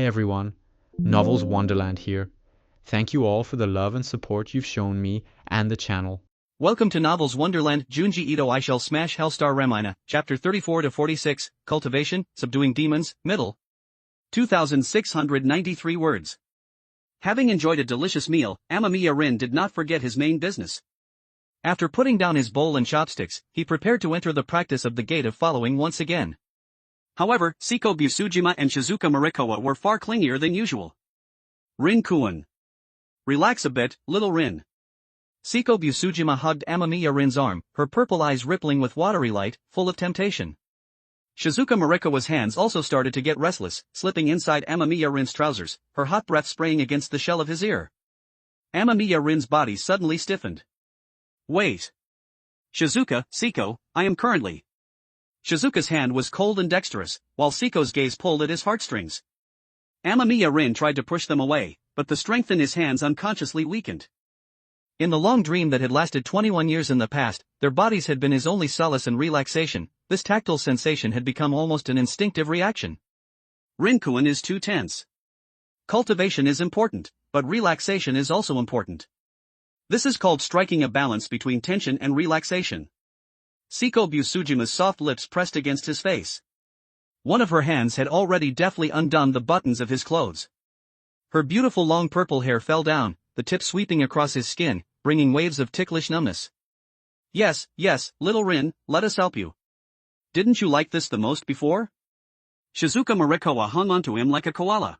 everyone, Novels Wonderland here. Thank you all for the love and support you've shown me and the channel. Welcome to Novels Wonderland. Junji Ito. I shall smash Hellstar Remina, chapter 34 to 46, Cultivation, Subduing Demons, middle. 2,693 words. Having enjoyed a delicious meal, Amamiya Rin did not forget his main business. After putting down his bowl and chopsticks, he prepared to enter the practice of the gate of following once again. However, Seiko Busujima and Shizuka Morikawa were far clingier than usual. Rin-kun. Relax a bit, little Rin. Seiko Busujima hugged Amamiya Rin's arm, her purple eyes rippling with watery light, full of temptation. Shizuka Morikawa's hands also started to get restless, slipping inside Amamiya Rin's trousers, her hot breath spraying against the shell of his ear. Amamiya Rin's body suddenly stiffened. Wait. Shizuka, Seiko, I am currently. Shizuka's hand was cold and dexterous, while Seiko's gaze pulled at his heartstrings. Amamiya Rin tried to push them away, but the strength in his hands unconsciously weakened. In the long dream that had lasted 21 years in the past, their bodies had been his only solace and relaxation. This tactile sensation had become almost an instinctive reaction. Rin-kun is too tense. Cultivation is important, but relaxation is also important. This is called striking a balance between tension and relaxation. Seiko Busujima's soft lips pressed against his face. One of her hands had already deftly undone the buttons of his clothes. Her beautiful long purple hair fell down, the tip sweeping across his skin, bringing waves of ticklish numbness. Yes, little Rin, let us help you. Didn't you like this the most before? Shizuka Morikawa hung onto him like a koala.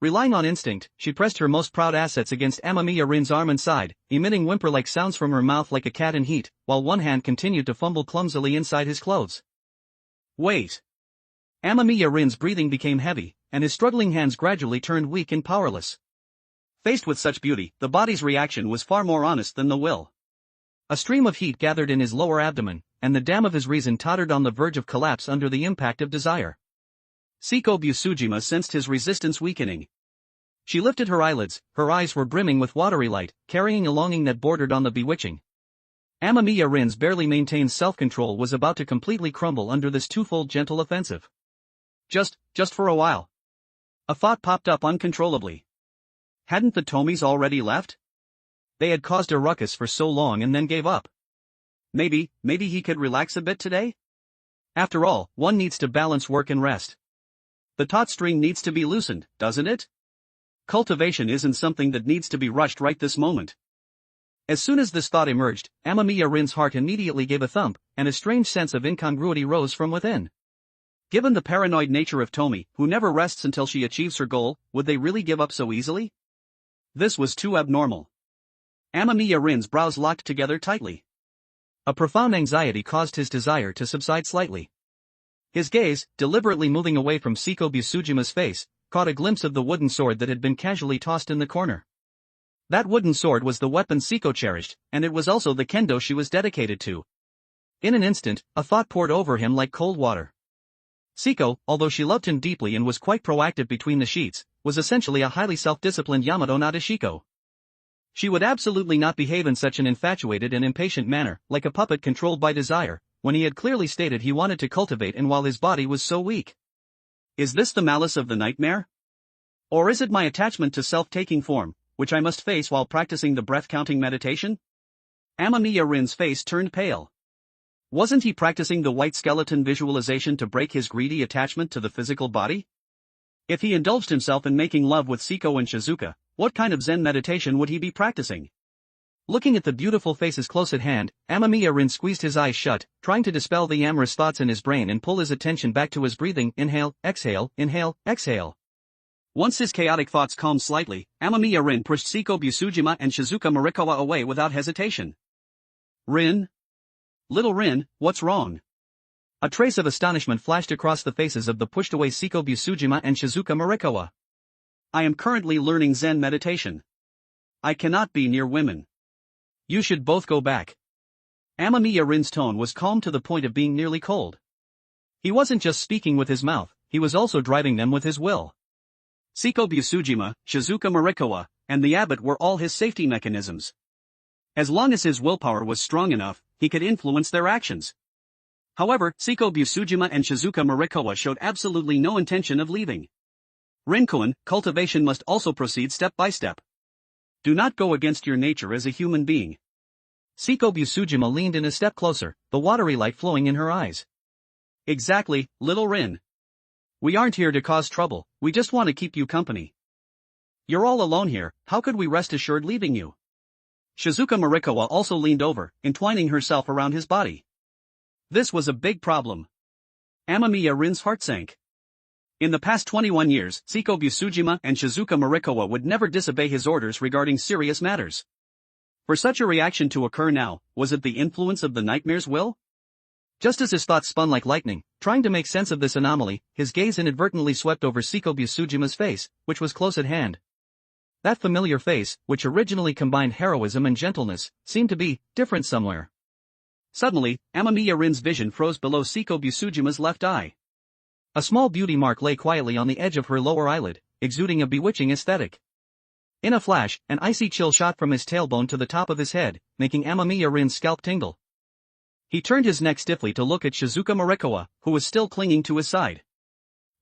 Relying on instinct, she pressed her most proud assets against Amamiya Rin's arm and side, emitting whimper-like sounds from her mouth like a cat in heat, while one hand continued to fumble clumsily inside his clothes. Wait. Amamiya Rin's breathing became heavy, and his struggling hands gradually turned weak and powerless. Faced with such beauty, the body's reaction was far more honest than the will. A stream of heat gathered in his lower abdomen, and the dam of his reason tottered on the verge of collapse under the impact of desire. Seiko Busujima sensed his resistance weakening. She lifted her eyelids, her eyes were brimming with watery light, carrying a longing that bordered on the bewitching. Amamiya Rin's barely maintained self-control was about to completely crumble under this twofold gentle offensive. Just for a while. A thought popped up uncontrollably. Hadn't the Tomies already left? They had caused a ruckus for so long and then gave up. Maybe he could relax a bit today? After all, one needs to balance work and rest. The taut string needs to be loosened, doesn't it? Cultivation isn't something that needs to be rushed right this moment. As soon as this thought emerged, Amamiya Rin's heart immediately gave a thump, and a strange sense of incongruity rose from within. Given the paranoid nature of Tomi, who never rests until she achieves her goal, would they really give up so easily? This was too abnormal. Amamiya Rin's brows locked together tightly. A profound anxiety caused his desire to subside slightly. His gaze, deliberately moving away from Seiko Busujima's face, caught a glimpse of the wooden sword that had been casually tossed in the corner. That wooden sword was the weapon Seiko cherished, and it was also the kendo she was dedicated to. In an instant, a thought poured over him like cold water. Seiko, although she loved him deeply and was quite proactive between the sheets, was essentially a highly self-disciplined Yamato Nadeshiko. She would absolutely not behave in such an infatuated and impatient manner, like a puppet controlled by desire, when he had clearly stated he wanted to cultivate and while his body was so weak. Is this the malice of the nightmare? Or is it my attachment to self taking form, which I must face while practicing the breath-counting meditation? Amamiya Rin's face turned pale. Wasn't he practicing the white skeleton visualization to break his greedy attachment to the physical body? If he indulged himself in making love with Seiko and Shizuka, what kind of Zen meditation would he be practicing? Looking at the beautiful faces close at hand, Amamiya Rin squeezed his eyes shut, trying to dispel the amorous thoughts in his brain and pull his attention back to his breathing. Inhale, exhale, exhale. Once his chaotic thoughts calmed slightly, Amamiya Rin pushed Seiko Busujima and Shizuka Morikawa away without hesitation. Rin? Little Rin, what's wrong? A trace of astonishment flashed across the faces of the pushed-away Seiko Busujima and Shizuka Morikawa. I am currently learning Zen meditation. I cannot be near women. You should both go back. Amamiya Rin's tone was calm to the point of being nearly cold. He wasn't just speaking with his mouth, he was also driving them with his will. Seiko Busujima, Shizuka Morikawa, and the abbot were all his safety mechanisms. As long as his willpower was strong enough, he could influence their actions. However, Seiko Busujima and Shizuka Morikawa showed absolutely no intention of leaving. Rinkuin, cultivation must also proceed step by step. Do not go against your nature as a human being. Seiko Busujima leaned in a step closer, the watery light flowing in her eyes. Exactly, little Rin. We aren't here to cause trouble, we just want to keep you company. You're all alone here, how could we rest assured leaving you? Shizuka Marikawa also leaned over, entwining herself around his body. This was a big problem. Amamiya Rin's heart sank. In the past 21 years, Seiko Busujima and Shizuka Marikawa would never disobey his orders regarding serious matters. For such a reaction to occur now, was it the influence of the nightmare's will? Just as his thoughts spun like lightning, trying to make sense of this anomaly, his gaze inadvertently swept over Seiko Busujima's face, which was close at hand. That familiar face, which originally combined heroism and gentleness, seemed to be different somewhere. Suddenly, Amamiya Rin's vision froze below Seiko Busujima's left eye. A small beauty mark lay quietly on the edge of her lower eyelid, exuding a bewitching aesthetic. In a flash, an icy chill shot from his tailbone to the top of his head, making Amamiya Rin's scalp tingle. He turned his neck stiffly to look at Shizuka Marikawa, who was still clinging to his side.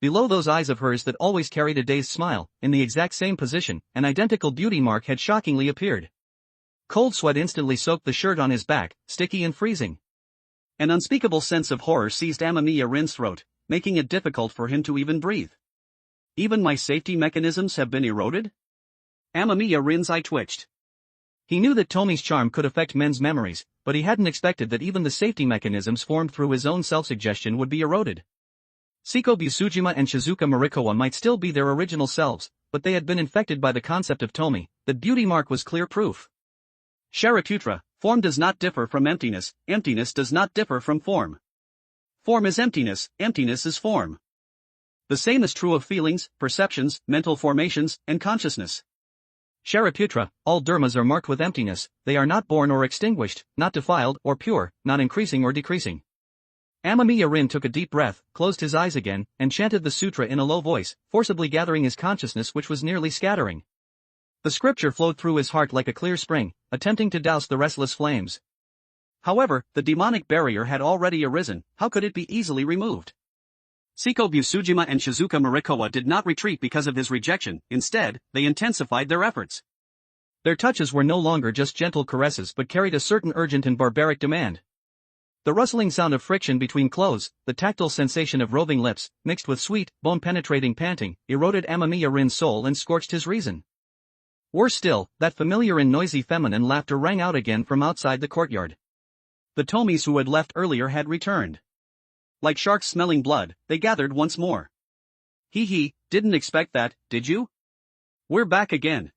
Below those eyes of hers that always carried a dazed smile, in the exact same position, an identical beauty mark had shockingly appeared. Cold sweat instantly soaked the shirt on his back, sticky and freezing. An unspeakable sense of horror seized Amamiya Rin's throat, making it difficult for him to even breathe. Even my safety mechanisms have been eroded? Amamiya Rin's eye twitched. He knew that Tomi's charm could affect men's memories, but he hadn't expected that even the safety mechanisms formed through his own self-suggestion would be eroded. Seiko Busujima and Shizuka Marikawa might still be their original selves, but they had been infected by the concept of Tomi. That beauty mark was clear proof. Sharaputra, form does not differ from emptiness, emptiness does not differ from form. Form is emptiness, emptiness is form. The same is true of feelings, perceptions, mental formations, and consciousness. Sharaputra, all dharmas are marked with emptiness, they are not born or extinguished, not defiled or pure, not increasing or decreasing. Amamiya Rin took a deep breath, closed his eyes again, and chanted the sutra in a low voice, forcibly gathering his consciousness which was nearly scattering. The scripture flowed through his heart like a clear spring, attempting to douse the restless flames. However, the demonic barrier had already arisen, how could it be easily removed? Seiko Busujima and Shizuka Marikawa did not retreat because of his rejection, instead, they intensified their efforts. Their touches were no longer just gentle caresses but carried a certain urgent and barbaric demand. The rustling sound of friction between clothes, the tactile sensation of roving lips, mixed with sweet, bone-penetrating panting, eroded Amamiya Rin's soul and scorched his reason. Worse still, that familiar and noisy feminine laughter rang out again from outside the courtyard. The Tomis who had left earlier had returned. Like sharks smelling blood, they gathered once more. Hee, didn't expect that, did you? We're back again.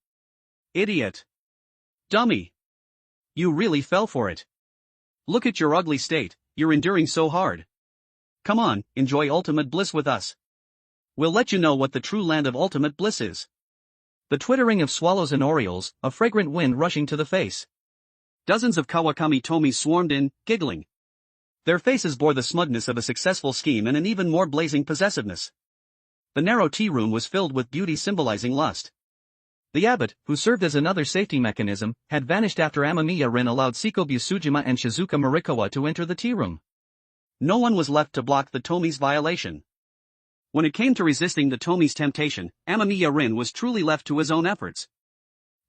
Idiot. Dummy. You really fell for it. Look at your ugly state, you're enduring so hard. Come on, enjoy ultimate bliss with us. We'll let you know what the true land of ultimate bliss is. The twittering of swallows and orioles, a fragrant wind rushing to the face. Dozens of Kawakami Tomis swarmed in, giggling. Their faces bore the smugness of a successful scheme and an even more blazing possessiveness. The narrow tea room was filled with beauty symbolizing lust. The abbot, who served as another safety mechanism, had vanished after Amamiya Rin allowed Seiko Busujima and Shizuka Marikawa to enter the tea room. No one was left to block the Tomi's violation. When it came to resisting the Tomi's temptation, Amamiya Rin was truly left to his own efforts.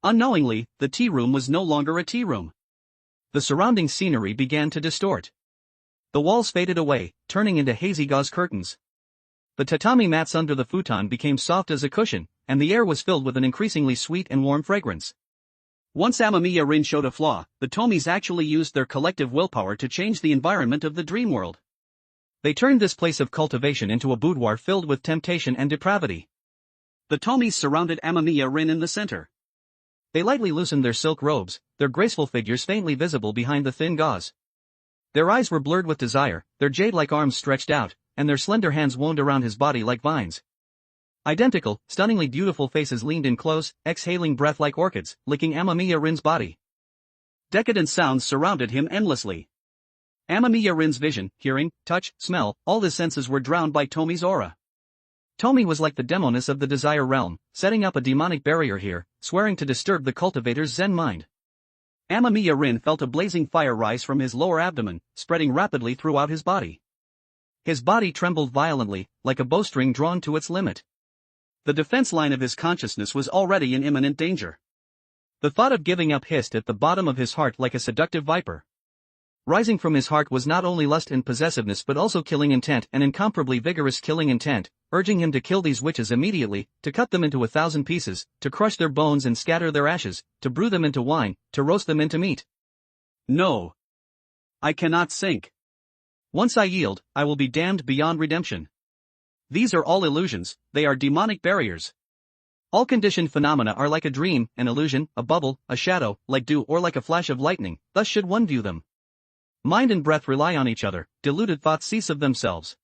Unknowingly, the tea room was no longer a tea room. The surrounding scenery began to distort. The walls faded away, turning into hazy gauze curtains. The tatami mats under the futon became soft as a cushion, and the air was filled with an increasingly sweet and warm fragrance. Once Amamiya Rin showed a flaw, the Tomis actually used their collective willpower to change the environment of the dream world. They turned this place of cultivation into a boudoir filled with temptation and depravity. The Tomis surrounded Amamiya Rin in the center. They lightly loosened their silk robes, their graceful figures faintly visible behind the thin gauze. Their eyes were blurred with desire, their jade-like arms stretched out, and their slender hands wound around his body like vines. Identical, stunningly beautiful faces leaned in close, exhaling breath like orchids, licking Amamiya Rin's body. Decadent sounds surrounded him endlessly. Amamiya Rin's vision, hearing, touch, smell, all his senses were drowned by Tomi's aura. Tomi was like the demoness of the desire realm, setting up a demonic barrier here, swearing to disturb the cultivator's zen mind. Amamiya Rin felt a blazing fire rise from his lower abdomen, spreading rapidly throughout his body. His body trembled violently, like a bowstring drawn to its limit. The defense line of his consciousness was already in imminent danger. The thought of giving up hissed at the bottom of his heart like a seductive viper. Rising from his heart was not only lust and possessiveness but also killing intent, an incomparably vigorous killing intent, urging him to kill these witches immediately, to cut them into 1,000 pieces, to crush their bones and scatter their ashes, to brew them into wine, to roast them into meat. No. I cannot sink. Once I yield, I will be damned beyond redemption. These are all illusions, they are demonic barriers. All conditioned phenomena are like a dream, an illusion, a bubble, a shadow, like dew or like a flash of lightning, thus should one view them. Mind and breath rely on each other, deluded thoughts cease of themselves.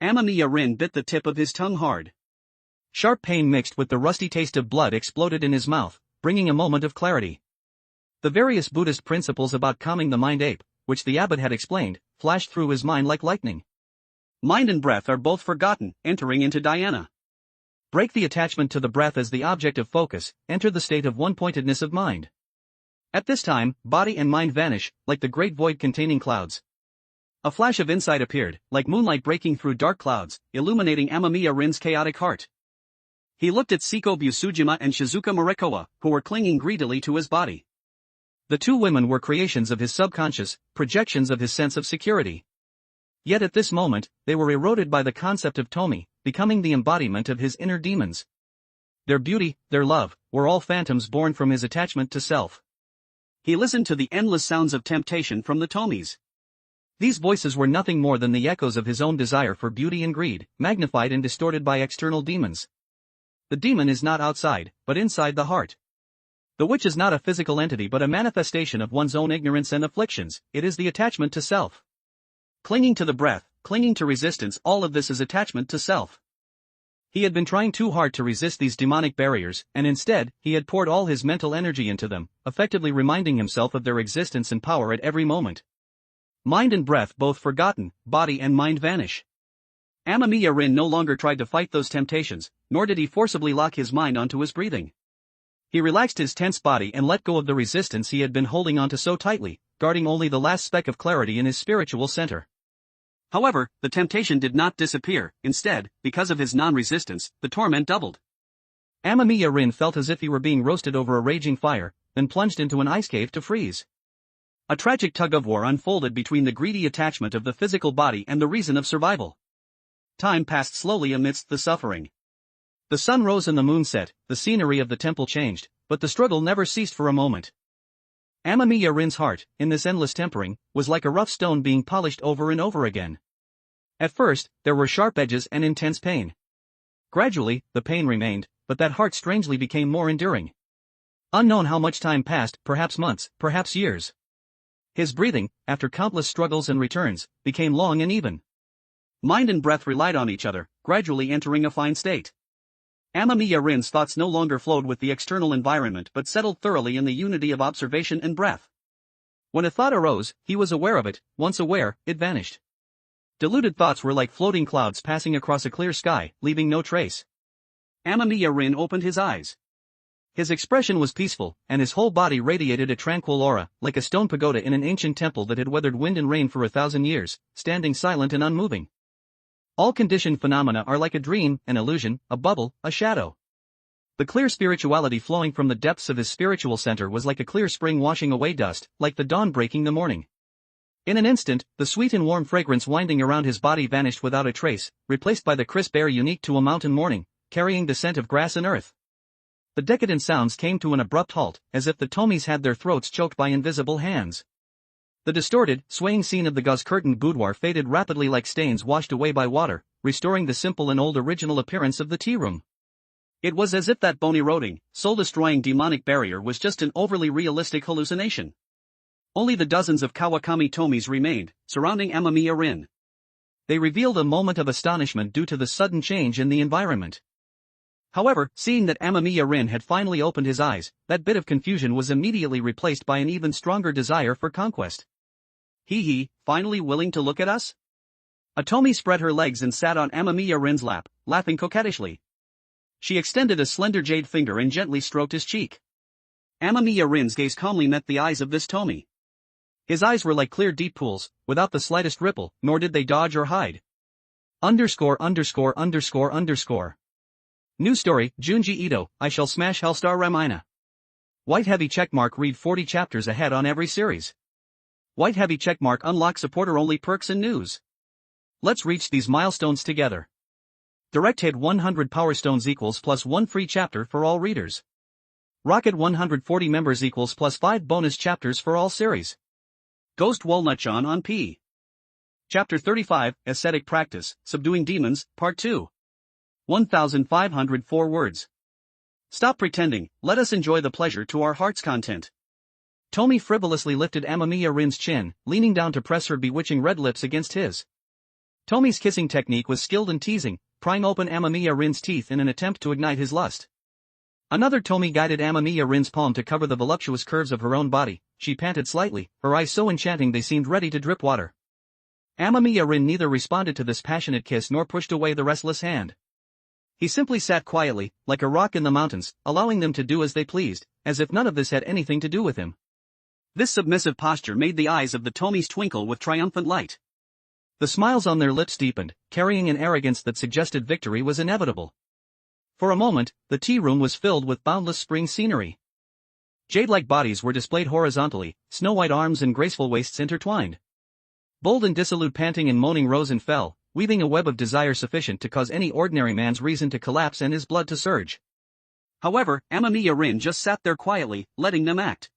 Amamiya Rin bit the tip of his tongue hard. Sharp pain mixed with the rusty taste of blood exploded in his mouth, bringing a moment of clarity. The various Buddhist principles about calming the mind ape, which the abbot had explained, flashed through his mind like lightning. Mind and breath are both forgotten, entering into dhyana. Break the attachment to the breath as the object of focus, enter the state of one-pointedness of mind. At this time, body and mind vanish, like the great void containing clouds. A flash of insight appeared, like moonlight breaking through dark clouds, illuminating Amamiya Rin's chaotic heart. He looked at Siko Busujima and Shizuka Morikawa, who were clinging greedily to his body. The two women were creations of his subconscious, projections of his sense of security. Yet at this moment, they were eroded by the concept of Tomi, becoming the embodiment of his inner demons. Their beauty, their love, were all phantoms born from his attachment to self. He listened to the endless sounds of temptation from the Tomis. These voices were nothing more than the echoes of his own desire for beauty and greed, magnified and distorted by external demons. The demon is not outside, but inside the heart. The witch is not a physical entity but a manifestation of one's own ignorance and afflictions, it is the attachment to self. Clinging to the breath, clinging to resistance, all of this is attachment to self. He had been trying too hard to resist these demonic barriers, and instead, he had poured all his mental energy into them, effectively reminding himself of their existence and power at every moment. Mind and breath both forgotten, body and mind vanish. Amamiya Rin no longer tried to fight those temptations, nor did he forcibly lock his mind onto his breathing. He relaxed his tense body and let go of the resistance he had been holding onto so tightly, guarding only the last speck of clarity in his spiritual center. However, the temptation did not disappear, instead, because of his non-resistance, the torment doubled. Amamiya Rin felt as if he were being roasted over a raging fire, then plunged into an ice cave to freeze. A tragic tug-of-war unfolded between the greedy attachment of the physical body and the reason of survival. Time passed slowly amidst the suffering. The sun rose and the moon set, the scenery of the temple changed, but the struggle never ceased for a moment. Amamiya Rin's heart, in this endless tempering, was like a rough stone being polished over and over again. At first, there were sharp edges and intense pain. Gradually, the pain remained, but that heart strangely became more enduring. Unknown how much time passed, perhaps months, perhaps years. His breathing, after countless struggles and returns, became long and even. Mind and breath relied on each other, gradually entering a fine state. Amamiya Rin's thoughts no longer flowed with the external environment but settled thoroughly in the unity of observation and breath. When a thought arose, he was aware of it, once aware, it vanished. Deluded thoughts were like floating clouds passing across a clear sky, leaving no trace. Amamiya Rin opened his eyes. His expression was peaceful, and his whole body radiated a tranquil aura, like a stone pagoda in an ancient temple that had weathered wind and rain for 1,000 years, standing silent and unmoving. All conditioned phenomena are like a dream, an illusion, a bubble, a shadow. The clear spirituality flowing from the depths of his spiritual center was like a clear spring washing away dust, like the dawn breaking the morning. In an instant, the sweet and warm fragrance winding around his body vanished without a trace, replaced by the crisp air unique to a mountain morning, carrying the scent of grass and earth. The decadent sounds came to an abrupt halt, as if the Tomis had their throats choked by invisible hands. The distorted, swaying scene of the gauze-curtained boudoir faded rapidly like stains washed away by water, restoring the simple and old original appearance of the tea room. It was as if that bone-eroding, soul-destroying demonic barrier was just an overly realistic hallucination. Only the dozens of Kawakami Tomis remained, surrounding Amamiya Rin. They revealed a moment of astonishment due to the sudden change in the environment. However, seeing that Amamiya Rin had finally opened his eyes, that bit of confusion was immediately replaced by an even stronger desire for conquest. He, finally willing to look at us? Atomi spread her legs and sat on Amamiya Rin's lap, laughing coquettishly. She extended a slender jade finger and gently stroked his cheek. Amamiya Rin's gaze calmly met the eyes of this Tomi. His eyes were like clear deep pools, without the slightest ripple, nor did they dodge or hide. _________. New story, Junji Ito, I shall smash Hellstar Remina. White heavy checkmark, read 40 chapters ahead on every series. White heavy checkmark, unlock supporter-only perks and news. Let's reach these milestones together. Direct hit 100 Power Stones equals plus 1 free chapter for all readers. Rocket 140 members equals plus 5 bonus chapters for all series. Ghost Walnut John on P. Chapter 35, Ascetic Practice, Subduing Demons, Part 2. 1,504 words. Stop pretending, let us enjoy the pleasure to our heart's content. Tomi frivolously lifted Amamiya Rin's chin, leaning down to press her bewitching red lips against his. Tomi's kissing technique was skilled and teasing, prying open Amamiya Rin's teeth in an attempt to ignite his lust. Another Tomi guided Amamiya Rin's palm to cover the voluptuous curves of her own body. She panted slightly, her eyes so enchanting they seemed ready to drip water. Amamiya Rin neither responded to this passionate kiss nor pushed away the restless hand. He simply sat quietly, like a rock in the mountains, allowing them to do as they pleased, as if none of this had anything to do with him. This submissive posture made the eyes of the Tomis twinkle with triumphant light. The smiles on their lips deepened, carrying an arrogance that suggested victory was inevitable. For a moment, the tea room was filled with boundless spring scenery. Jade-like bodies were displayed horizontally, snow-white arms and graceful waists intertwined. Bold and dissolute panting and moaning rose and fell, weaving a web of desire sufficient to cause any ordinary man's reason to collapse and his blood to surge. However, Amamiya Rin just sat there quietly, letting them act.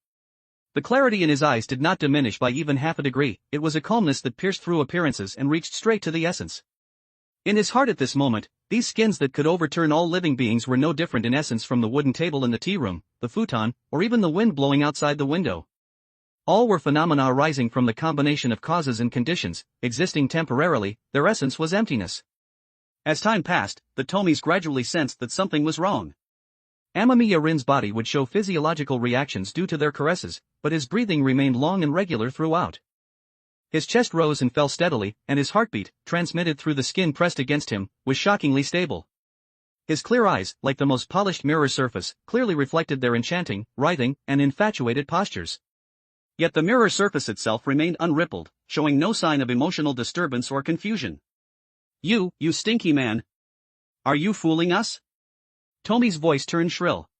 The clarity in his eyes did not diminish by even half a degree, it was a calmness that pierced through appearances and reached straight to the essence. In his heart at this moment, these skins that could overturn all living beings were no different in essence from the wooden table in the tea room, the futon, or even the wind blowing outside the window. All were phenomena arising from the combination of causes and conditions, existing temporarily, their essence was emptiness. As time passed, the Tomis gradually sensed that something was wrong. Amamiya Rin's body would show physiological reactions due to their caresses, but his breathing remained long and regular throughout. His chest rose and fell steadily, and his heartbeat, transmitted through the skin pressed against him, was shockingly stable. His clear eyes, like the most polished mirror surface, clearly reflected their enchanting, writhing, and infatuated postures. Yet the mirror surface itself remained unrippled, showing no sign of emotional disturbance or confusion. You stinky man! Are you fooling us?" Tomi's voice turned shrill.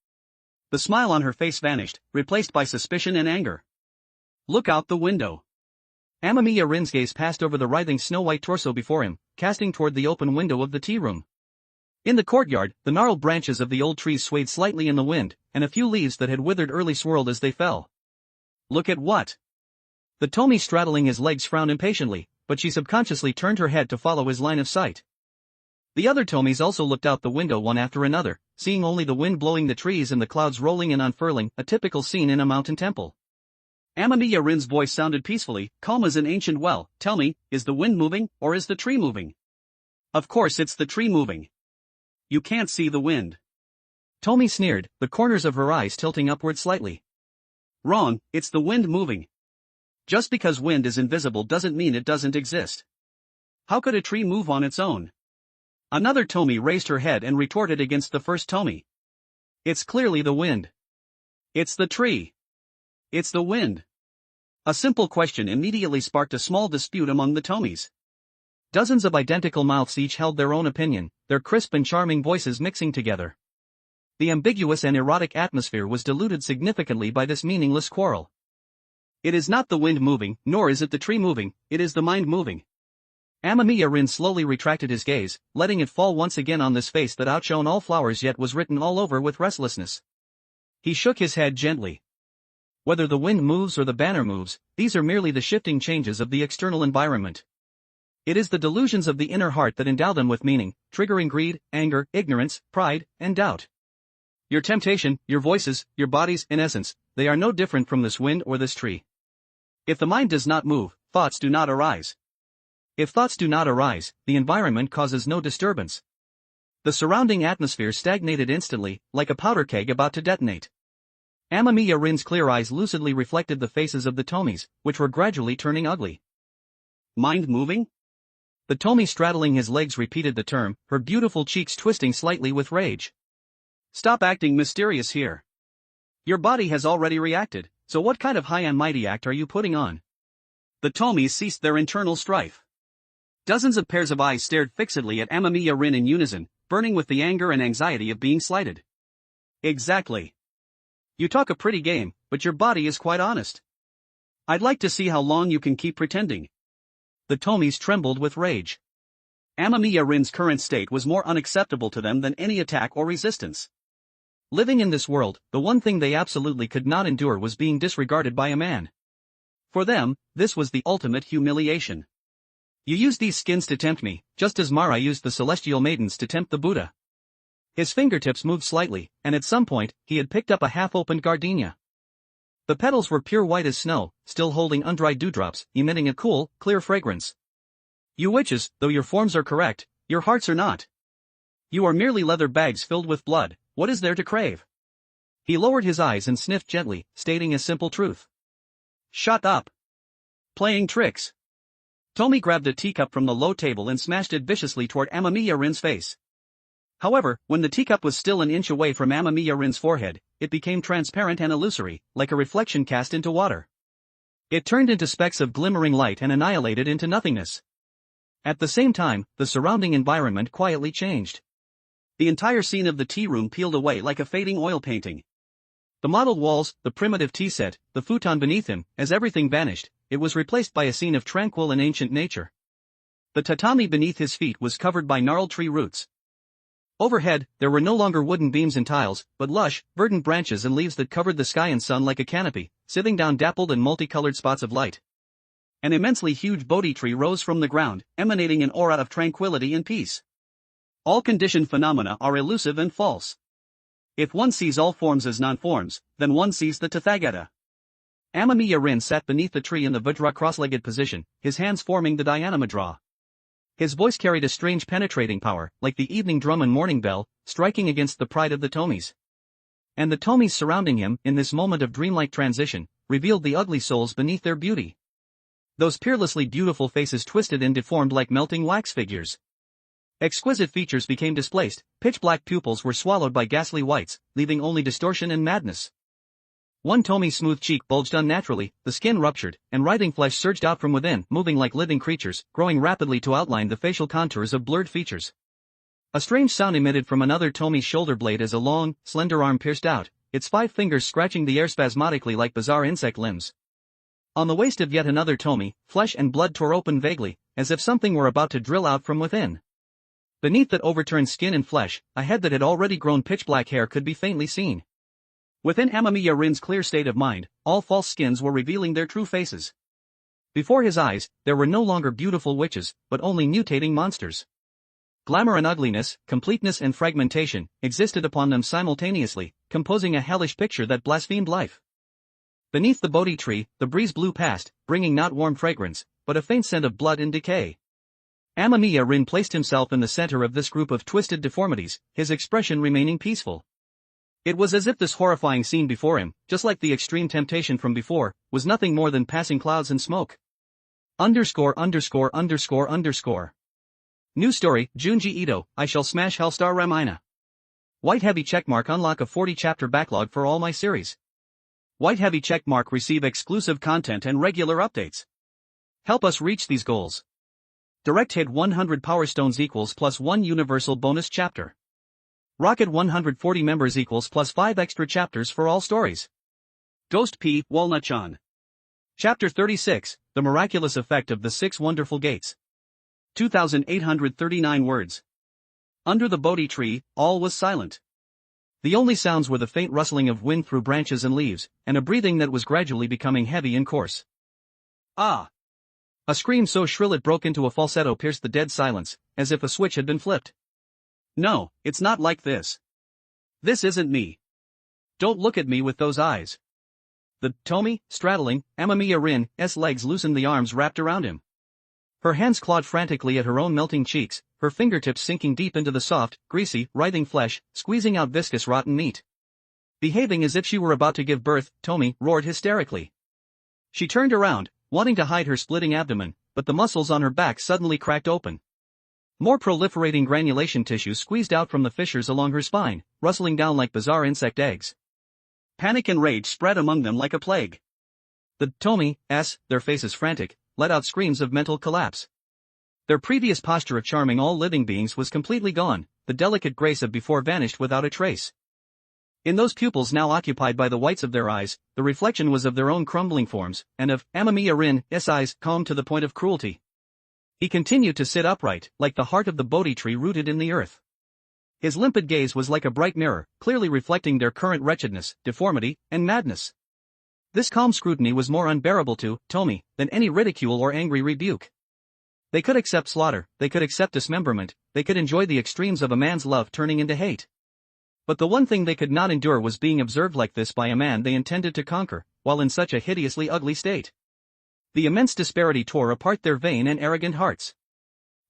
The smile on her face vanished, replaced by suspicion and anger. "Look out the window." Amamiya Rin's gaze passed over the writhing snow-white torso before him, casting toward the open window of the tea room. In the courtyard, the gnarled branches of the old trees swayed slightly in the wind, and a few leaves that had withered early swirled as they fell. "Look at what?" The Tomi straddling his legs frowned impatiently, but she subconsciously turned her head to follow his line of sight. The other Tomis also looked out the window one after another, seeing only the wind blowing the trees and the clouds rolling and unfurling, a typical scene in a mountain temple. Amamiya Rin's voice sounded peacefully, calm as an ancient well. "Tell me, is the wind moving, or is the tree moving?" "Of course it's the tree moving. You can't see the wind." Tomi sneered, the corners of her eyes tilting upward slightly. "Wrong, it's the wind moving. Just because wind is invisible doesn't mean it doesn't exist. How could a tree move on its own?" Another Tomi raised her head and retorted against the first Tomi. "It's clearly the wind. It's the tree. It's the wind." A simple question immediately sparked a small dispute among the Tomis. Dozens of identical mouths each held their own opinion, their crisp and charming voices mixing together. The ambiguous and erotic atmosphere was diluted significantly by this meaningless quarrel. "It is not the wind moving, nor is it the tree moving, it is the mind moving." Amamiya Rin slowly retracted his gaze, letting it fall once again on this face that outshone all flowers yet was written all over with restlessness. He shook his head gently. Whether the wind moves or the banner moves, these are merely the shifting changes of the external environment. It is the delusions of the inner heart that endow them with meaning, triggering greed, anger, ignorance, pride, and doubt. Your temptation, your voices, your bodies, in essence, they are no different from this wind or this tree. If the mind does not move, thoughts do not arise. If thoughts do not arise, the environment causes no disturbance. The surrounding atmosphere stagnated instantly, like a powder keg about to detonate. Amamiya Rin's clear eyes lucidly reflected the faces of the Tomis, which were gradually turning ugly. "Mind moving?" The Tomi straddling his legs repeated the term, her beautiful cheeks twisting slightly with rage. "Stop acting mysterious here. Your body has already reacted, so what kind of high and mighty act are you putting on?" The Tomis ceased their internal strife. Dozens of pairs of eyes stared fixedly at Amamiya Rin in unison, burning with the anger and anxiety of being slighted. Exactly. You talk a pretty game, but your body is quite honest. I'd like to see how long you can keep pretending. The Tomies trembled with rage. Amamiya Rin's current state was more unacceptable to them than any attack or resistance. Living in this world, the one thing they absolutely could not endure was being disregarded by a man. For them, this was the ultimate humiliation. You used these skins to tempt me, just as Mara used the celestial maidens to tempt the Buddha. His fingertips moved slightly, and at some point, he had picked up a half-opened gardenia. The petals were pure white as snow, still holding undried dewdrops, emitting a cool, clear fragrance. You witches, though your forms are correct, your hearts are not. You are merely leather bags filled with blood, what is there to crave? He lowered his eyes and sniffed gently, stating a simple truth. Shut up. Playing tricks. Tomi grabbed a teacup from the low table and smashed it viciously toward Amamiya Rin's face. However, when the teacup was still an inch away from Amamiya Rin's forehead, it became transparent and illusory, like a reflection cast into water. It turned into specks of glimmering light and annihilated into nothingness. At the same time, the surrounding environment quietly changed. The entire scene of the tea room peeled away like a fading oil painting. The mottled walls, the primitive tea set, the futon beneath him, as everything vanished, it was replaced by a scene of tranquil and ancient nature. The tatami beneath his feet was covered by gnarled tree roots. Overhead, there were no longer wooden beams and tiles, but lush, verdant branches and leaves that covered the sky and sun like a canopy, sifting down dappled and multicolored spots of light. An immensely huge Bodhi tree rose from the ground, emanating an aura of tranquility and peace. All conditioned phenomena are elusive and false. If one sees all forms as non-forms, then one sees the Tathagata. Amamiya Rin sat beneath the tree in the Vajra cross-legged position, his hands forming the Dhyana Mudra. His voice carried a strange penetrating power, like the evening drum and morning bell, striking against the pride of the Tomies. And the Tomies surrounding him, in this moment of dreamlike transition, revealed the ugly souls beneath their beauty. Those peerlessly beautiful faces twisted and deformed like melting wax figures. Exquisite features became displaced, pitch-black pupils were swallowed by ghastly whites, leaving only distortion and madness. One Tomi's smooth cheek bulged unnaturally, the skin ruptured, and writhing flesh surged out from within, moving like living creatures, growing rapidly to outline the facial contours of blurred features. A strange sound emitted from another Tomi's shoulder blade as a long, slender arm pierced out, its 5 fingers scratching the air spasmodically like bizarre insect limbs. On the waist of yet another Tomi, flesh and blood tore open vaguely, as if something were about to drill out from within. Beneath that overturned skin and flesh, a head that had already grown pitch-black hair could be faintly seen. Within Amamiya Rin's clear state of mind, all false skins were revealing their true faces. Before his eyes, there were no longer beautiful witches, but only mutating monsters. Glamour and ugliness, completeness and fragmentation, existed upon them simultaneously, composing a hellish picture that blasphemed life. Beneath the Bodhi tree, the breeze blew past, bringing not warm fragrance, but a faint scent of blood and decay. Amamiya Rin placed himself in the center of this group of twisted deformities, his expression remaining peaceful. It was as if this horrifying scene before him, just like the extreme temptation from before, was nothing more than passing clouds and smoke. New story, Junji Ito, I shall smash Hellstar Remina. White heavy checkmark unlock a 40-chapter backlog for all my series. White heavy checkmark receive exclusive content and regular updates. Help us reach these goals. Direct hit 100 Power Stones equals +1 universal bonus chapter. Rocket 140 members equals +5 extra chapters for all stories. Ghost P. Walnut-chan. Chapter 36, The Miraculous Effect of the 6 Wonderful Gates. 2,839 words. Under the Bodhi tree, all was silent. The only sounds were the faint rustling of wind through branches and leaves, and a breathing that was gradually becoming heavy and coarse. Ah! A scream so shrill it broke into a falsetto pierced the dead silence, as if a switch had been flipped. No, it's not like this. This isn't me. Don't look at me with those eyes. The Tomi, straddling Amamiya Rin's legs, loosened the arms wrapped around him. Her hands clawed frantically at her own melting cheeks, her fingertips sinking deep into the soft, greasy, writhing flesh, squeezing out viscous rotten meat. Behaving as if she were about to give birth, Tomi roared hysterically. She turned around, wanting to hide her splitting abdomen, but the muscles on her back suddenly cracked open. More proliferating granulation tissue squeezed out from the fissures along her spine, rustling down like bizarre insect eggs. Panic and rage spread among them like a plague. The Tomis, their faces frantic, let out screams of mental collapse. Their previous posture of charming all living beings was completely gone, the delicate grace of before vanished without a trace. In those pupils now occupied by the whites of their eyes, the reflection was of their own crumbling forms, and of Amamiya Rin's eyes, calm to the point of cruelty. He continued to sit upright, like the heart of the Bodhi tree rooted in the earth. His limpid gaze was like a bright mirror, clearly reflecting their current wretchedness, deformity, and madness. This calm scrutiny was more unbearable to Tomi than any ridicule or angry rebuke. They could accept slaughter, they could accept dismemberment, they could enjoy the extremes of a man's love turning into hate. But the one thing they could not endure was being observed like this by a man they intended to conquer, while in such a hideously ugly state. The immense disparity tore apart their vain and arrogant hearts.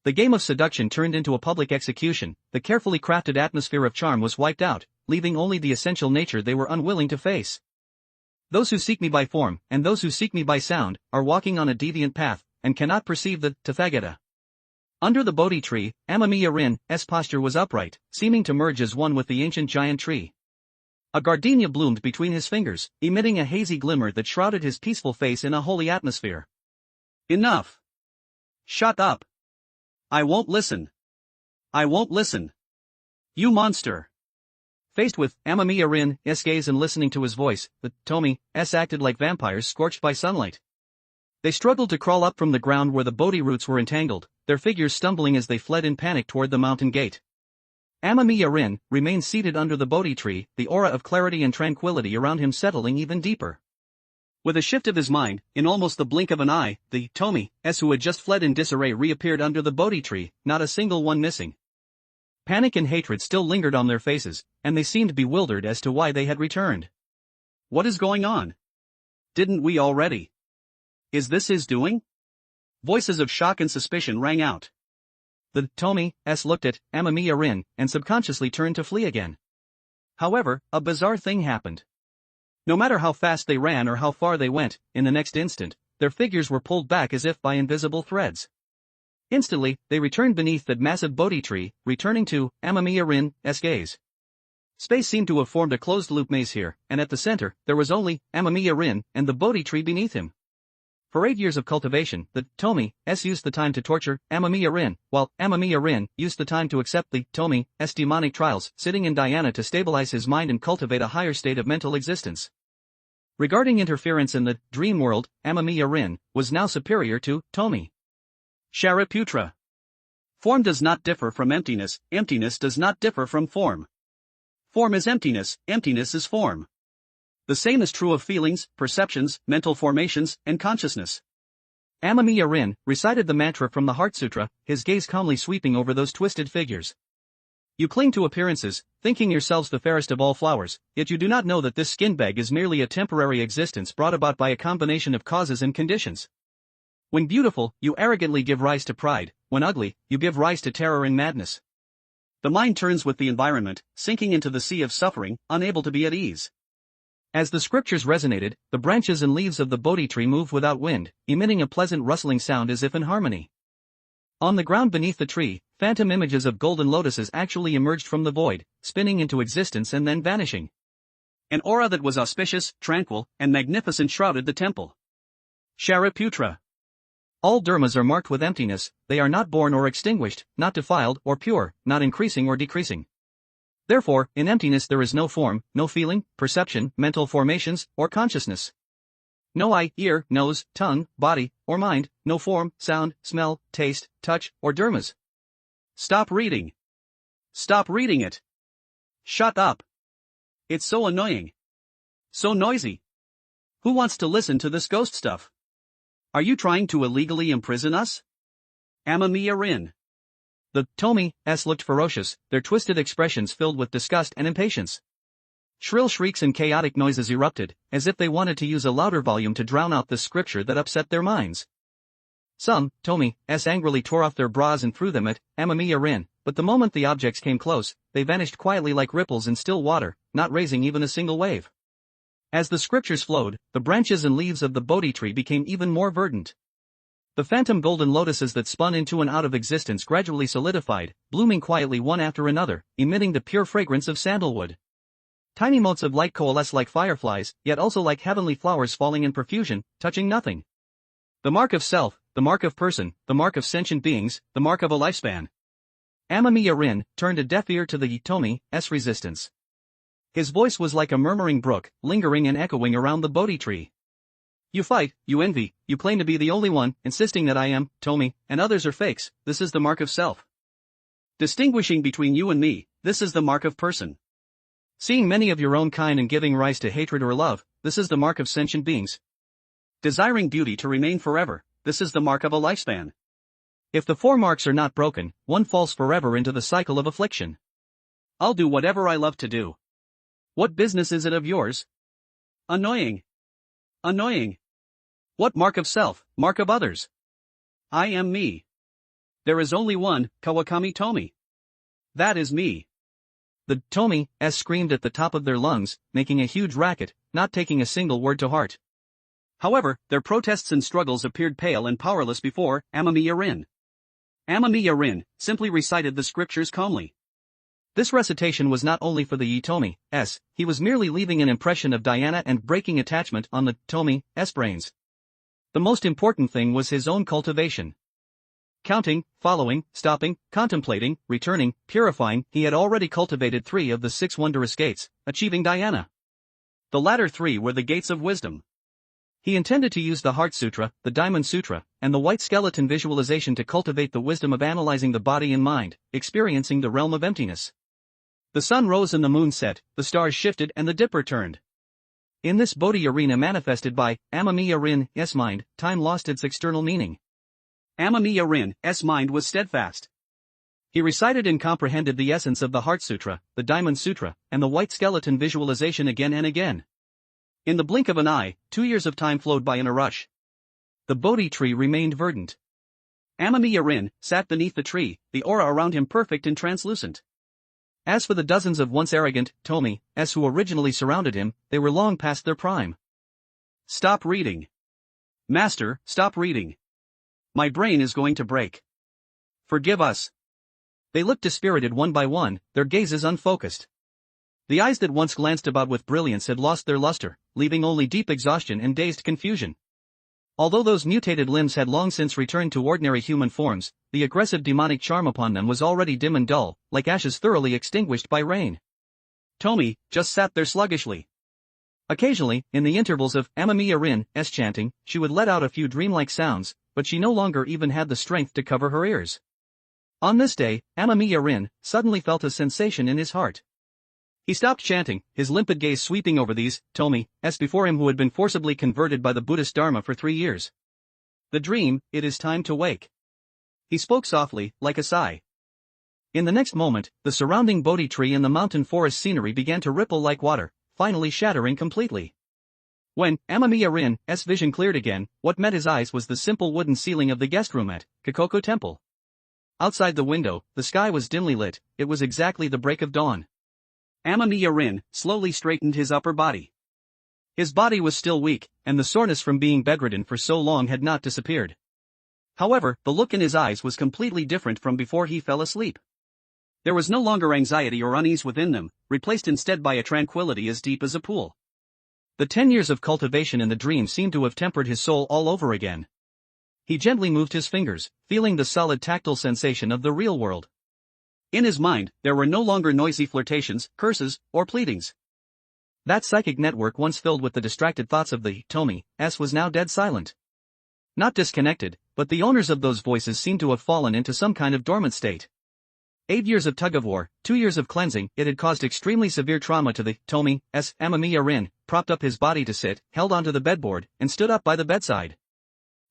The game of seduction turned into a public execution, the carefully crafted atmosphere of charm was wiped out, leaving only the essential nature they were unwilling to face. Those who seek me by form, and those who seek me by sound, are walking on a deviant path, and cannot perceive the Tathagata. Under the Bodhi tree, Amamiya Rin's posture was upright, seeming to merge as one with the ancient giant tree. A gardenia bloomed between his fingers, emitting a hazy glimmer that shrouded his peaceful face in a holy atmosphere. Enough! Shut up! I won't listen. I won't listen. You monster! Faced with Amamiya Rin's gaze and listening to his voice, the Tomi's acted like vampires scorched by sunlight. They struggled to crawl up from the ground where the Bodhi roots were entangled, their figures stumbling as they fled in panic toward the mountain gate. Amamiya Rin remained seated under the Bodhi tree, the aura of clarity and tranquility around him settling even deeper. With a shift of his mind, in almost the blink of an eye, the Tomi's who had just fled in disarray reappeared under the Bodhi tree, not a single one missing. Panic and hatred still lingered on their faces, and they seemed bewildered as to why they had returned. What is going on? Didn't we already? Is this his doing? Voices of shock and suspicion rang out. The Tomi's looked at Amamiya Rin and subconsciously turned to flee again. However, a bizarre thing happened. No matter how fast they ran or how far they went, in the next instant, their figures were pulled back as if by invisible threads. Instantly, they returned beneath that massive Bodhi tree, returning to Amamiya Rin's gaze. Space seemed to have formed a closed-loop maze here, and at the center, there was only Amamiya Rin and the Bodhi tree beneath him. For 8 years of cultivation, the Tomi's used the time to torture Amamiya Rin, while Amamiya Rin used the time to accept the Tomi's demonic trials, sitting in dhyana to stabilize his mind and cultivate a higher state of mental existence. Regarding interference in the dream world, Amamiya Rin was now superior to Tomi. Shariputra. Form does not differ from emptiness, emptiness does not differ from form. Form is emptiness, emptiness is form. The same is true of feelings, perceptions, mental formations, and consciousness. Amamiya Rin recited the mantra from the Heart Sutra, his gaze calmly sweeping over those twisted figures. You cling to appearances, thinking yourselves the fairest of all flowers, yet you do not know that this skin bag is merely a temporary existence brought about by a combination of causes and conditions. When beautiful, you arrogantly give rise to pride, when ugly, you give rise to terror and madness. The mind turns with the environment, sinking into the sea of suffering, unable to be at ease. As the scriptures resonated, the branches and leaves of the Bodhi tree moved without wind, emitting a pleasant rustling sound as if in harmony. On the ground beneath the tree, phantom images of golden lotuses actually emerged from the void, spinning into existence and then vanishing. An aura that was auspicious, tranquil, and magnificent shrouded the temple. Shariputra. All dharmas are marked with emptiness, they are not born or extinguished, not defiled or pure, not increasing or decreasing. Therefore, in emptiness there is no form, no feeling, perception, mental formations, or consciousness. No eye, ear, nose, tongue, body, or mind, no form, sound, smell, taste, touch, or dharmas. Stop reading. Stop reading it. Shut up. It's so annoying. So noisy. Who wants to listen to this ghost stuff? Are you trying to illegally imprison us? Amamiya Rin. The Tomi's looked ferocious, their twisted expressions filled with disgust and impatience. Shrill shrieks and chaotic noises erupted, as if they wanted to use a louder volume to drown out the scripture that upset their minds. Some Tomi's angrily tore off their bras and threw them at Amamiya Rin, but the moment the objects came close, they vanished quietly like ripples in still water, not raising even a single wave. As the scriptures flowed, the branches and leaves of the Bodhi tree became even more verdant. The phantom golden lotuses that spun into and out of existence gradually solidified, blooming quietly one after another, emitting the pure fragrance of sandalwood. Tiny motes of light coalesce like fireflies, yet also like heavenly flowers falling in profusion, touching nothing. The mark of self, the mark of person, the mark of sentient beings, the mark of a lifespan. Amamiya Rin turned a deaf ear to the Tomi's resistance. His voice was like a murmuring brook, lingering and echoing around the Bodhi tree. You fight, you envy, you claim to be the only one, insisting that I am, Tomi, and others are fakes. This is the mark of self. Distinguishing between you and me, this is the mark of person. Seeing many of your own kind and giving rise to hatred or love, this is the mark of sentient beings. Desiring beauty to remain forever, this is the mark of a lifespan. If the four marks are not broken, one falls forever into the cycle of affliction. I'll do whatever I love to do. What business is it of yours? Annoying. Annoying. What mark of self, mark of others? I am me. There is only one, Kawakami Tomi. That is me. The Tomi's screamed at the top of their lungs, making a huge racket, not taking a single word to heart. However, their protests and struggles appeared pale and powerless before Amamiya Rin. Amamiya Rin simply recited the scriptures calmly. This recitation was not only for the Tomi's, he was merely leaving an impression of Diana and breaking attachment on the Tomi's brains. The most important thing was his own cultivation. Counting, following, stopping, contemplating, returning, purifying, he had already cultivated 3 of the 6 wondrous gates, achieving Dhyana. The latter 3 were the gates of wisdom. He intended to use the Heart Sutra, the Diamond Sutra, and the White Skeleton visualization to cultivate the wisdom of analyzing the body and mind, experiencing the realm of emptiness. The sun rose and the moon set, the stars shifted and the dipper turned. In this Bodhi arena manifested by Amamiya Rin's mind, time lost its external meaning. Amamiya Rin's mind was steadfast. He recited and comprehended the essence of the Heart Sutra, the Diamond Sutra, and the White Skeleton visualization again and again. In the blink of an eye, 2 years of time flowed by in a rush. The Bodhi tree remained verdant. Amamiya Rin sat beneath the tree, the aura around him perfect and translucent. As for the dozens of once arrogant Tomi's who originally surrounded him, they were long past their prime. Stop reading. Master, stop reading. My brain is going to break. Forgive us. They looked dispirited one by one, their gazes unfocused. The eyes that once glanced about with brilliance had lost their luster, leaving only deep exhaustion and dazed confusion. Although those mutated limbs had long since returned to ordinary human forms, the aggressive demonic charm upon them was already dim and dull, like ashes thoroughly extinguished by rain. Tomi just sat there sluggishly. Occasionally, in the intervals of Amamiya Rin's chanting, she would let out a few dreamlike sounds, but she no longer even had the strength to cover her ears. On this day, Amamiya Rin suddenly felt a sensation in his heart. He stopped chanting, his limpid gaze sweeping over these Tomi's before him who had been forcibly converted by the Buddhist Dharma for 3 years. The dream, it is time to wake. He spoke softly, like a sigh. In the next moment, the surrounding Bodhi tree and the mountain forest scenery began to ripple like water, finally shattering completely. When Amamiya Rin's vision cleared again, what met his eyes was the simple wooden ceiling of the guest room at Kokoko Temple. Outside the window, the sky was dimly lit, it was exactly the break of dawn. Amamiya Rin slowly straightened his upper body. His body was still weak, and the soreness from being bedridden for so long had not disappeared. However, the look in his eyes was completely different from before he fell asleep. There was no longer anxiety or unease within them, replaced instead by a tranquility as deep as a pool. The 10 years of cultivation in the dream seemed to have tempered his soul all over again. He gently moved his fingers, feeling the solid tactile sensation of the real world. In his mind, there were no longer noisy flirtations, curses, or pleadings. That psychic network once filled with the distracted thoughts of the Tomi's was now dead silent. Not disconnected, but the owners of those voices seemed to have fallen into some kind of dormant state. 8 years of tug-of-war, 2 years of cleansing, it had caused extremely severe trauma to the Tomi's. Amamiya Rin propped up his body to sit, held onto the bedboard, and stood up by the bedside.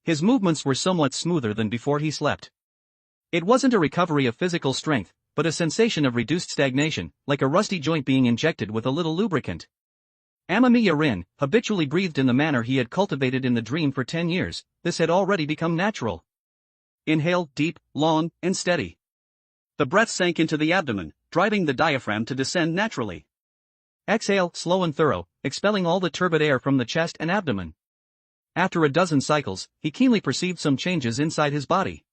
His movements were somewhat smoother than before he slept. It wasn't a recovery of physical strength, but a sensation of reduced stagnation, like a rusty joint being injected with a little lubricant. Amamiya Rin habitually breathed in the manner he had cultivated in the dream for 10 years, this had already become natural. Inhale, deep, long, and steady. The breath sank into the abdomen, driving the diaphragm to descend naturally. Exhale, slow and thorough, expelling all the turbid air from the chest and abdomen. After a dozen cycles, he keenly perceived some changes inside his body.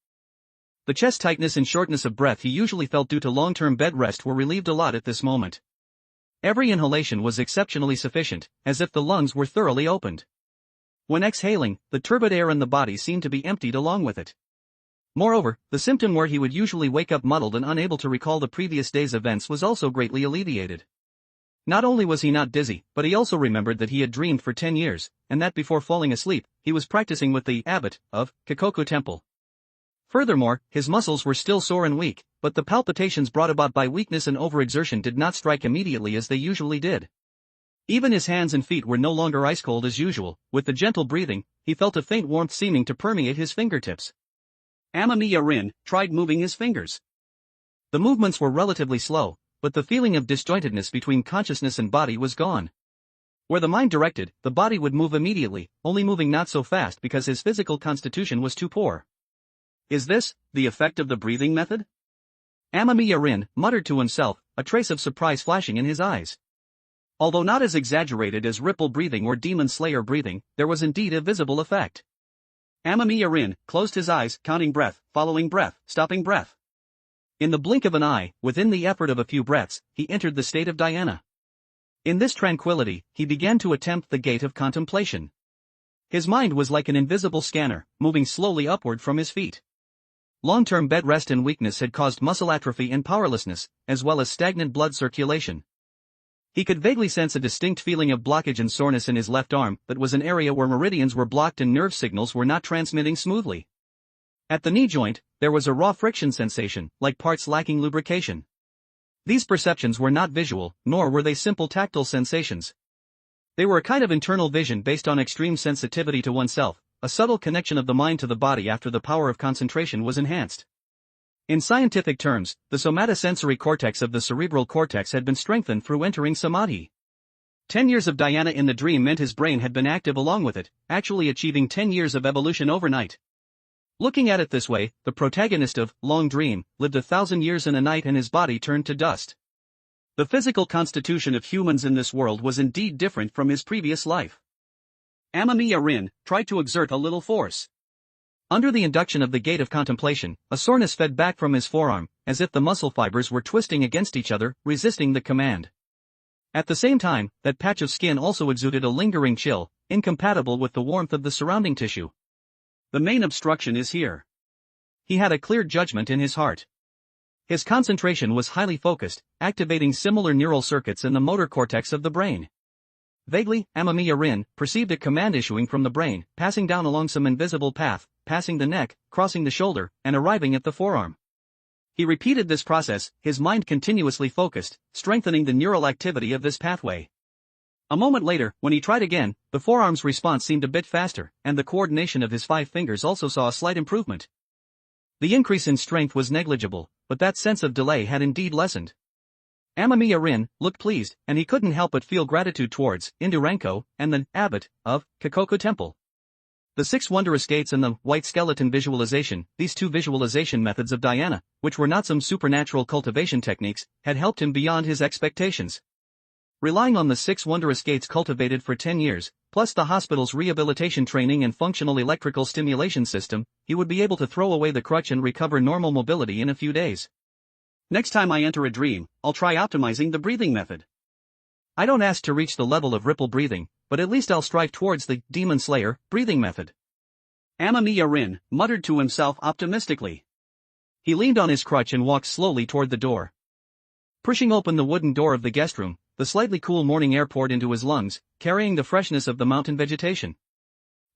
The chest tightness and shortness of breath he usually felt due to long-term bed rest were relieved a lot at this moment. Every inhalation was exceptionally sufficient, as if the lungs were thoroughly opened. When exhaling, the turbid air in the body seemed to be emptied along with it. Moreover, the symptom where he would usually wake up muddled and unable to recall the previous day's events was also greatly alleviated. Not only was he not dizzy, but he also remembered that he had dreamed for 10 years, and that before falling asleep, he was practicing with the abbot of Kikoku Temple. Furthermore, his muscles were still sore and weak, but the palpitations brought about by weakness and overexertion did not strike immediately as they usually did. Even his hands and feet were no longer ice-cold as usual. With the gentle breathing, he felt a faint warmth seeming to permeate his fingertips. Amamiya Rin tried moving his fingers. The movements were relatively slow, but the feeling of disjointedness between consciousness and body was gone. Where the mind directed, the body would move immediately, only moving not so fast because his physical constitution was too poor. Is this the effect of the breathing method? Amamiya Rin muttered to himself, a trace of surprise flashing in his eyes. Although not as exaggerated as ripple breathing or demon slayer breathing, there was indeed a visible effect. Amamiya Rin closed his eyes, counting breath, following breath, stopping breath. In the blink of an eye, within the effort of a few breaths, he entered the state of dhyana. In this tranquility, he began to attempt the gate of contemplation. His mind was like an invisible scanner, moving slowly upward from his feet. Long-term bed rest and weakness had caused muscle atrophy and powerlessness, as well as stagnant blood circulation. He could vaguely sense a distinct feeling of blockage and soreness in his left arm that was an area where meridians were blocked and nerve signals were not transmitting smoothly. At the knee joint, there was a raw friction sensation, like parts lacking lubrication. These perceptions were not visual, nor were they simple tactile sensations. They were a kind of internal vision based on extreme sensitivity to oneself, a subtle connection of the mind to the body after the power of concentration was enhanced. In scientific terms, the somatosensory cortex of the cerebral cortex had been strengthened through entering samadhi. 10 years of dhyana in the dream meant his brain had been active along with it, actually achieving 10 years of evolution overnight. Looking at it this way, the protagonist of Long Dream lived 1,000 years in a night and his body turned to dust. The physical constitution of humans in this world was indeed different from his previous life. Amamiya Rin tried to exert a little force. Under the induction of the gate of contemplation, a soreness fed back from his forearm, as if the muscle fibers were twisting against each other, resisting the command. At the same time, that patch of skin also exuded a lingering chill, incompatible with the warmth of the surrounding tissue. The main obstruction is here. He had a clear judgment in his heart. His concentration was highly focused, activating similar neural circuits in the motor cortex of the brain. Vaguely, Amamiya Rin perceived a command issuing from the brain, passing down along some invisible path, passing the neck, crossing the shoulder, and arriving at the forearm. He repeated this process, his mind continuously focused, strengthening the neural activity of this pathway. A moment later, when he tried again, the forearm's response seemed a bit faster, and the coordination of his 5 fingers also saw a slight improvement. The increase in strength was negligible, but that sense of delay had indeed lessened. Amamiya Rin looked pleased, and he couldn't help but feel gratitude towards Induranko and the abbot of Kikoku Temple. The 6 wondrous gates and the white skeleton visualization, these 2 visualization methods of dhyana, which were not some supernatural cultivation techniques, had helped him beyond his expectations. Relying on the 6 wondrous gates cultivated for 10 years, plus the hospital's rehabilitation training and functional electrical stimulation system, he would be able to throw away the crutch and recover normal mobility in a few days. Next time I enter a dream, I'll try optimizing the breathing method. I don't ask to reach the level of ripple breathing, but at least I'll strive towards the Demon Slayer breathing method. Amamiya Rin muttered to himself optimistically. He leaned on his crutch and walked slowly toward the door. Pushing open the wooden door of the guest room, the slightly cool morning air poured into his lungs, carrying the freshness of the mountain vegetation.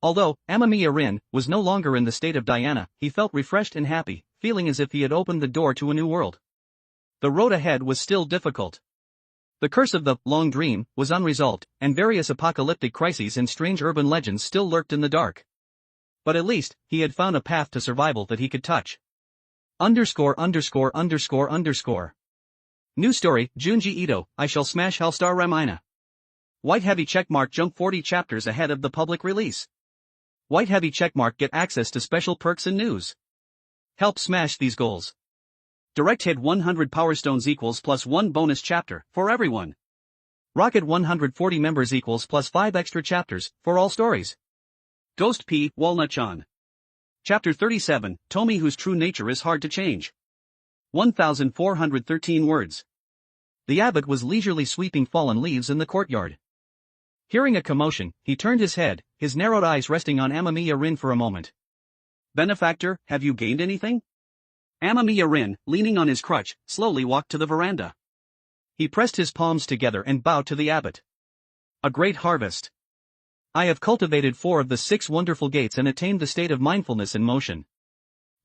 Although Amamiya Rin was no longer in the state of dhyana, he felt refreshed and happy, feeling as if he had opened the door to a new world. The road ahead was still difficult. The curse of the Long Dream was unresolved, and various apocalyptic crises and strange urban legends still lurked in the dark. But at least, he had found a path to survival that he could touch. New story, Junji Ito, I shall smash Hellstar Remina. White heavy checkmark jump 40 chapters ahead of the public release. White heavy checkmark get access to special perks and news. Help smash these goals. Direct hit 100 Power Stones equals plus 1 bonus chapter, for everyone. Rocket 140 members equals plus 5 extra chapters, for all stories. Ghost P. Walnut-chan. Chapter 37, Tomi whose true nature is hard to change. 1,413 words. The abbot was leisurely sweeping fallen leaves in the courtyard. Hearing a commotion, he turned his head, his narrowed eyes resting on Amamiya Rin for a moment. Benefactor, have you gained anything? Amamiya Rin, leaning on his crutch, slowly walked to the veranda. He pressed his palms together and bowed to the abbot. A great harvest. I have cultivated 4 of the 6 wonderful gates and attained the state of mindfulness in motion.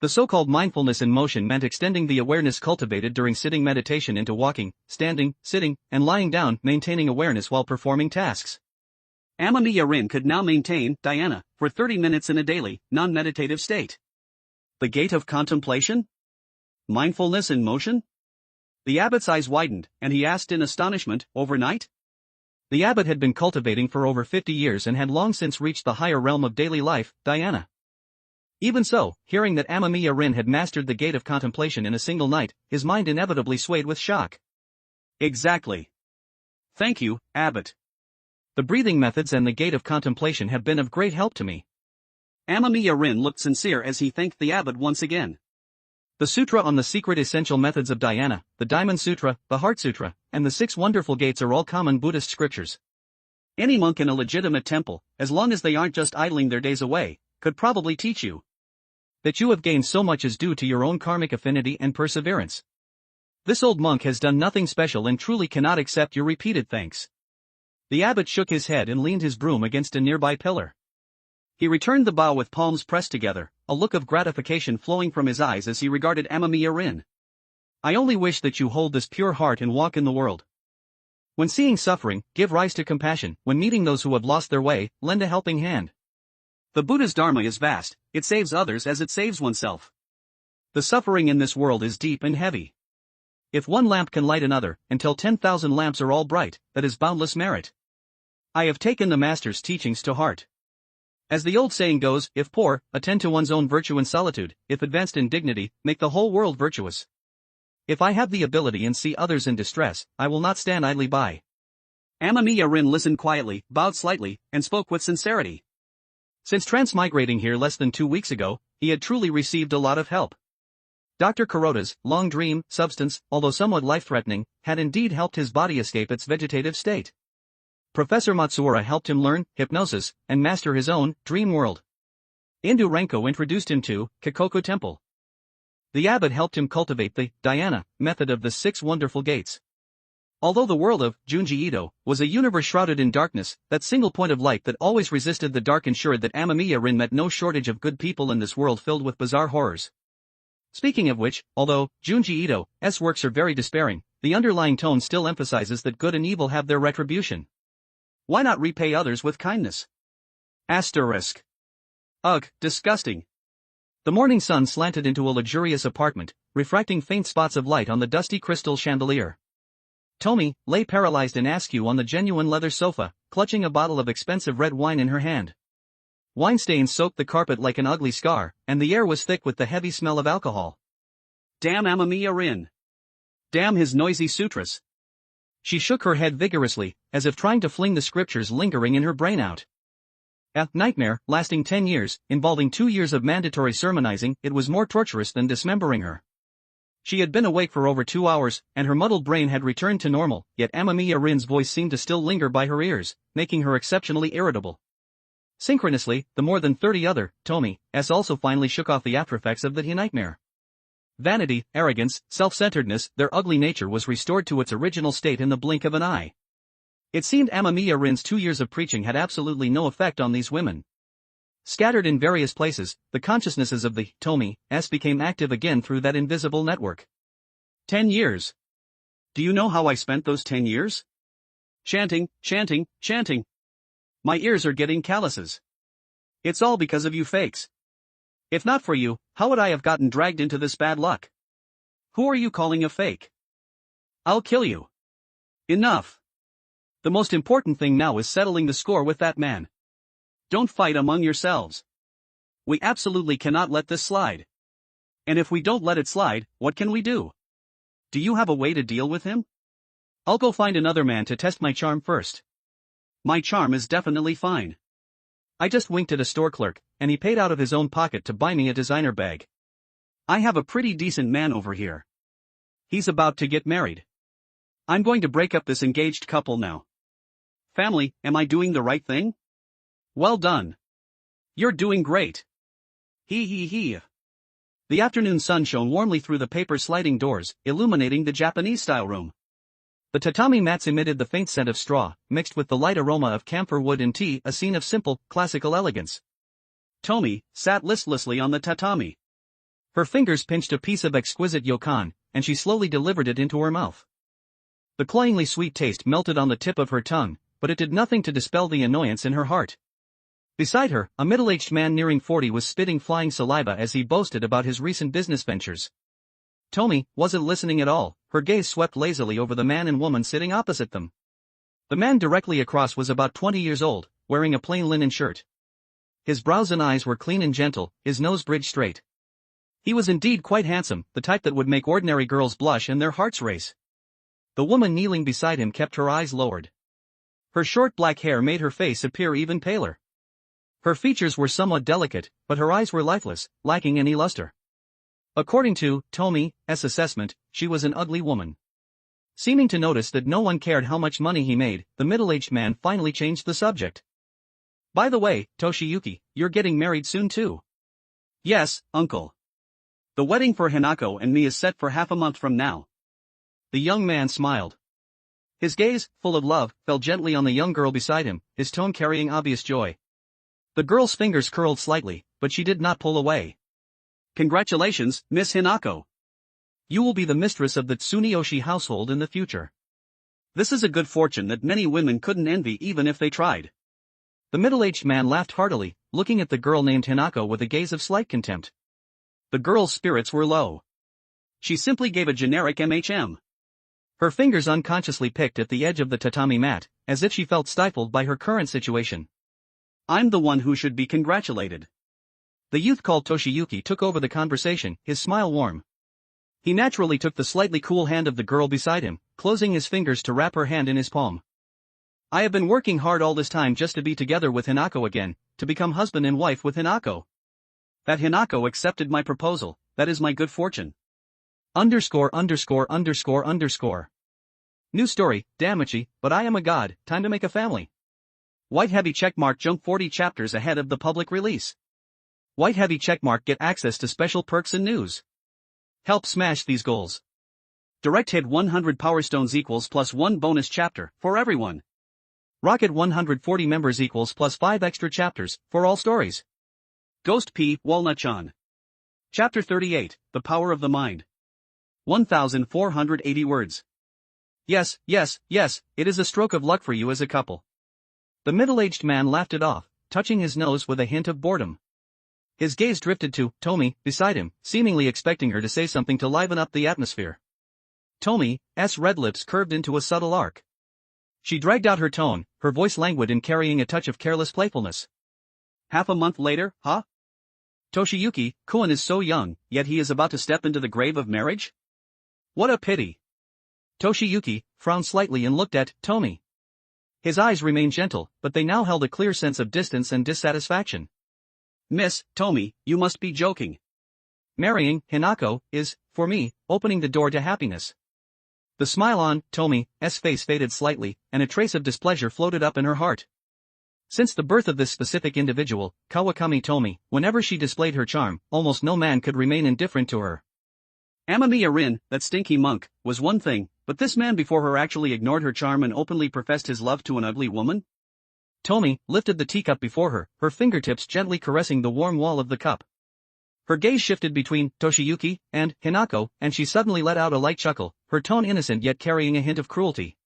The so-called mindfulness in motion meant extending the awareness cultivated during sitting meditation into walking, standing, sitting, and lying down, maintaining awareness while performing tasks. Amamiya Rin could now maintain, Diana, for 30 minutes in a daily, non-meditative state. The gate of contemplation? Mindfulness in motion? The abbot's eyes widened, and he asked in astonishment, overnight? The abbot had been cultivating for over 50 years and had long since reached the higher realm of daily life, Diana. Even so, hearing that Amamiya Rin had mastered the gate of contemplation in a single night, his mind inevitably swayed with shock. Exactly. Thank you, abbot. The breathing methods and the gate of contemplation have been of great help to me. Amamiya Rin looked sincere as he thanked the abbot once again. The Sutra on the Secret Essential Methods of Dhyana, the Diamond Sutra, the Heart Sutra, and the 6 Wonderful Gates are all common Buddhist scriptures. Any monk in a legitimate temple, as long as they aren't just idling their days away, could probably teach you. That you have gained so much is due to your own karmic affinity and perseverance. This old monk has done nothing special and truly cannot accept your repeated thanks. The abbot shook his head and leaned his broom against a nearby pillar. He returned the bow with palms pressed together, a look of gratification flowing from his eyes as he regarded Amamiya Rin. I only wish that you hold this pure heart and walk in the world. When seeing suffering, give rise to compassion. When meeting those who have lost their way, lend a helping hand. The Buddha's Dharma is vast, it saves others as it saves oneself. The suffering in this world is deep and heavy. If one lamp can light another, until 10,000 lamps are all bright, that is boundless merit. I have taken the Master's teachings to heart. As the old saying goes, if poor, attend to one's own virtue in solitude, if advanced in dignity, make the whole world virtuous. If I have the ability and see others in distress, I will not stand idly by. Amamiya Rin listened quietly, bowed slightly, and spoke with sincerity. Since transmigrating here less than 2 weeks ago, he had truly received a lot of help. Dr. Kuroda's long dream substance, although somewhat life-threatening, had indeed helped his body escape its vegetative state. Professor Matsuura helped him learn hypnosis and master his own dream world. Indu Renko introduced him to Kikoku Temple. The abbot helped him cultivate the Dhyana method of the 6 Wonderful Gates. Although the world of Junji Ito was a universe shrouded in darkness, that single point of light that always resisted the dark ensured that Amamiya Rin met no shortage of good people in this world filled with bizarre horrors. Speaking of which, although Junji Ito's works are very despairing, the underlying tone still emphasizes that good and evil have their retribution. Why not repay others with kindness? Asterisk. Ugh, disgusting. The morning sun slanted into a luxurious apartment, refracting faint spots of light on the dusty crystal chandelier. Tomi lay paralyzed and askew on the genuine leather sofa, clutching a bottle of expensive red wine in her hand. Wine stains soaked the carpet like an ugly scar, and the air was thick with the heavy smell of alcohol. Damn Amamiya Rin. Damn his noisy sutras. She shook her head vigorously, as if trying to fling the scriptures lingering in her brain out. A nightmare, lasting 10 years, involving 2 years of mandatory sermonizing, it was more torturous than dismembering her. She had been awake for over 2 hours, and her muddled brain had returned to normal, yet Amamiya Rin's voice seemed to still linger by her ears, making her exceptionally irritable. Synchronously, the more than 30 other Tomi's also finally shook off the aftereffects of the nightmare. Vanity, arrogance, self-centeredness, their ugly nature was restored to its original state in the blink of an eye. It seemed Amamiya Rin's 2 years of preaching had absolutely no effect on these women. Scattered in various places, the consciousnesses of the Tomi's became active again through that invisible network. 10 years. Do you know how I spent those 10 years? Chanting, chanting, chanting. My ears are getting calluses. It's all because of you fakes. If not for you, how would I have gotten dragged into this bad luck? Who are you calling a fake? I'll kill you. Enough. The most important thing now is settling the score with that man. Don't fight among yourselves. We absolutely cannot let this slide. And if we don't let it slide, what can we do? Do you have a way to deal with him? I'll go find another man to test my charm first. My charm is definitely fine. I just winked at a store clerk, and he paid out of his own pocket to buy me a designer bag. I have a pretty decent man over here. He's about to get married. I'm going to break up this engaged couple now. Family, am I doing the right thing? Well done. You're doing great. Hee hee hee. The afternoon sun shone warmly through the paper sliding doors, illuminating the Japanese-style room. The tatami mats emitted the faint scent of straw, mixed with the light aroma of camphor wood and tea, a scene of simple, classical elegance. Tomi sat listlessly on the tatami. Her fingers pinched a piece of exquisite yokan, and she slowly delivered it into her mouth. The cloyingly sweet taste melted on the tip of her tongue, but it did nothing to dispel the annoyance in her heart. Beside her, a middle-aged man nearing 40 was spitting flying saliva as he boasted about his recent business ventures. Tomi wasn't listening at all, her gaze swept lazily over the man and woman sitting opposite them. The man directly across was about 20 years old, wearing a plain linen shirt. His brows and eyes were clean and gentle, his nose bridged straight. He was indeed quite handsome, the type that would make ordinary girls blush and their hearts race. The woman kneeling beside him kept her eyes lowered. Her short black hair made her face appear even paler. Her features were somewhat delicate, but her eyes were lifeless, lacking any luster. According to Tomi's assessment, she was an ugly woman. Seeming to notice that no one cared how much money he made, the middle-aged man finally changed the subject. By the way, Toshiyuki, you're getting married soon too. Yes, uncle. The wedding for Hinako and me is set for half a month from now. The young man smiled. His gaze, full of love, fell gently on the young girl beside him, his tone carrying obvious joy. The girl's fingers curled slightly, but she did not pull away. Congratulations, Miss Hinako. You will be the mistress of the Tsuneyoshi household in the future. This is a good fortune that many women couldn't envy even if they tried. The middle-aged man laughed heartily, looking at the girl named Hinako with a gaze of slight contempt. The girl's spirits were low. She simply gave a generic MHM. Her fingers unconsciously picked at the edge of the tatami mat, as if she felt stifled by her current situation. I'm the one who should be congratulated. The youth called Toshiyuki took over the conversation, his smile warm. He naturally took the slightly cool hand of the girl beside him, closing his fingers to wrap her hand in his palm. I have been working hard all this time just to be together with Hinako again, to become husband and wife with Hinako. That Hinako accepted my proposal, that is my good fortune. New story, Damachi, but I am a god, time to make a family. White heavy checkmark jump 40 chapters ahead of the public release. White heavy checkmark get access to special perks and news. Help smash these goals. Direct hit 100 power stones equals plus 1 bonus chapter, for everyone. Rocket 140 members equals plus 5 extra chapters, for all stories. Ghost P. Walnut-chan. Chapter 38, The Power of the Mind. 1,480 words. Yes, it is a stroke of luck for you as a couple. The middle-aged man laughed it off, touching his nose with a hint of boredom. His gaze drifted to Tomi beside him, seemingly expecting her to say something to liven up the atmosphere. Tomi's red lips curved into a subtle arc. She dragged out her tone, her voice languid and carrying a touch of careless playfulness. Half a month later, huh? Toshiyuki-kun is so young, yet he is about to step into the grave of marriage? What a pity. Toshiyuki frowned slightly and looked at Tomi. His eyes remained gentle, but they now held a clear sense of distance and dissatisfaction. Miss Tomi, you must be joking. Marrying Hinako is, for me, opening the door to happiness. The smile on Tomi's face faded slightly, and a trace of displeasure floated up in her heart. Since the birth of this specific individual, Kawakami Tomi, whenever she displayed her charm, almost no man could remain indifferent to her. Amamiya Rin, that stinky monk, was one thing, but this man before her actually ignored her charm and openly professed his love to an ugly woman? Tomi lifted the teacup before her fingertips gently caressing the warm wall of the cup. Her gaze shifted between Toshiyuki and Hinako, and she suddenly let out a light chuckle, her tone innocent yet carrying a hint of cruelty.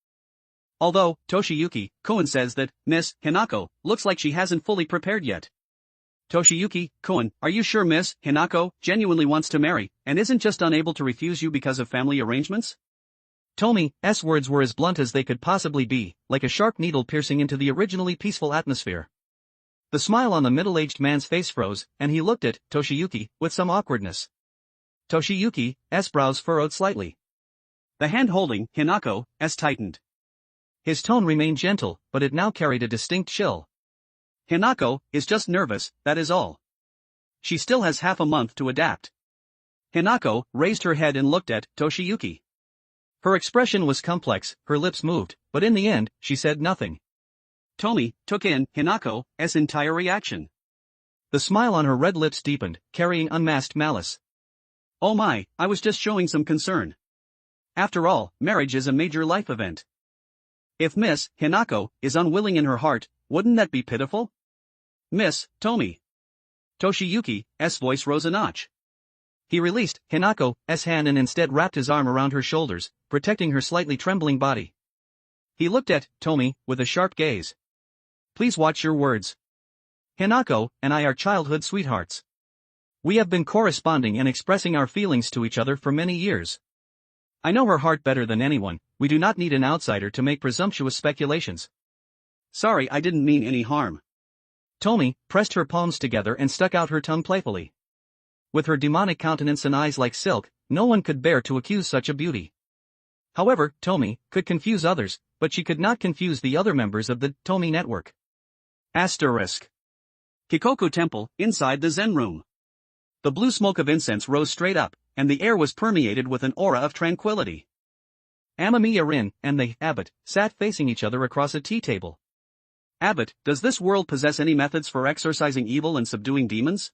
Although, Toshiyuki-kun says that, Miss Hinako, looks like she hasn't fully prepared yet. Toshiyuki-kun, are you sure Miss Hinako genuinely wants to marry, and isn't just unable to refuse you because of family arrangements? Tomi's words were as blunt as they could possibly be, like a sharp needle piercing into the originally peaceful atmosphere. The smile on the middle-aged man's face froze, and he looked at Toshiyuki with some awkwardness. Toshiyuki's brows furrowed slightly. The hand holding Hinako's tightened. His tone remained gentle, but it now carried a distinct chill. Hinako is just nervous, that is all. She still has half a month to adapt. Hinako raised her head and looked at Toshiyuki. Her expression was complex, her lips moved, but in the end, she said nothing. Tomi took in Hinako's entire reaction. The smile on her red lips deepened, carrying unmasked malice. Oh my, I was just showing some concern. After all, marriage is a major life event. If Miss Hinako is unwilling in her heart, wouldn't that be pitiful? Miss Tomi. Toshiyuki's voice rose a notch. He released Hinako's hand and instead wrapped his arm around her shoulders, protecting her slightly trembling body. He looked at Tomi with a sharp gaze. Please watch your words. Hinako and I are childhood sweethearts. We have been corresponding and expressing our feelings to each other for many years. I know her heart better than anyone. We do not need an outsider to make presumptuous speculations. Sorry, I didn't mean any harm. Tomi pressed her palms together and stuck out her tongue playfully. With her demonic countenance and eyes like silk, no one could bear to accuse such a beauty. However, Tomi could confuse others, but she could not confuse the other members of the Tomi network. Asterisk. Kikoku Temple, inside the Zen room. The blue smoke of incense rose straight up, and the air was permeated with an aura of tranquility. Amamiya Rin and the abbot sat facing each other across a tea table. Abbot, does this world possess any methods for exorcising evil and subduing demons?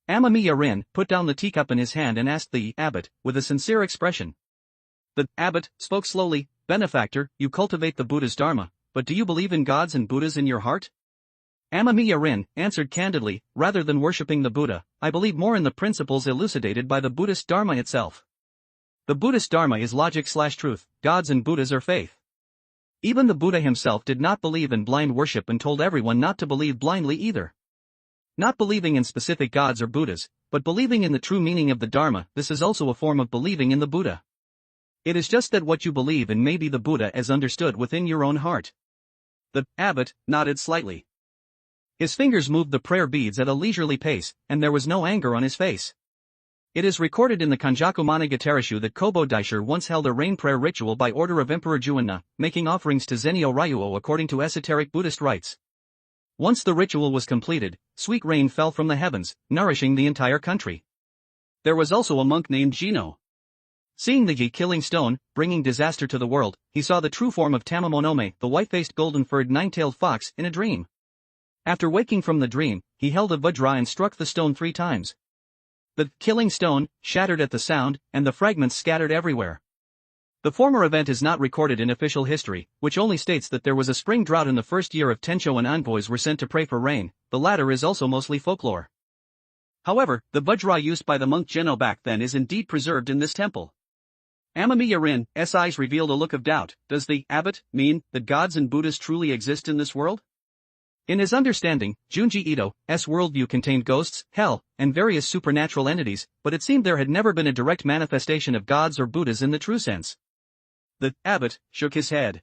Amamiya Rin put down the teacup in his hand and asked the abbot, with a sincere expression. The abbot spoke slowly, Benefactor, you cultivate the Buddha's Dharma, but do you believe in gods and Buddhas in your heart? Amamiya Rin answered candidly, rather than worshipping the Buddha, I believe more in the principles elucidated by the Buddhist Dharma itself. The Buddhist Dharma is logic/truth, gods and Buddhas are faith. Even the Buddha himself did not believe in blind worship and told everyone not to believe blindly either. Not believing in specific gods or Buddhas, but believing in the true meaning of the Dharma, this is also a form of believing in the Buddha. It is just that what you believe in may be the Buddha as understood within your own heart. The abbot nodded slightly. His fingers moved the prayer beads at a leisurely pace, and there was no anger on his face. It is recorded in the Kanjaku Monogatari that Kobo Daisher once held a rain prayer ritual by order of Emperor Juinna, making offerings to Zenio Ryuo according to esoteric Buddhist rites. Once the ritual was completed, sweet rain fell from the heavens, nourishing the entire country. There was also a monk named Jino. Seeing the killing stone, bringing disaster to the world, he saw the true form of Tamamonome, the white-faced golden-furred nine-tailed fox, in a dream. After waking from the dream, he held a vajra and struck the stone 3 times. The killing stone shattered at the sound, and the fragments scattered everywhere. The former event is not recorded in official history, which only states that there was a spring drought in the first year of Tencho and envoys were sent to pray for rain. The latter is also mostly folklore. However, the vajra used by the monk Jeno back then is indeed preserved in this temple. Amamiya Rin's eyes revealed a look of doubt. Does the abbot mean that gods and Buddhas truly exist in this world? In his understanding, Junji Ito's worldview contained ghosts, hell, and various supernatural entities, but it seemed there had never been a direct manifestation of gods or Buddhas in the true sense. The abbot shook his head.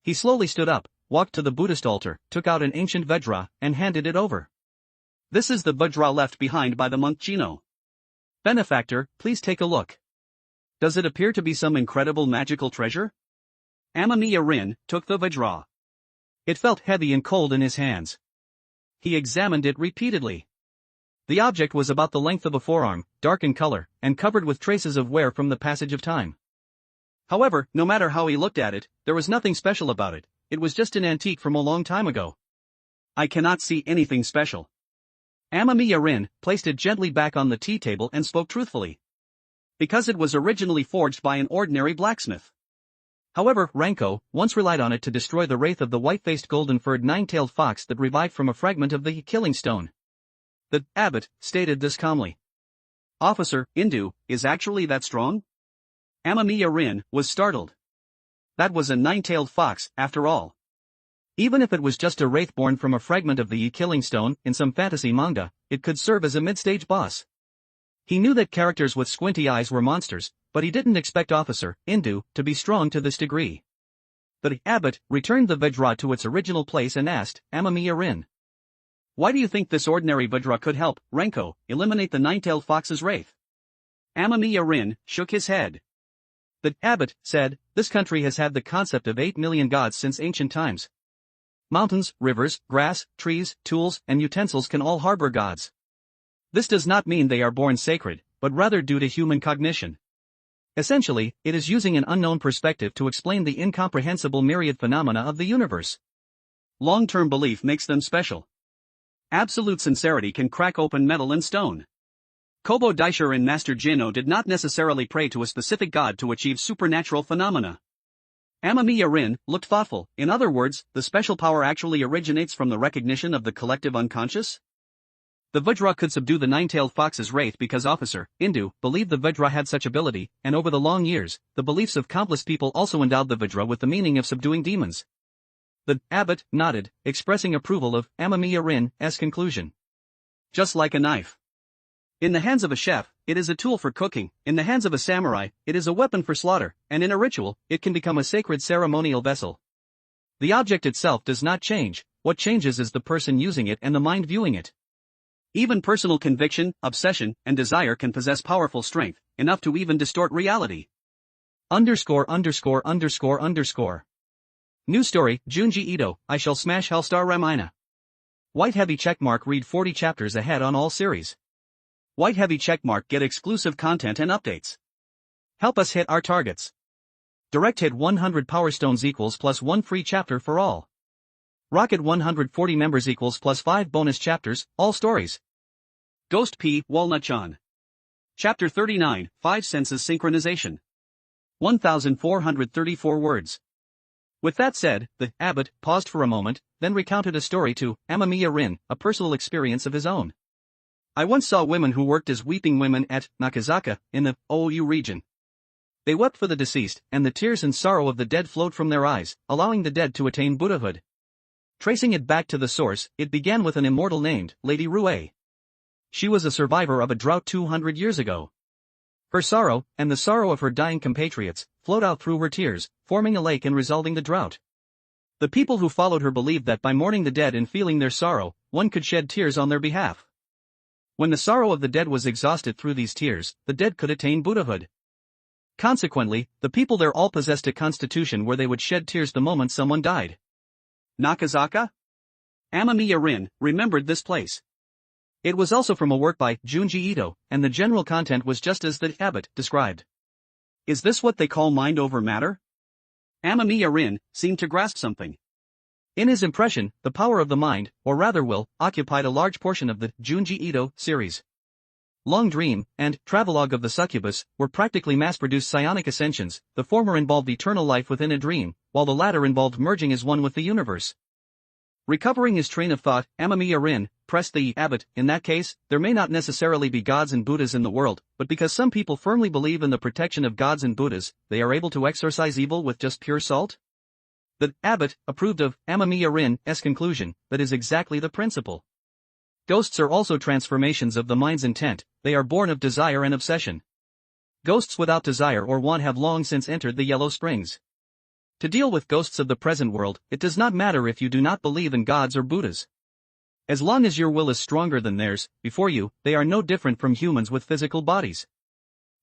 He slowly stood up, walked to the Buddhist altar, took out an ancient vajra, and handed it over. This is the vajra left behind by the monk Jino. Benefactor, please take a look. Does it appear to be some incredible magical treasure? Amamiya Rin took the vajra. It felt heavy and cold in his hands. He examined it repeatedly. The object was about the length of a forearm, dark in color, and covered with traces of wear from the passage of time. However, no matter how he looked at it, there was nothing special about it. It was just an antique from a long time ago. I cannot see anything special. Amamiya Rin placed it gently back on the tea table and spoke truthfully. Because it was originally forged by an ordinary blacksmith. However, Ranko once relied on it to destroy the wraith of the white-faced golden-furred nine-tailed fox that revived from a fragment of the killing stone. The abbot stated this calmly. Officer, Indu, is actually that strong? Amamiya Rin was startled. That was a nine-tailed fox, after all. Even if it was just a wraith born from a fragment of the killing stone in some fantasy manga, it could serve as a mid-stage boss. He knew that characters with squinty eyes were monsters, but he didn't expect Officer Indu to be strong to this degree. The abbot returned the vajra to its original place and asked Amamiya Rin. Why do you think this ordinary vajra could help, Ranko, eliminate the nine-tailed fox's wraith? Amamiya Rin shook his head. The abbot said, this country has had the concept of 8 million gods since ancient times. Mountains, rivers, grass, trees, tools, and utensils can all harbor gods. This does not mean they are born sacred, but rather due to human cognition. Essentially, it is using an unknown perspective to explain the incomprehensible myriad phenomena of the universe. Long-term belief makes them special. Absolute sincerity can crack open metal and stone. Kobo Daishirin Master Jinno did not necessarily pray to a specific god to achieve supernatural phenomena. Amamiya Rin looked thoughtful. In other words, the special power actually originates from the recognition of the collective unconscious? The Vajra could subdue the nine-tailed fox's wraith because Officer Indu believed the Vajra had such ability, and over the long years, the beliefs of countless people also endowed the Vajra with the meaning of subduing demons. The abbot nodded, expressing approval of Amamiya Rin's conclusion. Just like a knife. In the hands of a chef, it is a tool for cooking; in the hands of a samurai, it is a weapon for slaughter; and in a ritual, it can become a sacred ceremonial vessel. The object itself does not change, what changes is the person using it and the mind viewing it. Even personal conviction, obsession, and desire can possess powerful strength, enough to even distort reality. New story, Junji Ito, I shall smash Hellstar Remina. White heavy checkmark, read 40 chapters ahead on all series. White heavy checkmark, get exclusive content and updates. Help us hit our targets. Direct hit 100 power stones equals plus 1 free chapter for all. Rocket 140 members equals plus 5 bonus chapters, all stories. Ghost P. Walnut-chan. Chapter 39, 5 senses synchronization. 1434 words. With that said, the abbot paused for a moment, then recounted a story to Amamiya Rin, a personal experience of his own. I once saw women who worked as weeping women at Nakazaka, in the OU region. They wept for the deceased, and the tears and sorrow of the dead flowed from their eyes, allowing the dead to attain Buddhahood. Tracing it back to the source, it began with an immortal named Lady Rue. She was a survivor of a drought 200 years ago. Her sorrow, and the sorrow of her dying compatriots, flowed out through her tears, forming a lake and resolving the drought. The people who followed her believed that by mourning the dead and feeling their sorrow, one could shed tears on their behalf. When the sorrow of the dead was exhausted through these tears, the dead could attain Buddhahood. Consequently, the people there all possessed a constitution where they would shed tears the moment someone died. Nakazaka? Amamiya Rin remembered this place. It was also from a work by Junji Ito, and the general content was just as the abbot described. Is this what they call mind over matter? Amamiya Rin seemed to grasp something. In his impression, the power of the mind, or rather will, occupied a large portion of the Junji Ito series. Long Dream and Travelogue of the Succubus were practically mass-produced psionic ascensions. The former involved eternal life within a dream, while the latter involved merging as one with the universe. Recovering his train of thought, Amamiya Rin pressed the abbot, in that case, there may not necessarily be gods and Buddhas in the world, but because some people firmly believe in the protection of gods and Buddhas, they are able to exorcise evil with just pure salt? The abbot approved of Amamiya Rin's conclusion. That is exactly the principle. Ghosts are also transformations of the mind's intent. They are born of desire and obsession. Ghosts without desire or want have long since entered the Yellow Springs. To deal with ghosts of the present world, it does not matter if you do not believe in gods or Buddhas. As long as your will is stronger than theirs, before you, they are no different from humans with physical bodies.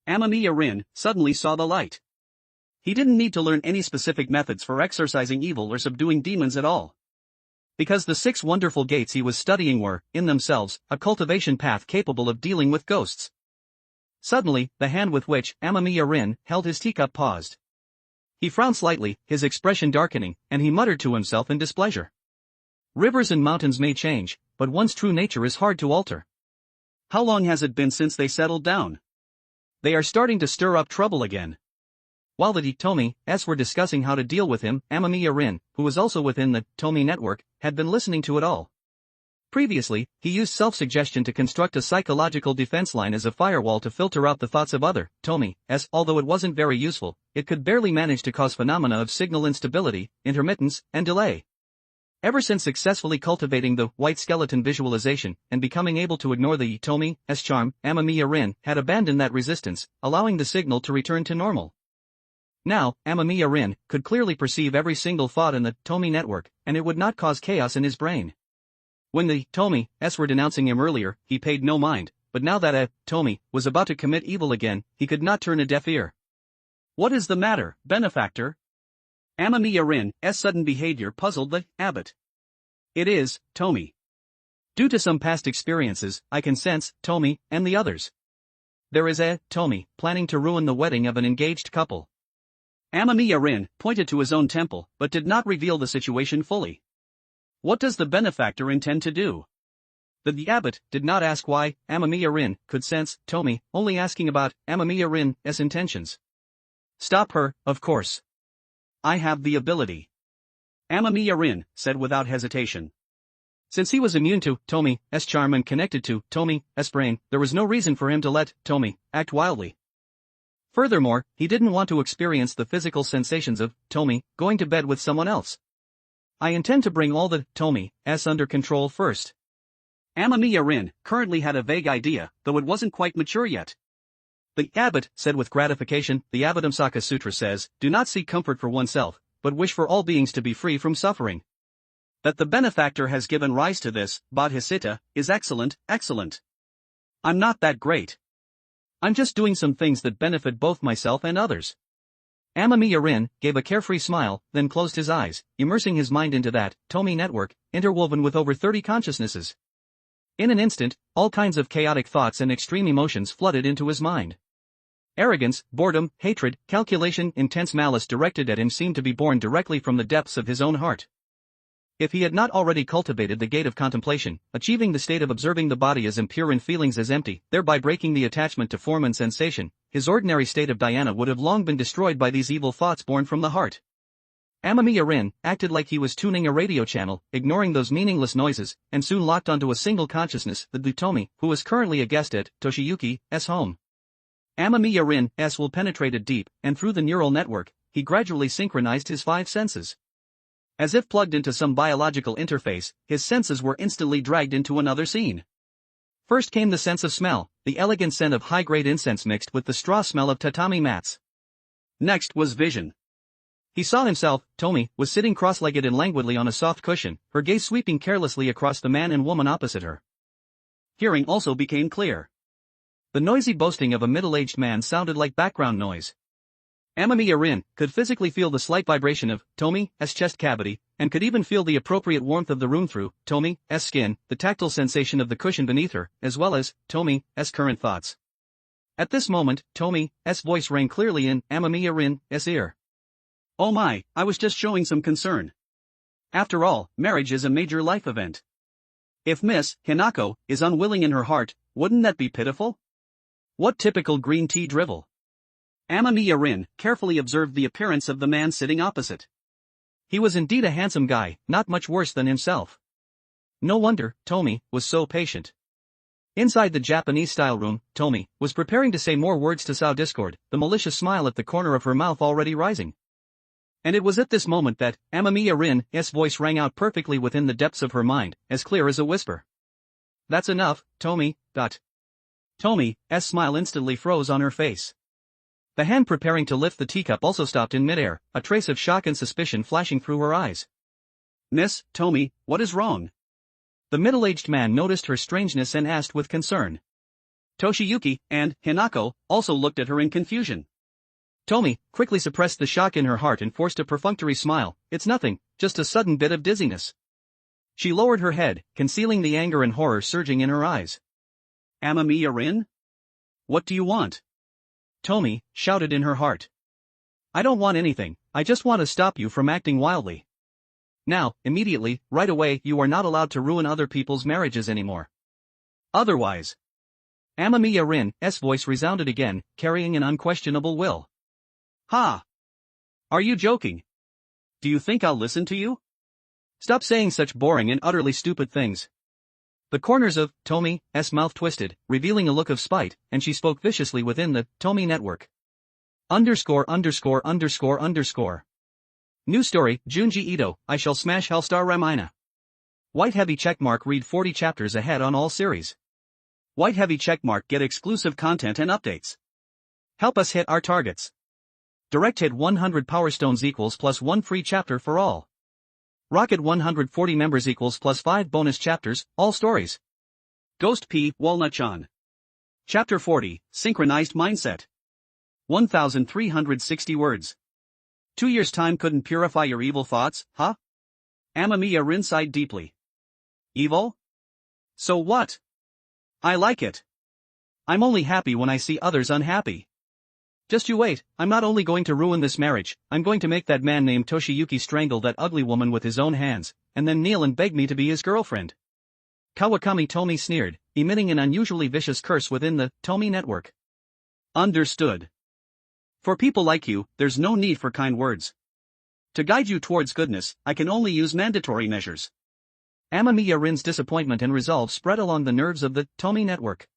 Amamiya Rin suddenly saw the light. He didn't need to learn any specific methods for exorcising evil or subduing demons at all. Because the 6 wonderful gates he was studying were, in themselves, a cultivation path capable of dealing with ghosts. Suddenly, the hand with which Amamiya Rin held his teacup paused. He frowned slightly, his expression darkening, and he muttered to himself in displeasure. Rivers and mountains may change, but one's true nature is hard to alter. How long has it been since they settled down? They are starting to stir up trouble again. While the Tomis were discussing how to deal with him, Amamiya Rin, who was also within the Tomi network, had been listening to it all. Previously, he used self-suggestion to construct a psychological defense line as a firewall to filter out the thoughts of other Tomis. Although it wasn't very useful, it could barely manage to cause phenomena of signal instability, intermittence, and delay. Ever since successfully cultivating the white skeleton visualization and becoming able to ignore the Tomi's charm, Amamiya Rin had abandoned that resistance, allowing the signal to return to normal. Now, Amamiya Rin could clearly perceive every single thought in the Tomi network, and it would not cause chaos in his brain. When the Tomis were denouncing him earlier, he paid no mind, but now that a Tomi was about to commit evil again, he could not turn a deaf ear. What is the matter, benefactor? Amamiya Rin's sudden behavior puzzled the abbot. It is, Tomi. Due to some past experiences, I can sense Tomi and the others. There is a Tomi planning to ruin the wedding of an engaged couple. Amamiya Rin pointed to his own temple, but did not reveal the situation fully. What does the benefactor intend to do? The abbot did not ask why Amamiya Rin could sense Tomi, only asking about Amamiya Rin's intentions. Stop her, of course. I have the ability. Amamiya Rin said without hesitation. Since he was immune to Tomi's charm and connected to Tomi's brain, there was no reason for him to let Tomi act wildly. Furthermore, he didn't want to experience the physical sensations of Tomi going to bed with someone else. I intend to bring all the Tomi's under control first. Amamiya Rin currently had a vague idea, though it wasn't quite mature yet. The abbot said with gratification, the Abhidhamsaka Sutra says, do not seek comfort for oneself, but wish for all beings to be free from suffering. That the benefactor has given rise to this, bodhicitta, is excellent, excellent. I'm not that great. I'm just doing some things that benefit both myself and others. Amamiya Rin gave a carefree smile, then closed his eyes, immersing his mind into that Tomi network, interwoven with over 30 consciousnesses. In an instant, all kinds of chaotic thoughts and extreme emotions flooded into his mind. Arrogance, boredom, hatred, calculation, intense malice directed at him seemed to be born directly from the depths of his own heart. If he had not already cultivated the gate of contemplation, achieving the state of observing the body as impure and feelings as empty, thereby breaking the attachment to form and sensation, his ordinary state of dhyana would have long been destroyed by these evil thoughts born from the heart. Amamiya Rin acted like he was tuning a radio channel, ignoring those meaningless noises, and soon locked onto a single consciousness, the Tomi, who was currently a guest at Toshiyuki's home. Amamiya Rin's will penetrated deep, and through the neural network, he gradually synchronized his 5 senses. As if plugged into some biological interface, his senses were instantly dragged into another scene. First came the sense of smell, the elegant scent of high-grade incense mixed with the straw smell of tatami mats. Next was vision. He saw himself, Tomi, was sitting cross-legged and languidly on a soft cushion, her gaze sweeping carelessly across the man and woman opposite her. Hearing also became clear. The noisy boasting of a middle-aged man sounded like background noise. Amamiya Rin could physically feel the slight vibration of Tomi's chest cavity, and could even feel the appropriate warmth of the room through Tomi's skin, the tactile sensation of the cushion beneath her, as well as Tomi's current thoughts. At this moment, Tomi's voice rang clearly in Amamiya Rin's ear. Oh my, I was just showing some concern. After all, marriage is a major life event. If Miss Hinako is unwilling in her heart, wouldn't that be pitiful? What typical green tea drivel. Amamiya Rin carefully observed the appearance of the man sitting opposite. He was indeed a handsome guy, not much worse than himself. No wonder Tomi was so patient. Inside the Japanese-style room, Tomi was preparing to say more words to sow discord, the malicious smile at the corner of her mouth already rising. And it was at this moment that Amamiya Rin's voice rang out perfectly within the depths of her mind, as clear as a whisper. That's enough, Tomi. Tomi's smile instantly froze on her face. The hand preparing to lift the teacup also stopped in midair, a trace of shock and suspicion flashing through her eyes. Miss Tomi, what is wrong? The middle-aged man noticed her strangeness and asked with concern. Toshiyuki and Hinako also looked at her in confusion. Tomi quickly suppressed the shock in her heart and forced a perfunctory smile. It's nothing, just a sudden bit of dizziness. She lowered her head, concealing the anger and horror surging in her eyes. Amamiya Rin? What do you want? Tomi shouted in her heart. I don't want anything, I just want to stop you from acting wildly. Now, immediately, right away, you are not allowed to ruin other people's marriages anymore. Otherwise. Amamiya Rin's voice resounded again, carrying an unquestionable will. Ha! Are you joking? Do you think I'll listen to you? Stop saying such boring and utterly stupid things. The corners of Tomi's mouth twisted, revealing a look of spite, and she spoke viciously within the Tomi network. New story, Junji Ito, I shall smash Hellstar Remina. White heavy checkmark, read 40 chapters ahead on all series. White heavy checkmark, get exclusive content and updates. Help us hit our targets. Direct hit 100 Power Stones equals plus 1 free chapter for all. Rocket 140 members equals plus 5 bonus chapters, all stories. Ghost P. Walnut-chan. Chapter 40, Synchronized Mindset. 1,360 words. 2 years' time couldn't purify your evil thoughts, huh? Amamiya Rin sighed deeply. Evil? So what? I like it. I'm only happy when I see others unhappy. Just you wait, I'm not only going to ruin this marriage, I'm going to make that man named Toshiyuki strangle that ugly woman with his own hands, and then kneel and beg me to be his girlfriend. Kawakami Tomi sneered, emitting an unusually vicious curse within the Tomi network. Understood. For people like you, there's no need for kind words. To guide you towards goodness, I can only use mandatory measures. Amamiya Rin's disappointment and resolve spread along the nerves of the Tomi network.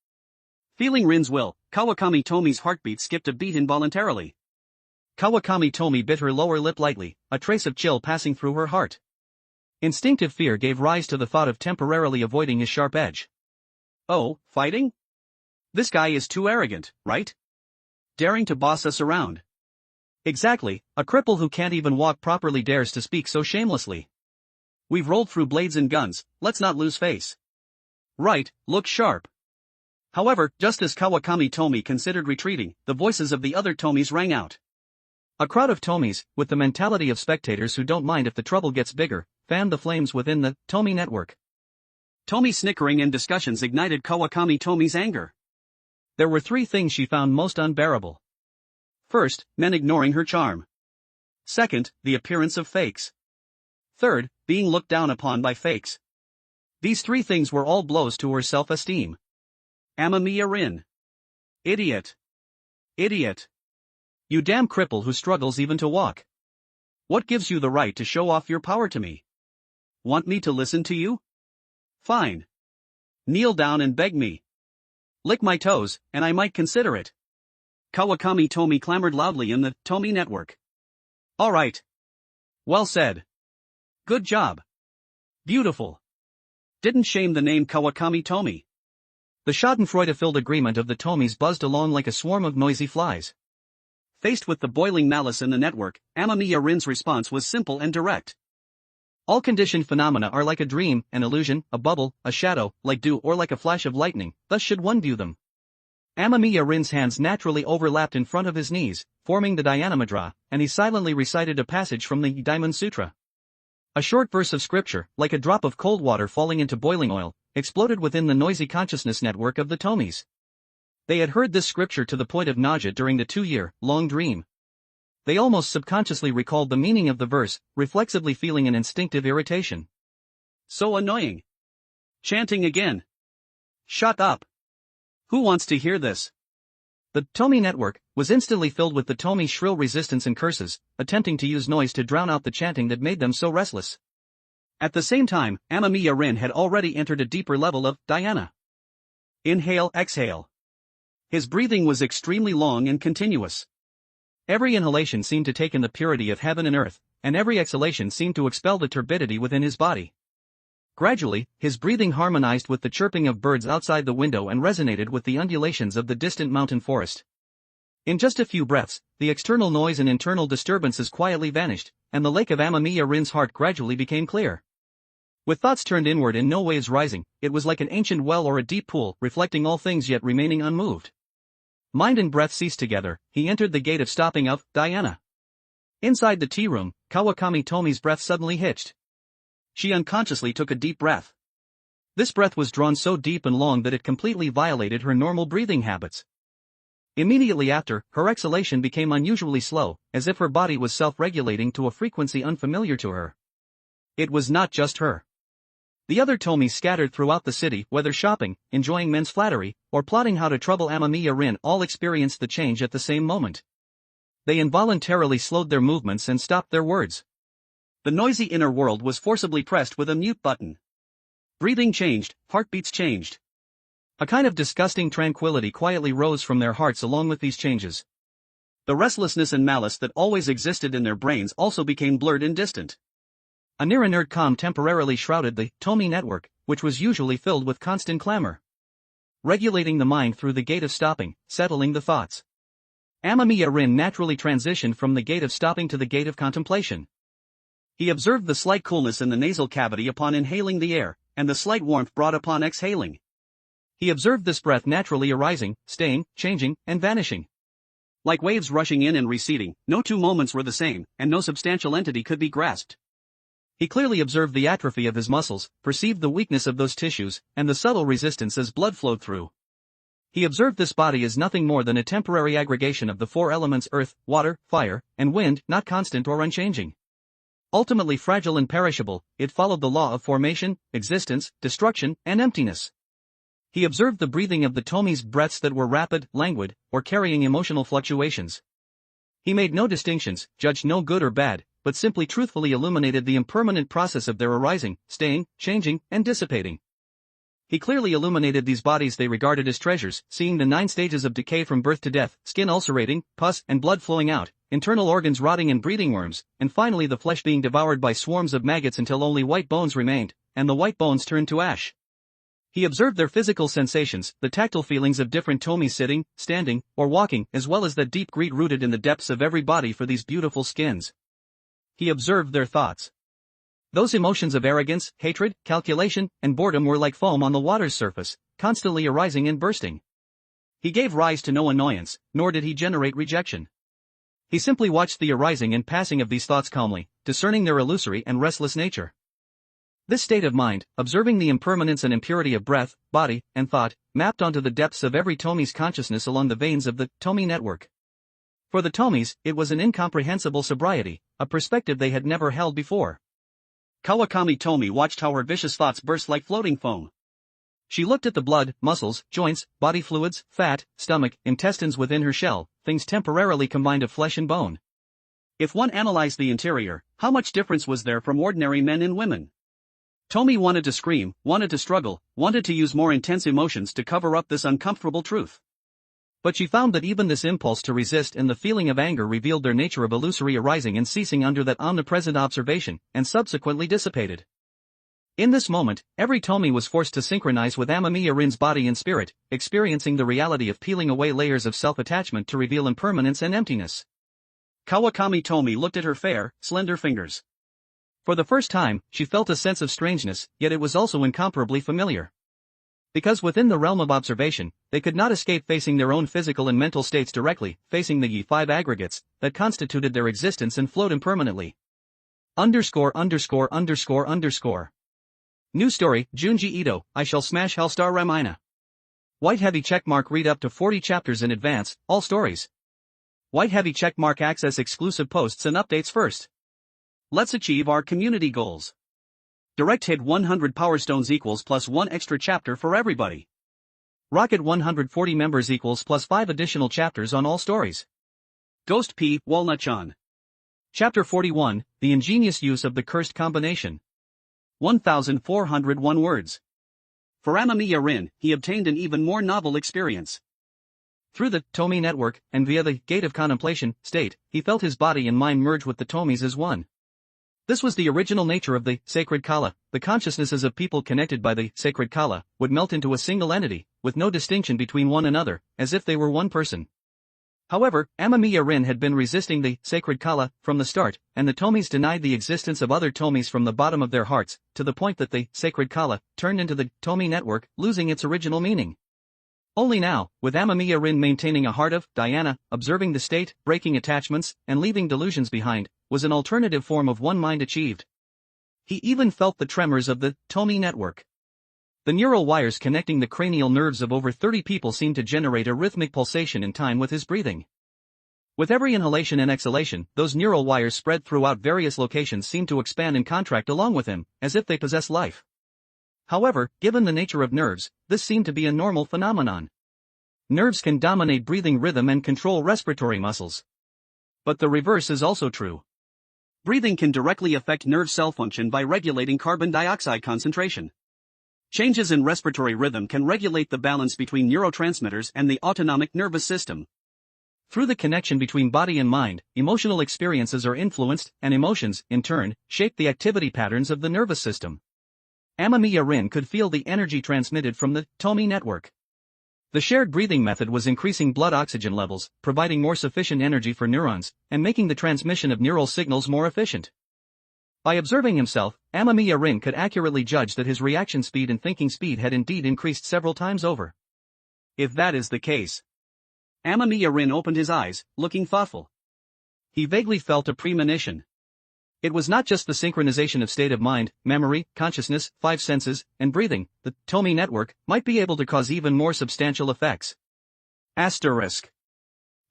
Feeling Rin's will, Kawakami Tomi's heartbeat skipped a beat involuntarily. Kawakami Tomi bit her lower lip lightly, a trace of chill passing through her heart. Instinctive fear gave rise to the thought of temporarily avoiding his sharp edge. Oh, fighting? This guy is too arrogant, right? Daring to boss us around. Exactly, a cripple who can't even walk properly dares to speak so shamelessly. We've rolled through blades and guns, let's not lose face. Right, look sharp. However, just as Kawakami Tomi considered retreating, the voices of the other Tomis rang out. A crowd of Tomis, with the mentality of spectators who don't mind if the trouble gets bigger, fanned the flames within the Tomi network. Tomi's snickering and discussions ignited Kawakami Tomi's anger. There were three things she found most unbearable. First, men ignoring her charm. Second, the appearance of fakes. Third, being looked down upon by fakes. These three things were all blows to her self-esteem. Amamiya Rin. Idiot. Idiot. You damn cripple who struggles even to walk. What gives you the right to show off your power to me? Want me to listen to you? Fine. Kneel down and beg me. Lick my toes, and I might consider it. Kawakami Tomi clamored loudly in the Tomi network. All right. Well said. Good job. Beautiful. Didn't shame the name Kawakami Tomi. The schadenfreude-filled agreement of the Tomis buzzed along like a swarm of noisy flies. Faced with the boiling malice in the network, Amamiya Rin's response was simple and direct. All conditioned phenomena are like a dream, an illusion, a bubble, a shadow, like dew or like a flash of lightning, thus should one view them. Amamiya Rin's hands naturally overlapped in front of his knees, forming the Dhyana Mudra, and he silently recited a passage from the Diamond Sutra. A short verse of scripture, like a drop of cold water falling into boiling oil, exploded within the noisy consciousness network of the Tomis. They had heard this scripture to the point of nausea during the 2-year-long dream. They almost subconsciously recalled the meaning of the verse, reflexively feeling an instinctive irritation. So annoying. Chanting again. Shut up. Who wants to hear this? The Tomi network was instantly filled with the Tomi's shrill resistance and curses, attempting to use noise to drown out the chanting that made them so restless. At the same time, Amamiya Rin had already entered a deeper level of dhyana. Inhale, exhale. His breathing was extremely long and continuous. Every inhalation seemed to take in the purity of heaven and earth, and every exhalation seemed to expel the turbidity within his body. Gradually, his breathing harmonized with the chirping of birds outside the window and resonated with the undulations of the distant mountain forest. In just a few breaths, the external noise and internal disturbances quietly vanished, and the lake of Amamiya Rin's heart gradually became clear. With thoughts turned inward and no waves rising, it was like an ancient well or a deep pool, reflecting all things yet remaining unmoved. Mind and breath ceased together, he entered the gate of stopping of dhyana. Inside the tea room, Kawakami Tomi's breath suddenly hitched. She unconsciously took a deep breath. This breath was drawn so deep and long that it completely violated her normal breathing habits. Immediately after, her exhalation became unusually slow, as if her body was self-regulating to a frequency unfamiliar to her. It was not just her. The other Tomis scattered throughout the city, whether shopping, enjoying men's flattery, or plotting how to trouble Amamiya Rin, all experienced the change at the same moment. They involuntarily slowed their movements and stopped their words. The noisy inner world was forcibly pressed with a mute button. Breathing changed, heartbeats changed. A kind of disgusting tranquility quietly rose from their hearts along with these changes. The restlessness and malice that always existed in their brains also became blurred and distant. A near-inert calm temporarily shrouded the Tomi network, which was usually filled with constant clamor. Regulating the mind through the gate of stopping, settling the thoughts. Amamiya Rin naturally transitioned from the gate of stopping to the gate of contemplation. He observed the slight coolness in the nasal cavity upon inhaling the air, and the slight warmth brought upon exhaling. He observed this breath naturally arising, staying, changing, and vanishing. Like waves rushing in and receding, no two moments were the same, and no substantial entity could be grasped. He clearly observed the atrophy of his muscles, perceived the weakness of those tissues, and the subtle resistance as blood flowed through. He observed this body as nothing more than a temporary aggregation of the four elements earth, water, fire, and wind, not constant or unchanging. Ultimately fragile and perishable, it followed the law of formation, existence, destruction, and emptiness. He observed the breathing of the Tomi's breaths that were rapid, languid, or carrying emotional fluctuations. He made no distinctions, judged no good or bad, but simply truthfully illuminated the impermanent process of their arising, staying, changing, and dissipating. He clearly illuminated these bodies they regarded as treasures, seeing the 9 stages of decay from birth to death, skin ulcerating, pus and blood flowing out, internal organs rotting and breeding worms, and finally the flesh being devoured by swarms of maggots until only white bones remained, and the white bones turned to ash. He observed their physical sensations, the tactile feelings of different Tomis sitting, standing, or walking, as well as that deep greed rooted in the depths of every body for these beautiful skins. He observed their thoughts. Those emotions of arrogance, hatred, calculation, and boredom were like foam on the water's surface, constantly arising and bursting. He gave rise to no annoyance, nor did he generate rejection. He simply watched the arising and passing of these thoughts calmly, discerning their illusory and restless nature. This state of mind, observing the impermanence and impurity of breath, body, and thought, mapped onto the depths of every Tomi's consciousness along the veins of the Tomi network. For the Tomis, it was an incomprehensible sobriety, a perspective they had never held before. Kawakami Tomi watched how her vicious thoughts burst like floating foam. She looked at the blood, muscles, joints, body fluids, fat, stomach, intestines within her shell, things temporarily combined of flesh and bone. If one analyzed the interior, how much difference was there from ordinary men and women? Tomi wanted to scream, wanted to struggle, wanted to use more intense emotions to cover up this uncomfortable truth. But she found that even this impulse to resist and the feeling of anger revealed their nature of illusory arising and ceasing under that omnipresent observation, and subsequently dissipated. In this moment, every Tomi was forced to synchronize with Amamiya Rin's body and spirit, experiencing the reality of peeling away layers of self-attachment to reveal impermanence and emptiness. Kawakami Tomi looked at her fair, slender fingers. For the first time, she felt a sense of strangeness, yet it was also incomparably familiar. Because within the realm of observation, they could not escape facing their own physical and mental states directly, facing the Yi-5 aggregates that constituted their existence and flowed impermanently. New story, Junji Ito, I shall smash Hellstar Remina. White heavy checkmark, read up to 40 chapters in advance, all stories. White heavy checkmark, access exclusive posts and updates first. Let's achieve our community goals. Direct hit 100 Power Stones equals plus 1 extra chapter for everybody. Rocket 140 members equals plus 5 additional chapters on all stories. Ghost P. Walnut-chan. Chapter 41, The Ingenious Use of the Cursed Combination. 1,401 words. For Amamiya Rin, he obtained an even more novel experience. Through the Tomi network, and via the gate of contemplation state, he felt his body and mind merge with the Tomis as one. This was the original nature of the sacred Kala. The consciousnesses of people connected by the sacred Kala would melt into a single entity, with no distinction between one another, as if they were one person. However, Amamiya Rin had been resisting the sacred Kala from the start, and the Tomis denied the existence of other Tomis from the bottom of their hearts, to the point that the sacred Kala turned into the Tomi network, losing its original meaning. Only now, with Amamiya Rin maintaining a heart of Diana, observing the state, breaking attachments, and leaving delusions behind, was an alternative form of one mind achieved. He even felt the tremors of the Tomi network. The neural wires connecting the cranial nerves of over 30 people seemed to generate a rhythmic pulsation in time with his breathing. With every inhalation and exhalation, those neural wires spread throughout various locations seemed to expand and contract along with him, as if they possessed life. However, given the nature of nerves, this seemed to be a normal phenomenon. Nerves can dominate breathing rhythm and control respiratory muscles. But the reverse is also true. Breathing can directly affect nerve cell function by regulating carbon dioxide concentration. Changes in respiratory rhythm can regulate the balance between neurotransmitters and the autonomic nervous system. Through the connection between body and mind, emotional experiences are influenced, and emotions, in turn, shape the activity patterns of the nervous system. Amamiya Rin could feel the energy transmitted from the Tomi network. The shared breathing method was increasing blood oxygen levels, providing more sufficient energy for neurons, and making the transmission of neural signals more efficient. By observing himself, Amamiya Rin could accurately judge that his reaction speed and thinking speed had indeed increased several times over. If that is the case. Amamiya Rin opened his eyes, looking thoughtful. He vaguely felt a premonition. It was not just the synchronization of state of mind, memory, consciousness, 5 senses, and breathing. The Tomi network might be able to cause even more substantial effects. Asterisk.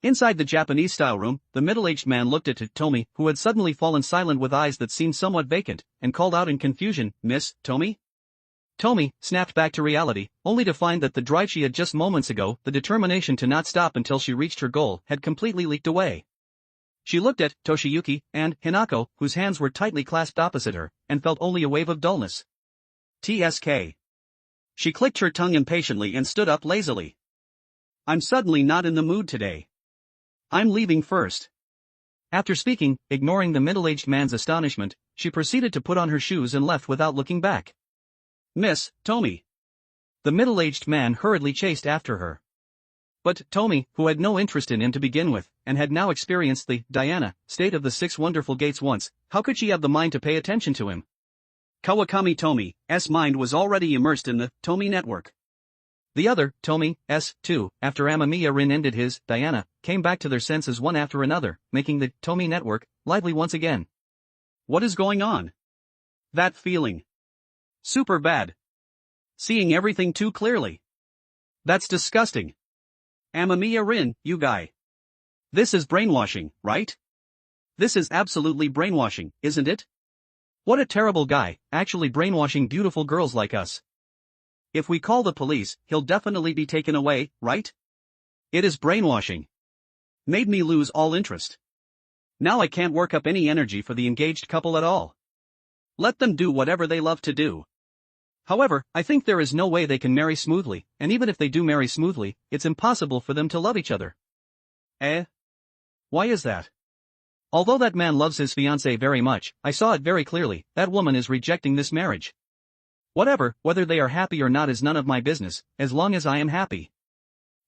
Inside the Japanese-style room, the middle-aged man looked at Tomi, who had suddenly fallen silent with eyes that seemed somewhat vacant, and called out in confusion, "Miss, Tomi?" Tomi snapped back to reality, only to find that the drive she had just moments ago, the determination to not stop until she reached her goal, had completely leaked away. She looked at Toshiyuki and Hinako, whose hands were tightly clasped opposite her, and felt only a wave of dullness. TSK. She clicked her tongue impatiently and stood up lazily. "I'm suddenly not in the mood today. I'm leaving first." After speaking, ignoring the middle-aged man's astonishment, she proceeded to put on her shoes and left without looking back. "Miss, Tomi." The middle-aged man hurriedly chased after her. But Tomi, who had no interest in him to begin with, and had now experienced the Diana state of the Six Wonderful Gates once, how could she have the mind to pay attention to him? Kawakami Tomi's mind was already immersed in the Tomi network. The other, Tomi's, too, after Amamiya Rin ended his Diana, came back to their senses one after another, making the Tomi network lively once again. What is going on? That feeling. Super bad. Seeing everything too clearly. That's disgusting. Amamiya Rin, you guy. This is brainwashing, right? This is absolutely brainwashing, isn't it? What a terrible guy, actually brainwashing beautiful girls like us. If we call the police, he'll definitely be taken away, right? It is brainwashing. Made me lose all interest. Now I can't work up any energy for the engaged couple at all. Let them do whatever they love to do. However, I think there is no way they can marry smoothly, and even if they do marry smoothly, it's impossible for them to love each other. Why is that? Although that man loves his fiancée very much, I saw it very clearly, that woman is rejecting this marriage. Whatever, whether they are happy or not is none of my business, as long as I am happy.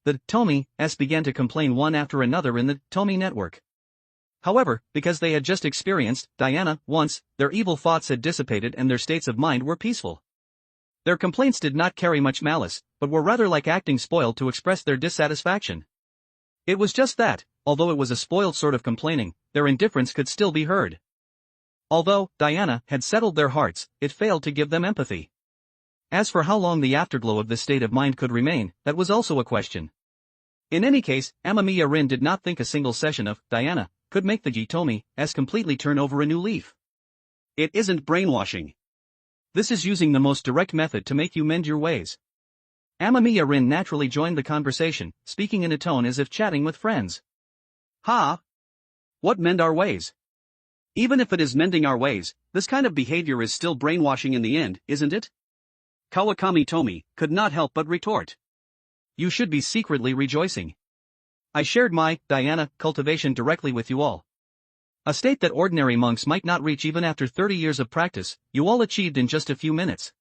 The Tomi's began to complain one after another in the Tomi network. However, because they had just experienced Diana once, their evil thoughts had dissipated and their states of mind were peaceful. Their complaints did not carry much malice, but were rather like acting spoiled to express their dissatisfaction. It was just that, although it was a spoiled sort of complaining, their indifference could still be heard. Although Diana had settled their hearts, it failed to give them empathy. As for how long the afterglow of this state of mind could remain, that was also a question. In any case, Amamiya Rin did not think a single session of Diana could make the Tomi's completely turn over a new leaf. It isn't brainwashing. This is using the most direct method to make you mend your ways. Amamiya Rin naturally joined the conversation, speaking in a tone as if chatting with friends. Ha! What mend our ways? Even if it is mending our ways, this kind of behavior is still brainwashing in the end, isn't it? Kawakami Tomi could not help but retort. You should be secretly rejoicing. I shared my Diana cultivation directly with you all. A state that ordinary monks might not reach even after 30 years of practice, you all achieved in just a few minutes.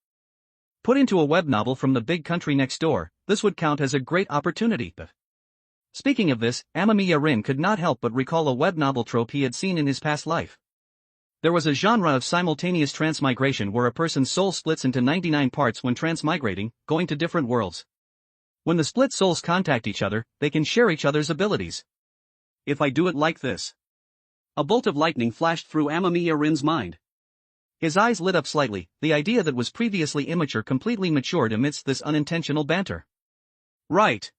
Put into a web novel from the big country next door, this would count as a great opportunity. Speaking of this, Amamiya Rin could not help but recall a web novel trope he had seen in his past life. There was a genre of simultaneous transmigration where a person's soul splits into 99 parts when transmigrating, going to different worlds. When the split souls contact each other, they can share each other's abilities. If I do it like this. A bolt of lightning flashed through Amamiya Rin's mind. His eyes lit up slightly, the idea that was previously immature completely matured amidst this unintentional banter. Right.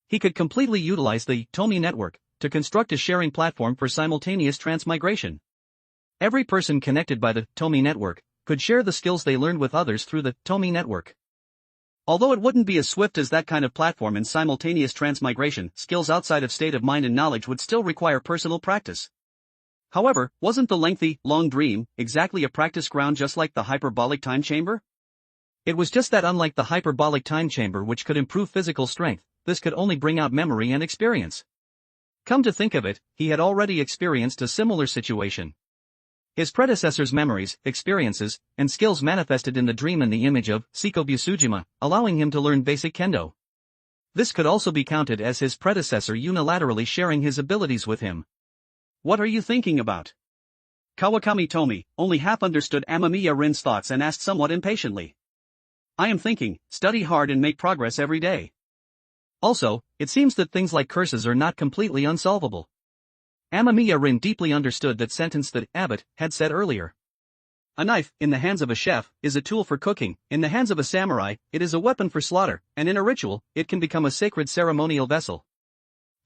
He could completely utilize the Tomi network to construct a sharing platform for simultaneous transmigration. Every person connected by the Tomi network could share the skills they learned with others through the Tomi network. Although it wouldn't be as swift as that kind of platform in simultaneous transmigration, skills outside of state of mind and knowledge would still require personal practice. However, wasn't the lengthy, long dream exactly a practice ground just like the hyperbolic time chamber? It was just that unlike the hyperbolic time chamber which could improve physical strength, this could only bring out memory and experience. Come to think of it, he had already experienced a similar situation. His predecessor's memories, experiences, and skills manifested in the dream and the image of Shikobu Sujima, allowing him to learn basic kendo. This could also be counted as his predecessor unilaterally sharing his abilities with him. What are you thinking about? Kawakami Tomi only half understood Amamiya Rin's thoughts and asked somewhat impatiently. I am thinking, study hard and make progress every day. Also, it seems that things like curses are not completely unsolvable. Amamiya Rin deeply understood that sentence that Abbott had said earlier. A knife, in the hands of a chef, is a tool for cooking, in the hands of a samurai, it is a weapon for slaughter, and in a ritual, it can become a sacred ceremonial vessel.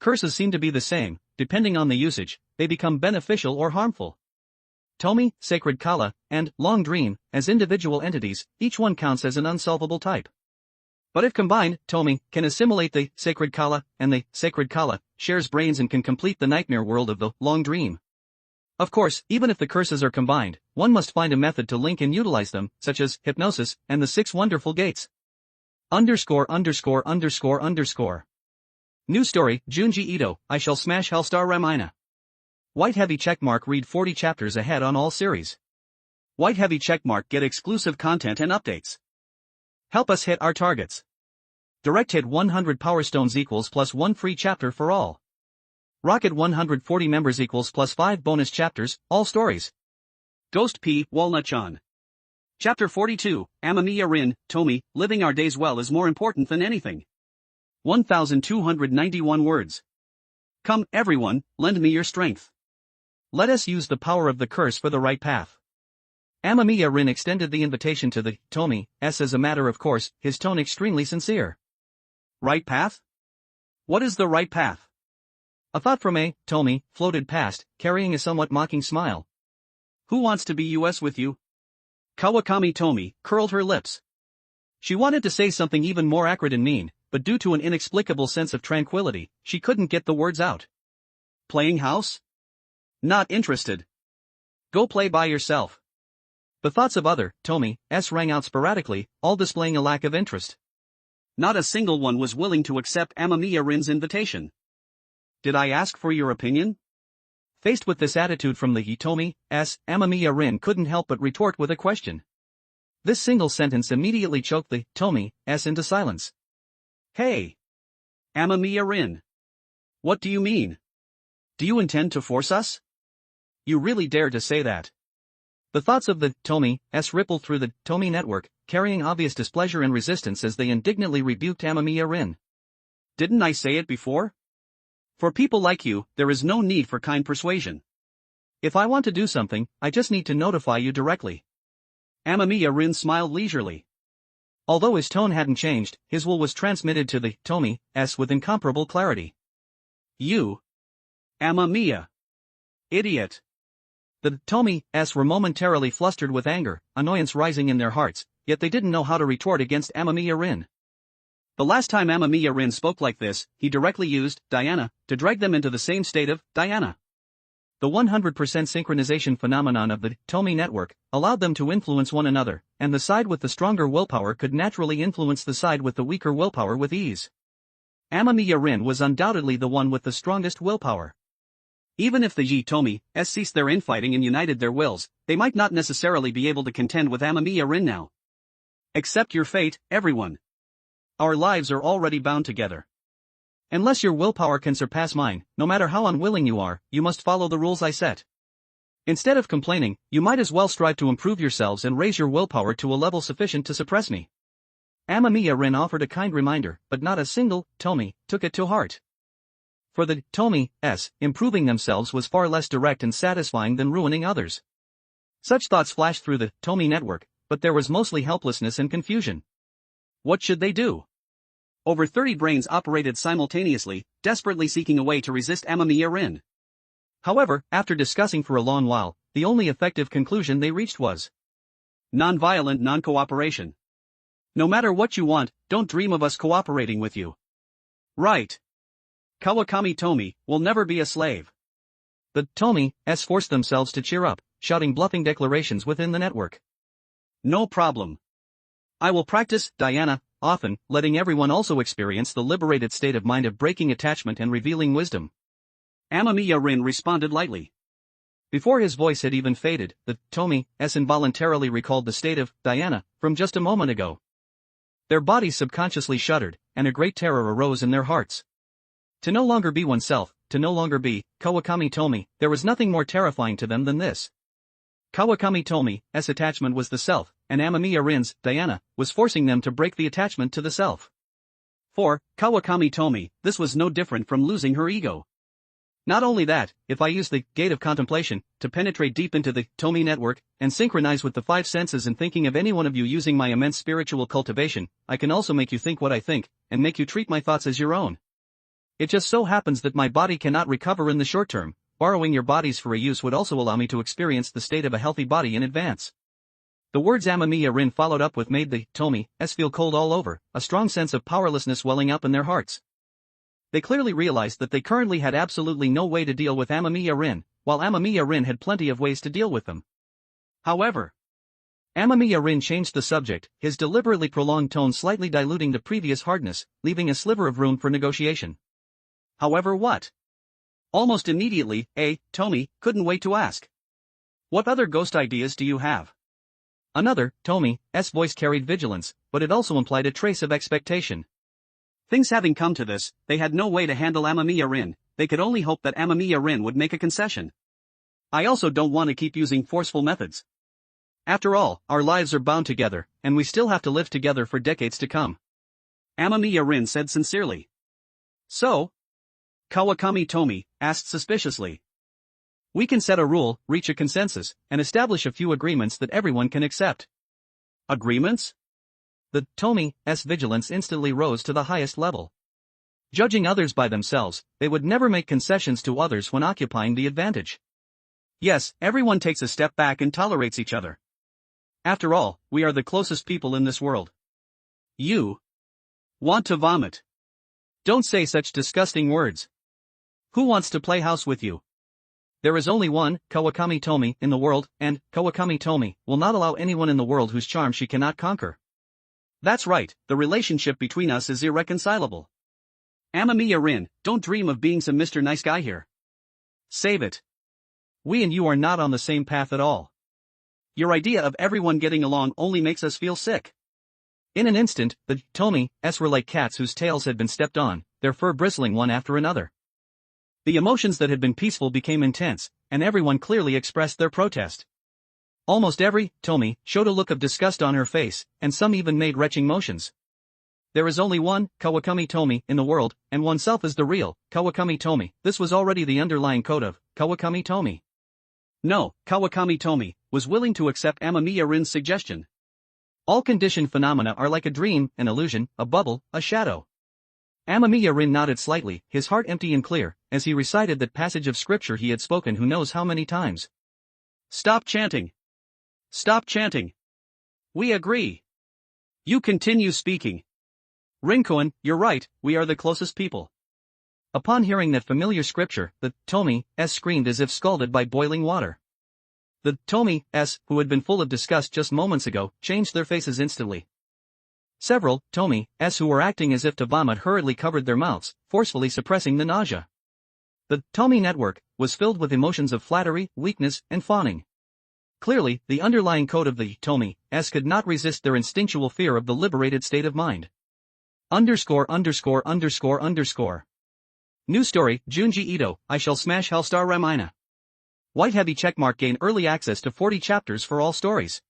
Curses seem to be the same, depending on the usage, they become beneficial or harmful. Tomi, Sacred Kala, and Long Dream, as individual entities, each one counts as an unsolvable type. But if combined, Tomi can assimilate the Sacred Kala, and the Sacred Kala shares brains and can complete the nightmare world of the Long Dream. Of course, even if the curses are combined, one must find a method to link and utilize them, such as hypnosis and the 6 wonderful gates. New story, Junji Ito, I shall smash Hellstar Remina. White heavy checkmark, read 40 chapters ahead on all series. White heavy checkmark, get exclusive content and updates. Help us hit our targets. Direct hit 100 Power Stones equals plus 1 free chapter for all. Rocket 140 members equals plus 5 bonus chapters, all stories. Ghost P. Walnut-chan. Chapter 42, Amamiya Rin, Tomi, living our days well is more important than anything. 1,291 words. Come, everyone, lend me your strength. Let us use the power of the curse for the right path. Amamiya Rin extended the invitation to the Tomi as a matter of course, his tone extremely sincere. Right path? What is the right path? A thought from Tomi floated past, carrying a somewhat mocking smile. Who wants to be US with you? Kawakami Tomi curled her lips. She wanted to say something even more acrid and mean, but due to an inexplicable sense of tranquility, she couldn't get the words out. Playing house? Not interested. Go play by yourself. The thoughts of other Tomi rang out sporadically, all displaying a lack of interest. Not a single one was willing to accept Amamiya Rin's invitation. Did I ask for your opinion? Faced with this attitude from the Tomi, Amamiya Rin couldn't help but retort with a question. This single sentence immediately choked the Tomi into silence. Hey! Amamiya Rin. What do you mean? Do you intend to force us? You really dare to say that? The thoughts of the Tomi rippled through the Tomi network, carrying obvious displeasure and resistance as they indignantly rebuked Amamiya Rin. Didn't I say it before? For people like you, there is no need for kind persuasion. If I want to do something, I just need to notify you directly. Amamiya Rin smiled leisurely. Although his tone hadn't changed, his will was transmitted to the Tomi with incomparable clarity. You? Amamiya. Idiot. The Tomi were momentarily flustered with anger, annoyance rising in their hearts, yet they didn't know how to retort against Amamiya Rin. The last time Amamiya Rin spoke like this, he directly used Diana to drag them into the same state of Diana. The 100% synchronization phenomenon of the Tomi network allowed them to influence one another, and the side with the stronger willpower could naturally influence the side with the weaker willpower with ease. Amamiya Rin was undoubtedly the one with the strongest willpower. Even if the Tomi ceased their infighting and united their wills, they might not necessarily be able to contend with Amamiya Rin now. Accept your fate, everyone. Our lives are already bound together. Unless your willpower can surpass mine, no matter how unwilling you are, you must follow the rules I set. Instead of complaining, you might as well strive to improve yourselves and raise your willpower to a level sufficient to suppress me. Amamiya Rin offered a kind reminder, but not a single Tomi took it to heart. For the Tomi improving themselves was far less direct and satisfying than ruining others. Such thoughts flashed through the Tomi network, but there was mostly helplessness and confusion. What should they do? Over 30 brains operated simultaneously, desperately seeking a way to resist Amamiya Rin. However, after discussing for a long while, the only effective conclusion they reached was non-violent non-cooperation. No matter what you want, don't dream of us cooperating with you. Right. Kawakami Tomi will never be a slave. The Tomi forced themselves to cheer up, shouting bluffing declarations within the network. No problem. I will practice Diana often, letting everyone also experience the liberated state of mind of breaking attachment and revealing wisdom. Amamiya Rin responded lightly. Before his voice had even faded, the Tomi involuntarily recalled the state of Diana from just a moment ago. Their bodies subconsciously shuddered, and a great terror arose in their hearts. To no longer be oneself, to no longer be Kawakami Tomi, there was nothing more terrifying to them than this. Kawakami Tomi's attachment was the self, and Amamiya Rin's, Diana, was forcing them to break the attachment to the self. For Kawakami Tomi, this was no different from losing her ego. Not only that, if I use the gate of contemplation to penetrate deep into the Tomi network and synchronize with the 5 senses and thinking of any one of you using my immense spiritual cultivation, I can also make you think what I think and make you treat my thoughts as your own. It just so happens that my body cannot recover in the short term. Borrowing your bodies for a use would also allow me to experience the state of a healthy body in advance. The words Amamiya Rin followed up with made the Tomi-s feel cold all over, a strong sense of powerlessness welling up in their hearts. They clearly realized that they currently had absolutely no way to deal with Amamiya Rin, while Amamiya Rin had plenty of ways to deal with them. However, Amamiya Rin changed the subject, his deliberately prolonged tone slightly diluting the previous hardness, leaving a sliver of room for negotiation. However, what? Almost immediately, Tomi couldn't wait to ask. What other ghost ideas do you have? Another, Tomi's voice carried vigilance, but it also implied a trace of expectation. Things having come to this, they had no way to handle Amamiya Rin, they could only hope that Amamiya Rin would make a concession. I also don't want to keep using forceful methods. After all, our lives are bound together, and we still have to live together for decades to come. Amamiya Rin said sincerely. So? Kawakami Tomi asked suspiciously. We can set a rule, reach a consensus, and establish a few agreements that everyone can accept. Agreements? The Tomi's vigilance instantly rose to the highest level. Judging others by themselves, they would never make concessions to others when occupying the advantage. Yes, everyone takes a step back and tolerates each other. After all, we are the closest people in this world. You want to vomit. Don't say such disgusting words. Who wants to play house with you? There is only one Kawakami Tomi in the world, and Kawakami Tomi will not allow anyone in the world whose charm she cannot conquer. That's right, the relationship between us is irreconcilable. Amamiya Rin, don't dream of being some Mr. Nice Guy here. Save it. We and you are not on the same path at all. Your idea of everyone getting along only makes us feel sick. In an instant, the Tomi's were like cats whose tails had been stepped on, their fur bristling one after another. The emotions that had been peaceful became intense, and everyone clearly expressed their protest. Almost every Tomi showed a look of disgust on her face, and some even made retching motions. There is only one Kawakami Tomi in the world, and oneself is the real Kawakami Tomi. This was already the underlying code of Kawakami Tomi. No, Kawakami Tomi was willing to accept Amamiya Rin's suggestion. All conditioned phenomena are like a dream, an illusion, a bubble, a shadow. Amamiya Rin nodded slightly, his heart empty and clear, as he recited that passage of scripture he had spoken who knows how many times. Stop chanting. Stop chanting. We agree. You continue speaking. Rinkoan, you're right, we are the closest people. Upon hearing that familiar scripture, the Tomi's screamed as if scalded by boiling water. The Tomi's, who had been full of disgust just moments ago, changed their faces instantly. Several Tomi's who were acting as if to vomit hurriedly covered their mouths, forcefully suppressing the nausea. The Tomi network was filled with emotions of flattery, weakness, and fawning. Clearly, the underlying code of the Tomi's could not resist their instinctual fear of the liberated state of mind. New story, Junji Ito, I shall smash Hellstar Remina. White heavy checkmark gain early access to 40 chapters for all stories.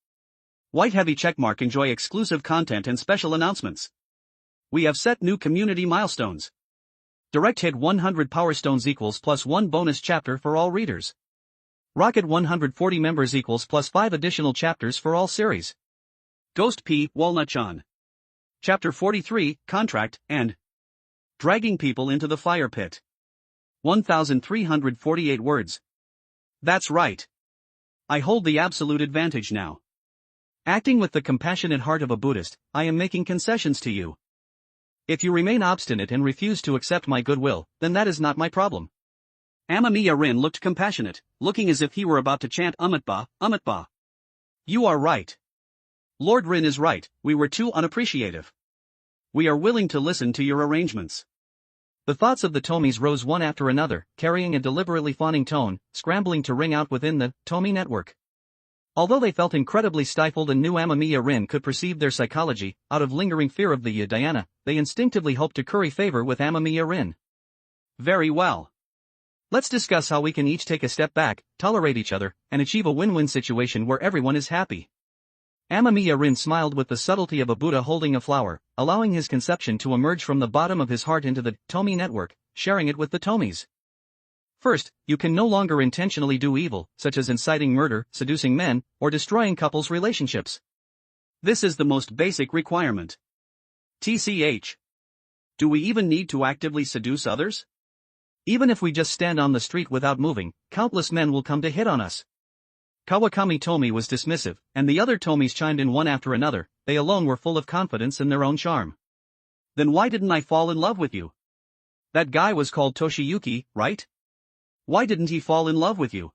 White heavy checkmark enjoy exclusive content and special announcements. We have set new community milestones. Direct hit 100 Power Stones equals plus 1 bonus chapter for all readers. Rocket 140 members equals plus 5 additional chapters for all series. Ghost P. Walnut-chan. Chapter 43, Contract, and Dragging People into the Fire Pit. 1,348 words. That's right. I hold the absolute advantage now. Acting with the compassionate heart of a Buddhist, I am making concessions to you. If you remain obstinate and refuse to accept my goodwill, then that is not my problem. Amamiya Rin looked compassionate, looking as if he were about to chant Umatba, Umatba. You are right. Lord Rin is right, we were too unappreciative. We are willing to listen to your arrangements. The thoughts of the Tomis rose one after another, carrying a deliberately fawning tone, scrambling to ring out within the Tomi network. Although they felt incredibly stifled and knew Amamiya Rin could perceive their psychology, out of lingering fear of the Dhyana, they instinctively hoped to curry favor with Amamiya Rin. Very well. Let's discuss how we can each take a step back, tolerate each other, and achieve a win-win situation where everyone is happy. Amamiya Rin smiled with the subtlety of a Buddha holding a flower, allowing his conception to emerge from the bottom of his heart into the Tomi network, sharing it with the Tomis. First, you can no longer intentionally do evil, such as inciting murder, seducing men, or destroying couples' relationships. This is the most basic requirement. TCH. Do we even need to actively seduce others? Even if we just stand on the street without moving, countless men will come to hit on us. Kawakami Tomi was dismissive, and the other Tomis chimed in one after another. They alone were full of confidence in their own charm. Then why didn't I fall in love with you? That guy was called Toshiyuki, right? Why didn't he fall in love with you?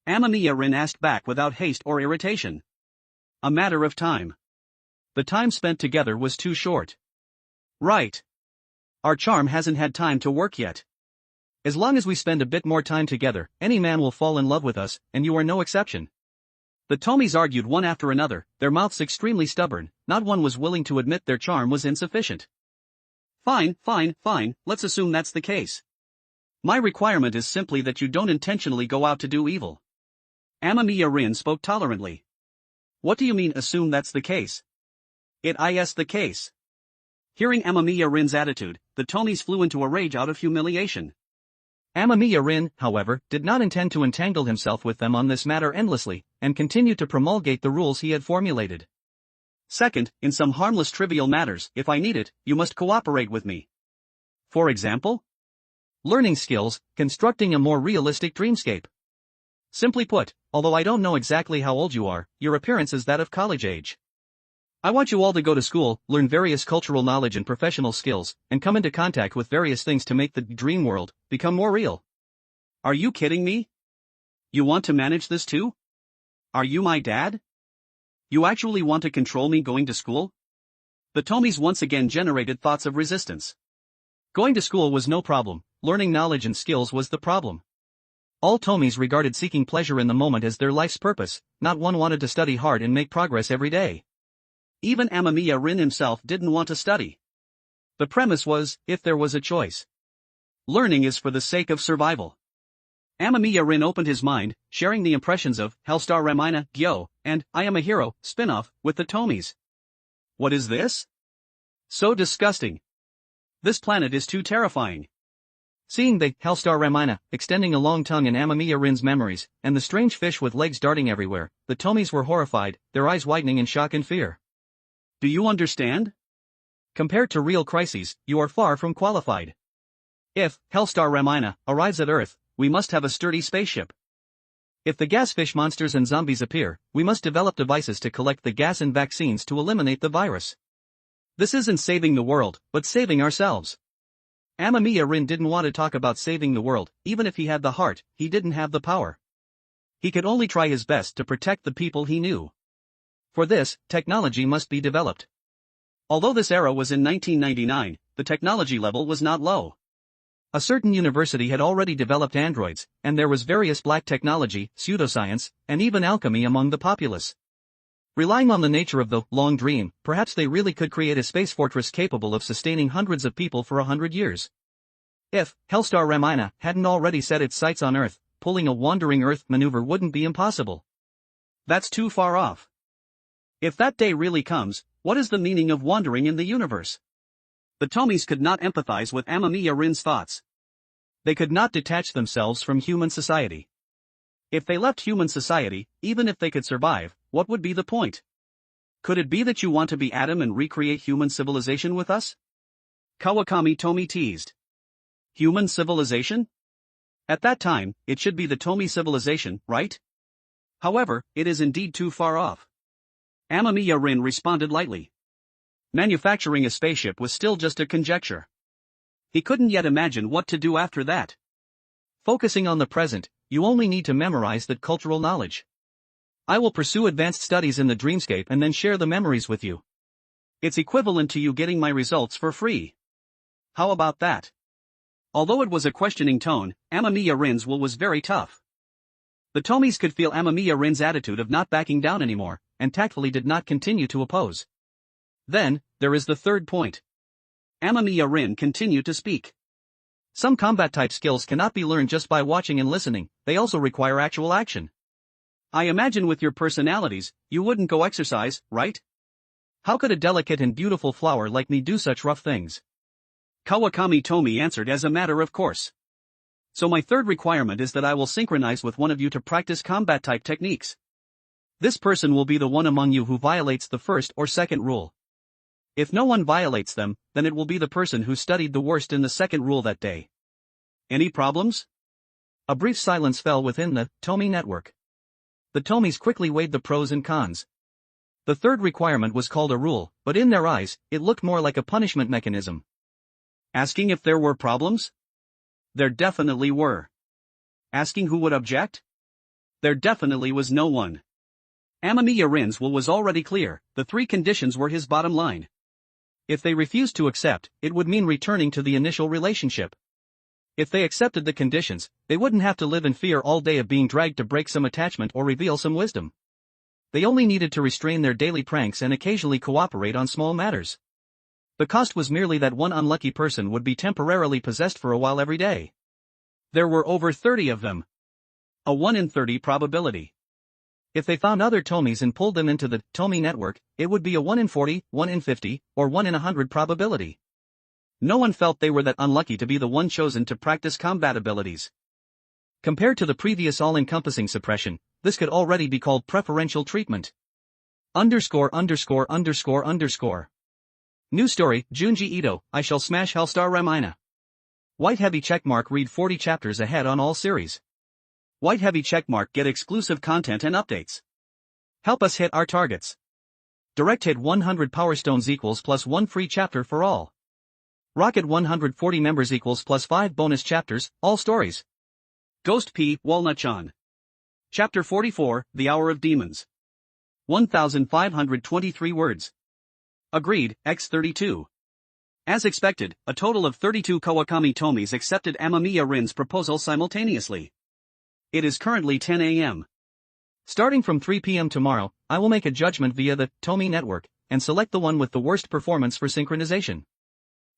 Amamiya Rin asked back without haste or irritation. A matter of time. The time spent together was too short. Right. Our charm hasn't had time to work yet. As long as we spend a bit more time together, any man will fall in love with us, and you are no exception. The Tomis argued one after another, their mouths extremely stubborn. Not one was willing to admit their charm was insufficient. Fine, let's assume that's the case. My requirement is simply that you don't intentionally go out to do evil. Amamiya Rin spoke tolerantly. What do you mean assume that's the case? It is the case. Hearing Amamiya Rin's attitude, the Tomis flew into a rage out of humiliation. Amamiya Rin, however, did not intend to entangle himself with them on this matter endlessly, and continued to promulgate the rules he had formulated. Second, in some harmless trivial matters, if I need it, you must cooperate with me. For example? Learning skills, constructing a more realistic dreamscape. Simply put, although I don't know exactly how old you are, your appearance is that of college age. I want you all to go to school, learn various cultural knowledge and professional skills, and come into contact with various things to make the dream world become more real. Are you kidding me? You want to manage this too? Are you my dad? You actually want to control me going to school? The Tomis once again generated thoughts of resistance. Going to school was no problem, learning knowledge and skills was the problem. All Tomis regarded seeking pleasure in the moment as their life's purpose, not one wanted to study hard and make progress every day. Even Amamiya Rin himself didn't want to study. The premise was, if there was a choice. Learning is for the sake of survival. Amamiya Rin opened his mind, sharing the impressions of Hellstar Remina, Gyo, and I Am a Hero spin-off with the Tomis. What is this? So disgusting. This planet is too terrifying. Seeing the Hellstar Remina extending a long tongue in Amamiya Rin's memories, and the strange fish with legs darting everywhere, the Tomis were horrified, their eyes widening in shock and fear. Do you understand? Compared to real crises, you are far from qualified. If Hellstar Remina arrives at Earth, we must have a sturdy spaceship. If the gasfish monsters and zombies appear, we must develop devices to collect the gas and vaccines to eliminate the virus. This isn't saving the world, but saving ourselves. Amamiya Rin didn't want to talk about saving the world. Even if he had the heart, he didn't have the power. He could only try his best to protect the people he knew. For this, technology must be developed. Although this era was in 1999, the technology level was not low. A certain university had already developed androids, and there was various black technology, pseudoscience, and even alchemy among the populace. Relying on the nature of the long dream, perhaps they really could create a space fortress capable of sustaining hundreds of people for 100 years. If Hellstar Remina hadn't already set its sights on Earth, pulling a wandering Earth maneuver wouldn't be impossible. That's too far off. If that day really comes, what is the meaning of wandering in the universe? The Tomis could not empathize with Amamiya Rin's thoughts. They could not detach themselves from human society. If they left human society, even if they could survive, what would be the point? Could it be that you want to be Adam and recreate human civilization with us? Kawakami Tomi teased. Human civilization? At that time, it should be the Tomi civilization, right? However, it is indeed too far off. Amamiya Rin responded lightly. Manufacturing a spaceship was still just a conjecture. He couldn't yet imagine what to do after that. Focusing on the present, you only need to memorize that cultural knowledge. I will pursue advanced studies in the dreamscape and then share the memories with you. It's equivalent to you getting my results for free. How about that? Although it was a questioning tone, Amamiya Rin's will was very tough. The Tomis could feel Amamiya Rin's attitude of not backing down anymore, and tactfully did not continue to oppose. Then, there is the third point. Amamiya Rin continued to speak. Some combat-type skills cannot be learned just by watching and listening, they also require actual action. I imagine with your personalities, you wouldn't go exercise, right? How could a delicate and beautiful flower like me do such rough things? Kawakami Tomi answered as a matter of course. So my third requirement is that I will synchronize with one of you to practice combat-type techniques. This person will be the one among you who violates the first or second rule. If no one violates them, then it will be the person who studied the worst in the second rule that day. Any problems? A brief silence fell within the Tomy network. The Tomys quickly weighed the pros and cons. The third requirement was called a rule, but in their eyes, it looked more like a punishment mechanism. Asking if there were problems? There definitely were. Asking who would object? There definitely was no one. Amamiya Rin's will was already clear, the three conditions were his bottom line. If they refused to accept, it would mean returning to the initial relationship. If they accepted the conditions, they wouldn't have to live in fear all day of being dragged to break some attachment or reveal some wisdom. They only needed to restrain their daily pranks and occasionally cooperate on small matters. The cost was merely that one unlucky person would be temporarily possessed for a while every day. There were over 30 of them. A 1 in 30 probability. If they found other Tomys and pulled them into the Tomy network, it would be a 1 in 40, 1 in 50, or 1 in 100 probability. No one felt they were that unlucky to be the one chosen to practice combat abilities. Compared to the previous all-encompassing suppression, this could already be called preferential treatment. New story, Junji Ito, I shall smash Hellstar Remina. White heavy checkmark, read 40 chapters ahead on all series. White heavy checkmark, get exclusive content and updates. Help us hit our targets. Direct hit 100 Power Stones equals plus 1 free chapter for all. Rocket 140 members equals plus 5 bonus chapters, all stories. Ghost P. Walnut-chan. Chapter 44, The Hour of Demons. 1,523 words. Agreed, X32. As expected, a total of 32 Kawakami Tomys accepted Amamiya Rin's proposal simultaneously. It is currently 10 a.m. Starting from 3 p.m. tomorrow, I will make a judgment via the Tomy network, and select the one with the worst performance for synchronization.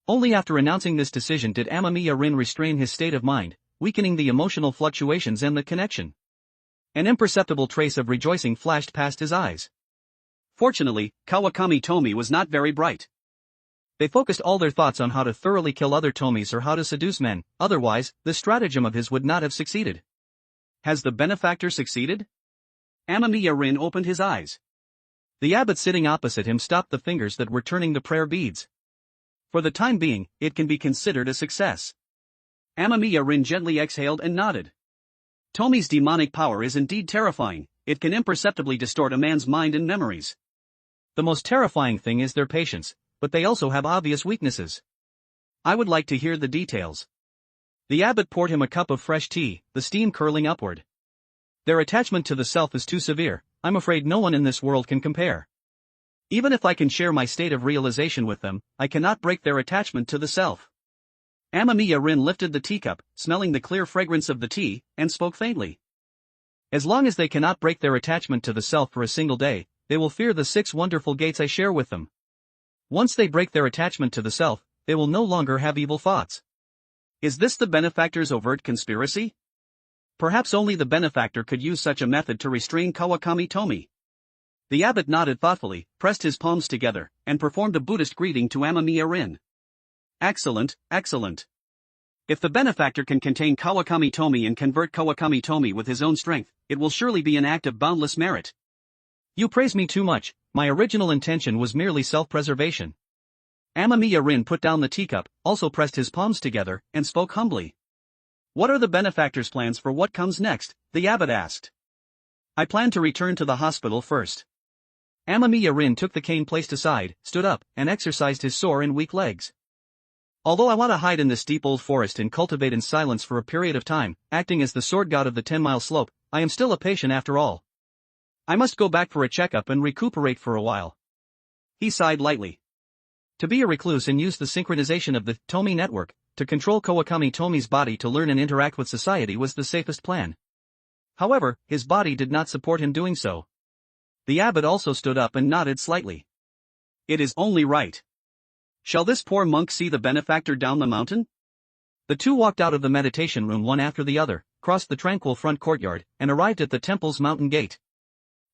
Only after announcing this decision did Amamiya Rin restrain his state of mind, weakening the emotional fluctuations and the connection. An imperceptible trace of rejoicing flashed past his eyes. Fortunately, Kawakami Tomy was not very bright. They focused all their thoughts on how to thoroughly kill other Tomys or how to seduce men, otherwise, this stratagem of his would not have succeeded. Has the benefactor succeeded? Amamiya Rin opened his eyes. The abbot sitting opposite him stopped the fingers that were turning the prayer beads. For the time being, it can be considered a success. Amamiya Rin gently exhaled and nodded. Tomy's demonic power is indeed terrifying, it can imperceptibly distort a man's mind and memories. The most terrifying thing is their patience, but they also have obvious weaknesses. I would like to hear the details. The abbot poured him a cup of fresh tea, the steam curling upward. Their attachment to the self is too severe, I'm afraid no one in this world can compare. Even if I can share my state of realization with them, I cannot break their attachment to the self. Amamiya Rin lifted the teacup, smelling the clear fragrance of the tea, and spoke faintly. As long as they cannot break their attachment to the self for a single day, they will fear the 6 wonderful gates I share with them. Once they break their attachment to the self, they will no longer have evil thoughts. Is this the benefactor's overt conspiracy? Perhaps only the benefactor could use such a method to restrain Kawakami Tomy. The abbot nodded thoughtfully, pressed his palms together, and performed a Buddhist greeting to Amamiya Rin. Excellent, excellent. If the benefactor can contain Kawakami Tomy and convert Kawakami Tomy with his own strength, it will surely be an act of boundless merit. You praise me too much, my original intention was merely self-preservation. Amamiya Rin put down the teacup, also pressed his palms together, and spoke humbly. What are the benefactor's plans for what comes next? The abbot asked. I plan to return to the hospital first. Amamiya Rin took the cane placed aside, stood up, and exercised his sore and weak legs. Although I want to hide in this deep old forest and cultivate in silence for a period of time, acting as the sword god of the 10-mile slope, I am still a patient after all. I must go back for a checkup and recuperate for a while. He sighed lightly. To be a recluse and use the synchronization of the Tomy network, to control Kawakami Tomy's body to learn and interact with society was the safest plan. However, his body did not support him doing so. The abbot also stood up and nodded slightly. It is only right. Shall this poor monk see the benefactor down the mountain? The two walked out of the meditation room one after the other, crossed the tranquil front courtyard, and arrived at the temple's mountain gate.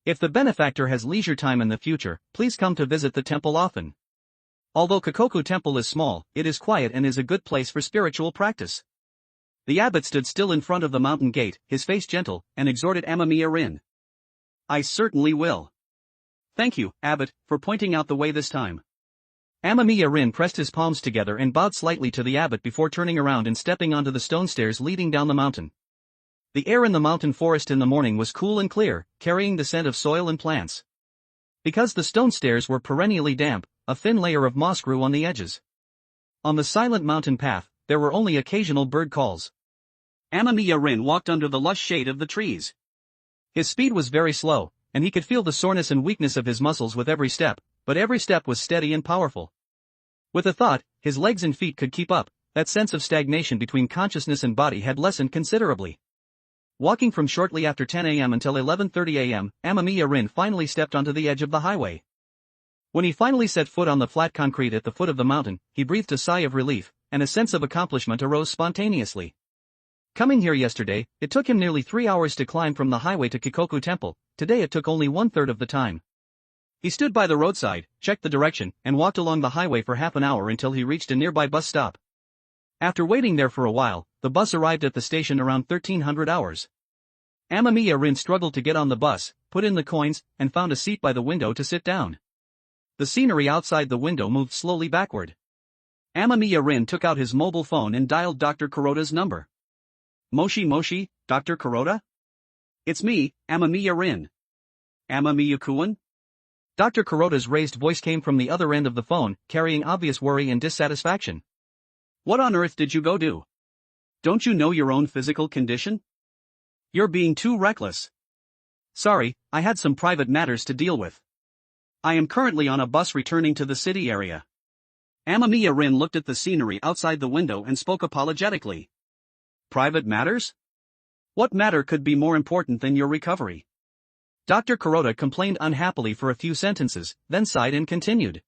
If the benefactor has leisure time in the future, please come to visit the temple often. Although Kokoku Temple is small, it is quiet and is a good place for spiritual practice. The abbot stood still in front of the mountain gate, his face gentle, and exhorted Amamiya Rin. I certainly will. Thank you, abbot, for pointing out the way this time. Amamiya Rin pressed his palms together and bowed slightly to the abbot before turning around and stepping onto the stone stairs leading down the mountain. The air in the mountain forest in the morning was cool and clear, carrying the scent of soil and plants. Because the stone stairs were perennially damp, a thin layer of moss grew on the edges. On the silent mountain path, there were only occasional bird calls. Amamiya Rin walked under the lush shade of the trees. His speed was very slow, and he could feel the soreness and weakness of his muscles with every step, but every step was steady and powerful. With a thought, his legs and feet could keep up. That sense of stagnation between consciousness and body had lessened considerably. Walking from shortly after 10 a.m. until 11:30 a.m., Amamiya Rin finally stepped onto the edge of the highway. When he finally set foot on the flat concrete at the foot of the mountain, he breathed a sigh of relief, and a sense of accomplishment arose spontaneously. Coming here yesterday, it took him nearly 3 hours to climb from the highway to Kikoku Temple. Today it took only 1/3 of the time. He stood by the roadside, checked the direction, and walked along the highway for half an hour until he reached a nearby bus stop. After waiting there for a while, the bus arrived at the station around 1300 hours. Amamiya Rin struggled to get on the bus, put in the coins, and found a seat by the window to sit down. The scenery outside the window moved slowly backward. Amamiya Rin took out his mobile phone and dialed Dr. Kuroda's number. Moshi Moshi, Dr. Kuroda? It's me, Amamiya Rin. Amamiya-kun? Dr. Kuroda's raised voice came from the other end of the phone, carrying obvious worry and dissatisfaction. What on earth did you go do? Don't you know your own physical condition? You're being too reckless. Sorry, I had some private matters to deal with. I am currently on a bus returning to the city area. Amamiya Rin looked at the scenery outside the window and spoke apologetically. Private matters? What matter could be more important than your recovery? Dr. Kuroda complained unhappily for a few sentences, then sighed and continued.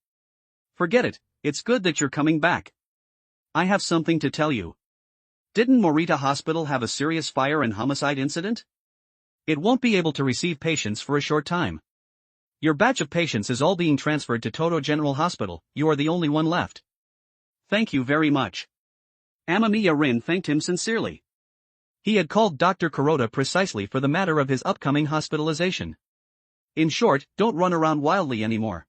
Forget it, it's good that you're coming back. I have something to tell you. Didn't Morita Hospital have a serious fire and homicide incident? It won't be able to receive patients for a short time. Your batch of patients is all being transferred to Toto General Hospital. You are the only one left. Thank you very much. Amamiya Rin thanked him sincerely. He had called Dr. Kuroda precisely for the matter of his upcoming hospitalization. In short, don't run around wildly anymore.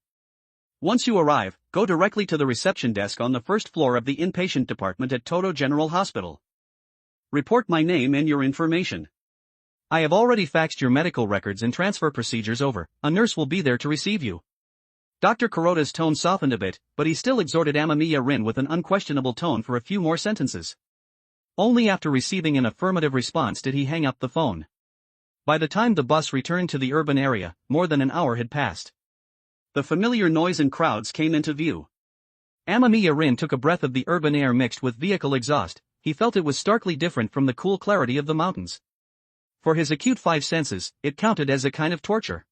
Once you arrive, go directly to the reception desk on the first floor of the inpatient department at Toto General Hospital. Report my name and your information. I have already faxed your medical records and transfer procedures over. A nurse will be there to receive you. Dr. Kuroda's tone softened a bit, but he still exhorted Amamiya Rin with an unquestionable tone for a few more sentences. Only after receiving an affirmative response did he hang up the phone. By the time the bus returned to the urban area, more than an hour had passed. The familiar noise and crowds came into view. Amamiya Rin took a breath of the urban air mixed with vehicle exhaust. He felt it was starkly different from the cool clarity of the mountains. For his acute five senses, it counted as a kind of torture.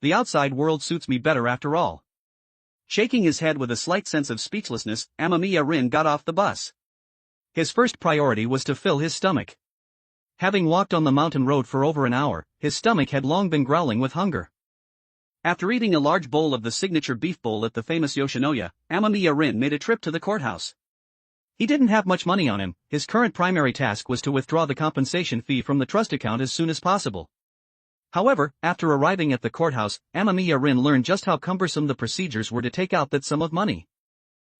The outside world suits me better after all. Shaking his head with a slight sense of speechlessness, Amamiya Rin got off the bus. His first priority was to fill his stomach. Having walked on the mountain road for over an hour, his stomach had long been growling with hunger. After eating a large bowl of the signature beef bowl at the famous Yoshinoya, Amamiya Rin made a trip to the courthouse. He didn't have much money on him. His current primary task was to withdraw the compensation fee from the trust account as soon as possible. However, after arriving at the courthouse, Amamiya Rin learned just how cumbersome the procedures were to take out that sum of money.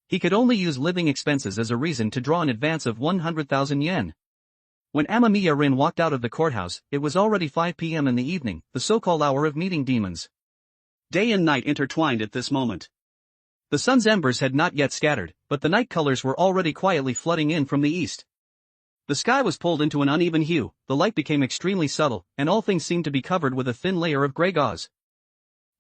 He could only use living expenses as a reason to draw an advance of 100,000 yen. When Amamiya Rin walked out of the courthouse, it was already 5 p.m. in the evening, the so-called hour of meeting demons. Day and night intertwined at this moment. The sun's embers had not yet scattered, but the night colors were already quietly flooding in from the east. The sky was pulled into an uneven hue, the light became extremely subtle, and all things seemed to be covered with a thin layer of gray gauze.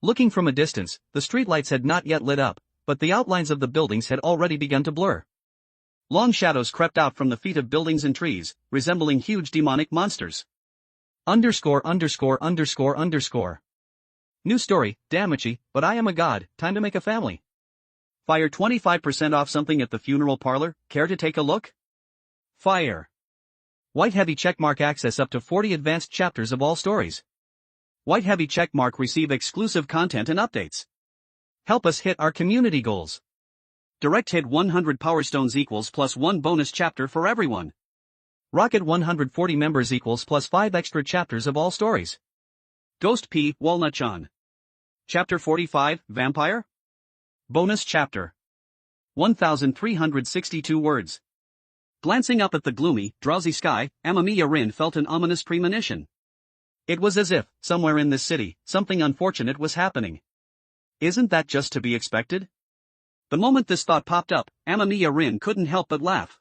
Looking from a distance, the streetlights had not yet lit up, but the outlines of the buildings had already begun to blur. Long shadows crept out from the feet of buildings and trees, resembling huge demonic monsters. New story, Damachi, but I am a god, time to make a family. Fire 25% off something at the funeral parlor, care to take a look? Fire. White heavy checkmark access up to 40 advanced chapters of all stories. White heavy checkmark receive exclusive content and updates. Help us hit our community goals. Direct hit 100 Power Stones equals plus 1 bonus chapter for everyone. Rocket 140 members equals plus 5 extra chapters of all stories. Ghost P. Walnut-chan. Chapter 45, Vampire? Bonus chapter. 1362 words. Glancing up at the gloomy, drowsy sky, Amamiya Rin felt an ominous premonition. It was as if, somewhere in this city, something unfortunate was happening. Isn't that just to be expected? The moment this thought popped up, Amamiya Rin couldn't help but laugh.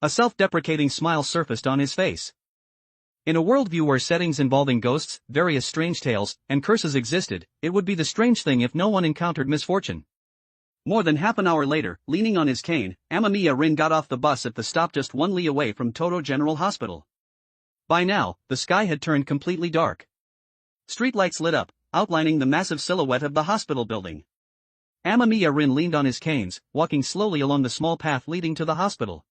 A self-deprecating smile surfaced on his face. In a worldview where settings involving ghosts, various strange tales, and curses existed, it would be the strange thing if no one encountered misfortune. More than half an hour later, leaning on his cane, Amamiya Rin got off the bus at the stop just 1 li away from Toto General Hospital. By now, the sky had turned completely dark. Streetlights lit up, outlining the massive silhouette of the hospital building. Amamiya Rin leaned on his canes, walking slowly along the small path leading to the hospital.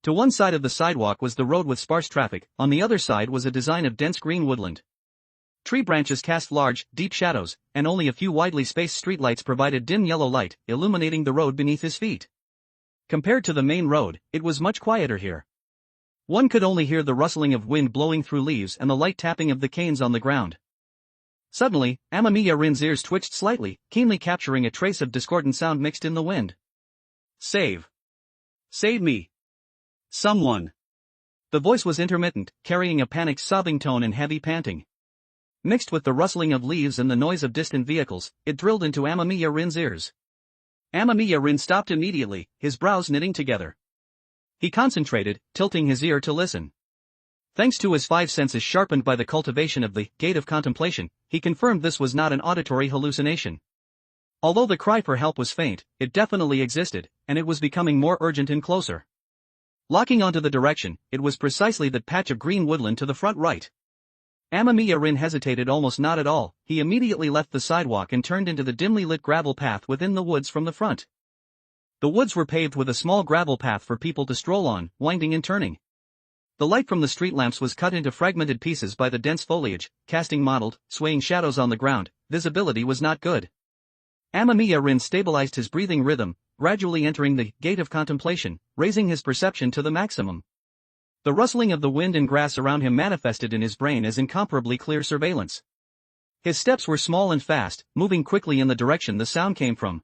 To one side of the sidewalk was the road with sparse traffic, on the other side was a design of dense green woodland. Tree branches cast large, deep shadows, and only a few widely spaced streetlights provided dim yellow light, illuminating the road beneath his feet. Compared to the main road, it was much quieter here. One could only hear the rustling of wind blowing through leaves and the light tapping of the canes on the ground. Suddenly, Amamiya Rin's ears twitched slightly, keenly capturing a trace of discordant sound mixed in the wind. Save! Save me! Someone! The voice was intermittent, carrying a panicked sobbing tone and heavy panting. Mixed with the rustling of leaves and the noise of distant vehicles, it drilled into Amamiya Rin's ears. Amamiya Rin stopped immediately, his brows knitting together. He concentrated, tilting his ear to listen. Thanks to his 5 senses sharpened by the cultivation of the gate of contemplation, he confirmed this was not an auditory hallucination. Although the cry for help was faint, it definitely existed, and it was becoming more urgent and closer. Locking onto the direction, it was precisely that patch of green woodland to the front right. Amamiya Rin hesitated almost not at all, he immediately left the sidewalk and turned into the dimly lit gravel path within the woods from the front. The woods were paved with a small gravel path for people to stroll on, winding and turning. The light from the street lamps was cut into fragmented pieces by the dense foliage, casting mottled, swaying shadows on the ground. Visibility was not good. Amamiya Rin stabilized his breathing rhythm, gradually entering the gate of contemplation, raising his perception to the maximum. The rustling of the wind and grass around him manifested in his brain as incomparably clear surveillance. His steps were small and fast, moving quickly in the direction the sound came from.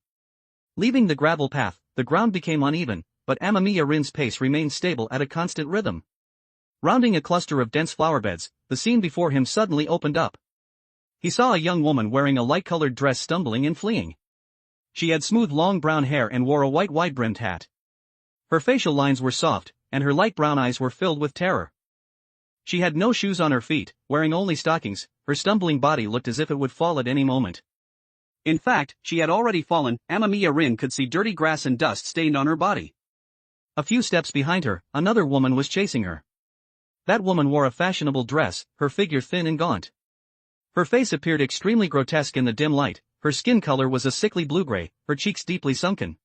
Leaving the gravel path, the ground became uneven, but Amamiya Rin's pace remained stable at a constant rhythm. Rounding a cluster of dense flower beds, the scene before him suddenly opened up. He saw a young woman wearing a light-colored dress stumbling and fleeing. She had smooth long brown hair and wore a white wide-brimmed hat. Her facial lines were soft, and her light brown eyes were filled with terror. She had no shoes on her feet, wearing only stockings. Her stumbling body looked as if it would fall at any moment. In fact, she had already fallen. Amamiya Rin could see dirty grass and dust stained on her body. A few steps behind her, another woman was chasing her. That woman wore a fashionable dress, her figure thin and gaunt. Her face appeared extremely grotesque in the dim light, her skin color was a sickly blue-gray, her cheeks deeply sunken.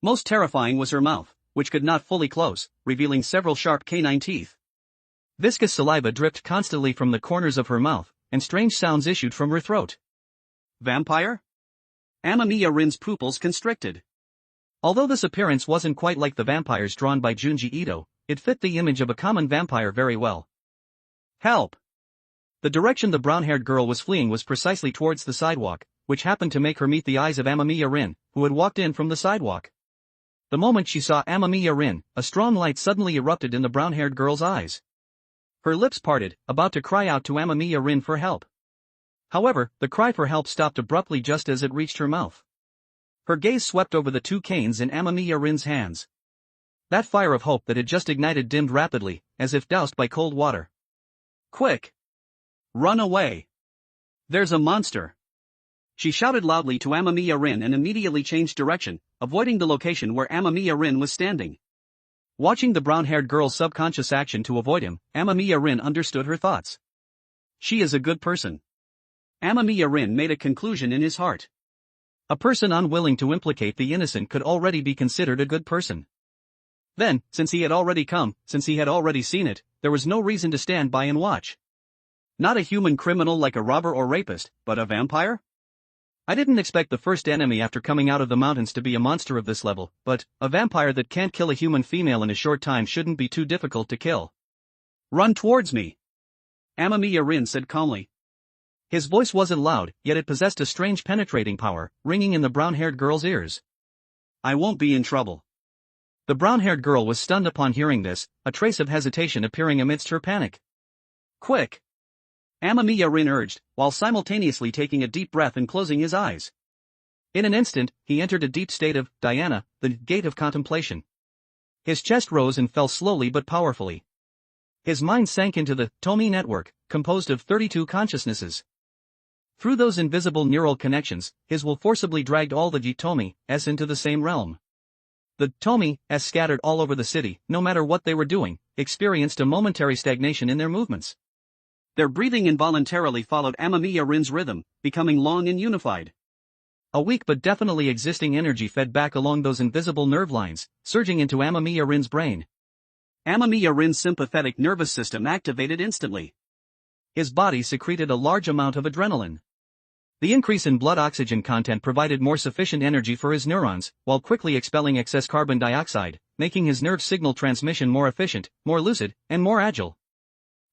Most terrifying was her mouth, which could not fully close, revealing several sharp canine teeth. Viscous saliva dripped constantly from the corners of her mouth, and strange sounds issued from her throat. Vampire? Amamiya Rin's pupils constricted. Although this appearance wasn't quite like the vampires drawn by Junji Ito, it fit the image of a common vampire very well. Help! The direction the brown-haired girl was fleeing was precisely towards the sidewalk, which happened to make her meet the eyes of Amamiya Rin, who had walked in from the sidewalk. The moment she saw Amamiya Rin, a strong light suddenly erupted in the brown-haired girl's eyes. Her lips parted, about to cry out to Amamiya Rin for help. However, the cry for help stopped abruptly just as it reached her mouth. Her gaze swept over the 2 canes in Amamiya Rin's hands. That fire of hope that had just ignited dimmed rapidly, as if doused by cold water. Quick! Run away! There's a monster! She shouted loudly to Amamiya Rin and immediately changed direction, avoiding the location where Amamiya Rin was standing. Watching the brown-haired girl's subconscious action to avoid him, Amamiya Rin understood her thoughts. She is a good person. Amamiya Rin made a conclusion in his heart. A person unwilling to implicate the innocent could already be considered a good person. Then, since he had already come, since he had already seen it, there was no reason to stand by and watch. Not a human criminal like a robber or rapist, but a vampire? I didn't expect the first enemy after coming out of the mountains to be a monster of this level, but a vampire that can't kill a human female in a short time shouldn't be too difficult to kill. Run towards me! Amamiya Rin said calmly. His voice wasn't loud, yet it possessed a strange penetrating power, ringing in the brown-haired girl's ears. I won't be in trouble. The brown-haired girl was stunned upon hearing this, a trace of hesitation appearing amidst her panic. Quick! Amamiya Rin urged, while simultaneously taking a deep breath and closing his eyes. In an instant, he entered a deep state of, dhyana, the gate of contemplation. His chest rose and fell slowly but powerfully. His mind sank into the Tomi network, composed of 32 consciousnesses. Through those invisible neural connections, his will forcibly dragged all the Tomi-s into the same realm. The Tomi-s scattered all over the city, no matter what they were doing, experienced a momentary stagnation in their movements. Their breathing involuntarily followed Amamiya Rin's rhythm, becoming long and unified. A weak but definitely existing energy fed back along those invisible nerve lines, surging into Amamiya Rin's brain. Amamiya Rin's sympathetic nervous system activated instantly. His body secreted a large amount of adrenaline. The increase in blood oxygen content provided more sufficient energy for his neurons, while quickly expelling excess carbon dioxide, making his nerve signal transmission more efficient, more lucid, and more agile.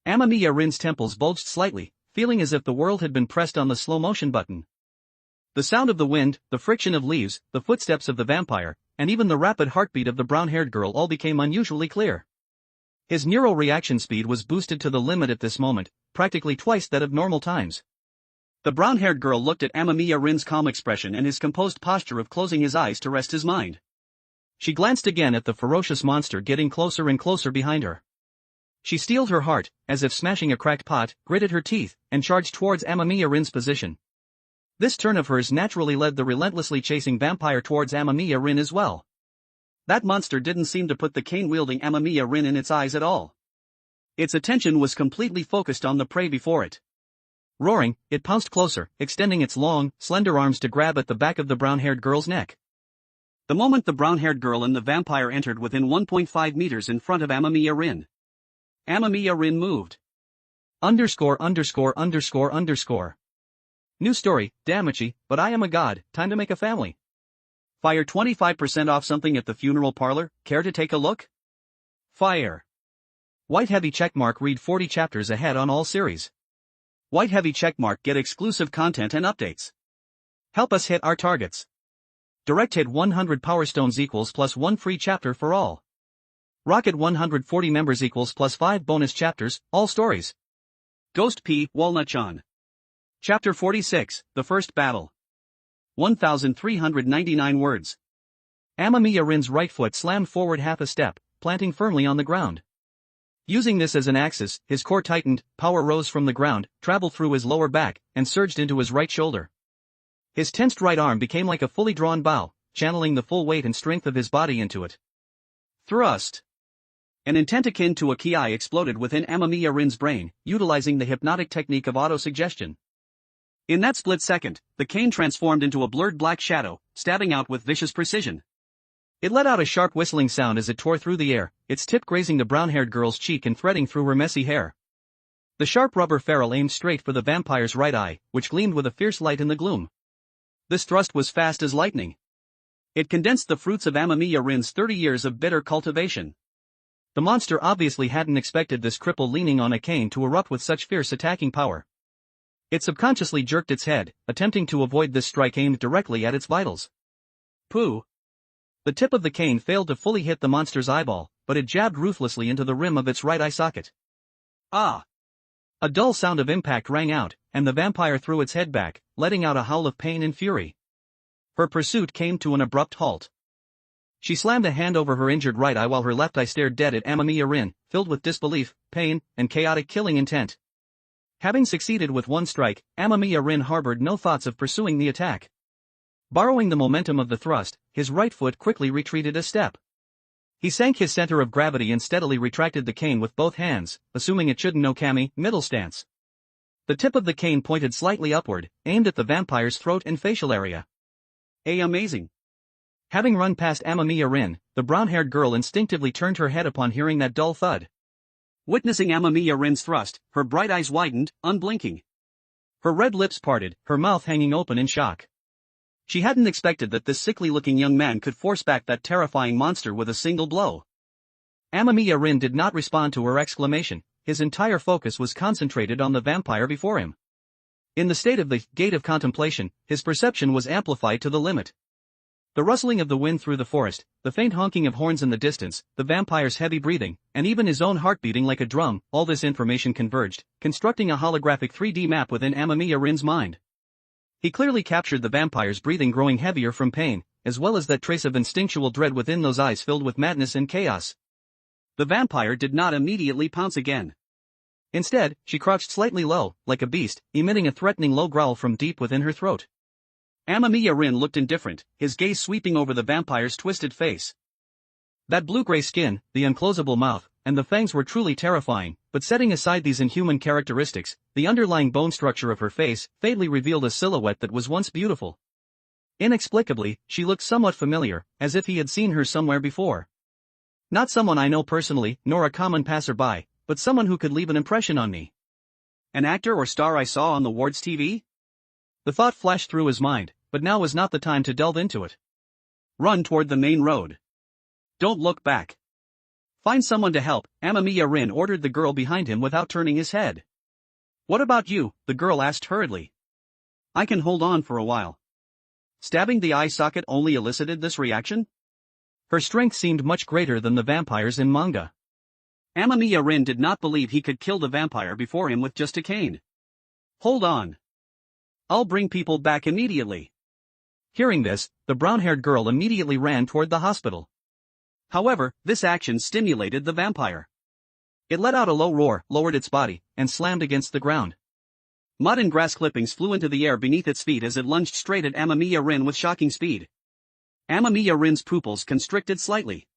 Amamiya Rin's temples bulged slightly, feeling as if the world had been pressed on the slow-motion button. The sound of the wind, the friction of leaves, the footsteps of the vampire, and even the rapid heartbeat of the brown-haired girl all became unusually clear. His neural reaction speed was boosted to the limit at this moment, practically twice that of normal times. The brown-haired girl looked at Amamiya Rin's calm expression and his composed posture of closing his eyes to rest his mind. She glanced again at the ferocious monster getting closer and closer behind her. She steeled her heart, as if smashing a cracked pot, gritted her teeth, and charged towards Amamiya Rin's position. This turn of hers naturally led the relentlessly chasing vampire towards Amamiya Rin as well. That monster didn't seem to put the cane-wielding Amamiya Rin in its eyes at all. Its attention was completely focused on the prey before it. Roaring, it pounced closer, extending its long, slender arms to grab at the back of the brown-haired girl's neck. The moment the brown-haired girl and the vampire entered within 1.5 meters in front of Amamiya Rin, Amamiya Rin moved. ________. New story, Damachi, but I am a god, time to make a family. Fire 25% off something at the funeral parlor, care to take a look? Fire. White heavy checkmark, read 40 chapters ahead on all series. White heavy checkmark, get exclusive content and updates. Help us hit our targets. Direct hit 100 power stones equals plus 1 free chapter for all. Rocket 140 members equals plus 5 bonus chapters, all stories. Ghost P. Walnut-chan. Chapter 46, The First Battle. 1,399 words. Amamiya Rin's right foot slammed forward half a step, planting firmly on the ground. Using this as an axis, his core tightened, power rose from the ground, traveled through his lower back, and surged into his right shoulder. His tensed right arm became like a fully drawn bow, channeling the full weight and strength of his body into it. Thrust. An intent akin to a ki exploded within Amamiya Rin's brain, utilizing the hypnotic technique of autosuggestion. In that split second, the cane transformed into a blurred black shadow, stabbing out with vicious precision. It let out a sharp whistling sound as it tore through the air, its tip grazing the brown-haired girl's cheek and threading through her messy hair. The sharp rubber ferrule aimed straight for the vampire's right eye, which gleamed with a fierce light in the gloom. This thrust was fast as lightning. It condensed the fruits of Amamiya Rin's 30 years of bitter cultivation. The monster obviously hadn't expected this cripple leaning on a cane to erupt with such fierce attacking power. It subconsciously jerked its head, attempting to avoid this strike aimed directly at its vitals. Pooh! The tip of the cane failed to fully hit the monster's eyeball, but it jabbed ruthlessly into the rim of its right eye socket. Ah! A dull sound of impact rang out, and the vampire threw its head back, letting out a howl of pain and fury. Her pursuit came to an abrupt halt. She slammed a hand over her injured right eye while her left eye stared dead at Amamiya Rin, filled with disbelief, pain, and chaotic killing intent. Having succeeded with one strike, Amamiya Rin harbored no thoughts of pursuing the attack. Borrowing the momentum of the thrust, his right foot quickly retreated a step. He sank his center of gravity and steadily retracted the cane with both hands, assuming it shouldn't no kami, middle stance. The tip of the cane pointed slightly upward, aimed at the vampire's throat and facial area. Amazing! Having run past Amamiya Rin, the brown-haired girl instinctively turned her head upon hearing that dull thud. Witnessing Amamiya Rin's thrust, her bright eyes widened, unblinking. Her red lips parted, her mouth hanging open in shock. She hadn't expected that this sickly-looking young man could force back that terrifying monster with a single blow. Amamiya Rin did not respond to her exclamation, his entire focus was concentrated on the vampire before him. In the state of the gate of contemplation, his perception was amplified to the limit. The rustling of the wind through the forest, the faint honking of horns in the distance, the vampire's heavy breathing, and even his own heart beating like a drum, all this information converged, constructing a holographic 3D map within Amamiya Rin's mind. He clearly captured the vampire's breathing growing heavier from pain, as well as that trace of instinctual dread within those eyes filled with madness and chaos. The vampire did not immediately pounce again. Instead, she crouched slightly low, like a beast, emitting a threatening low growl from deep within her throat. Amamiya Rin looked indifferent, his gaze sweeping over the vampire's twisted face. That blue-gray skin, the unclosable mouth, and the fangs were truly terrifying, but setting aside these inhuman characteristics, the underlying bone structure of her face fatally revealed a silhouette that was once beautiful. Inexplicably, she looked somewhat familiar, as if he had seen her somewhere before. Not someone I know personally, nor a common passerby, but someone who could leave an impression on me. An actor or star I saw on the ward's TV? The thought flashed through his mind, but now was not the time to delve into it. Run toward the main road. Don't look back. Find someone to help, Amamiya Rin ordered the girl behind him without turning his head. What about you? The girl asked hurriedly. I can hold on for a while. Stabbing the eye socket only elicited this reaction? Her strength seemed much greater than the vampire's in manga. Amamiya Rin did not believe he could kill the vampire before him with just a cane. Hold on. I'll bring people back immediately. Hearing this, the brown-haired girl immediately ran toward the hospital. However, this action stimulated the vampire. It let out a low roar, lowered its body, and slammed against the ground. Mud and grass clippings flew into the air beneath its feet as it lunged straight at Amamiya Rin with shocking speed. Amamiya Rin's pupils constricted slightly.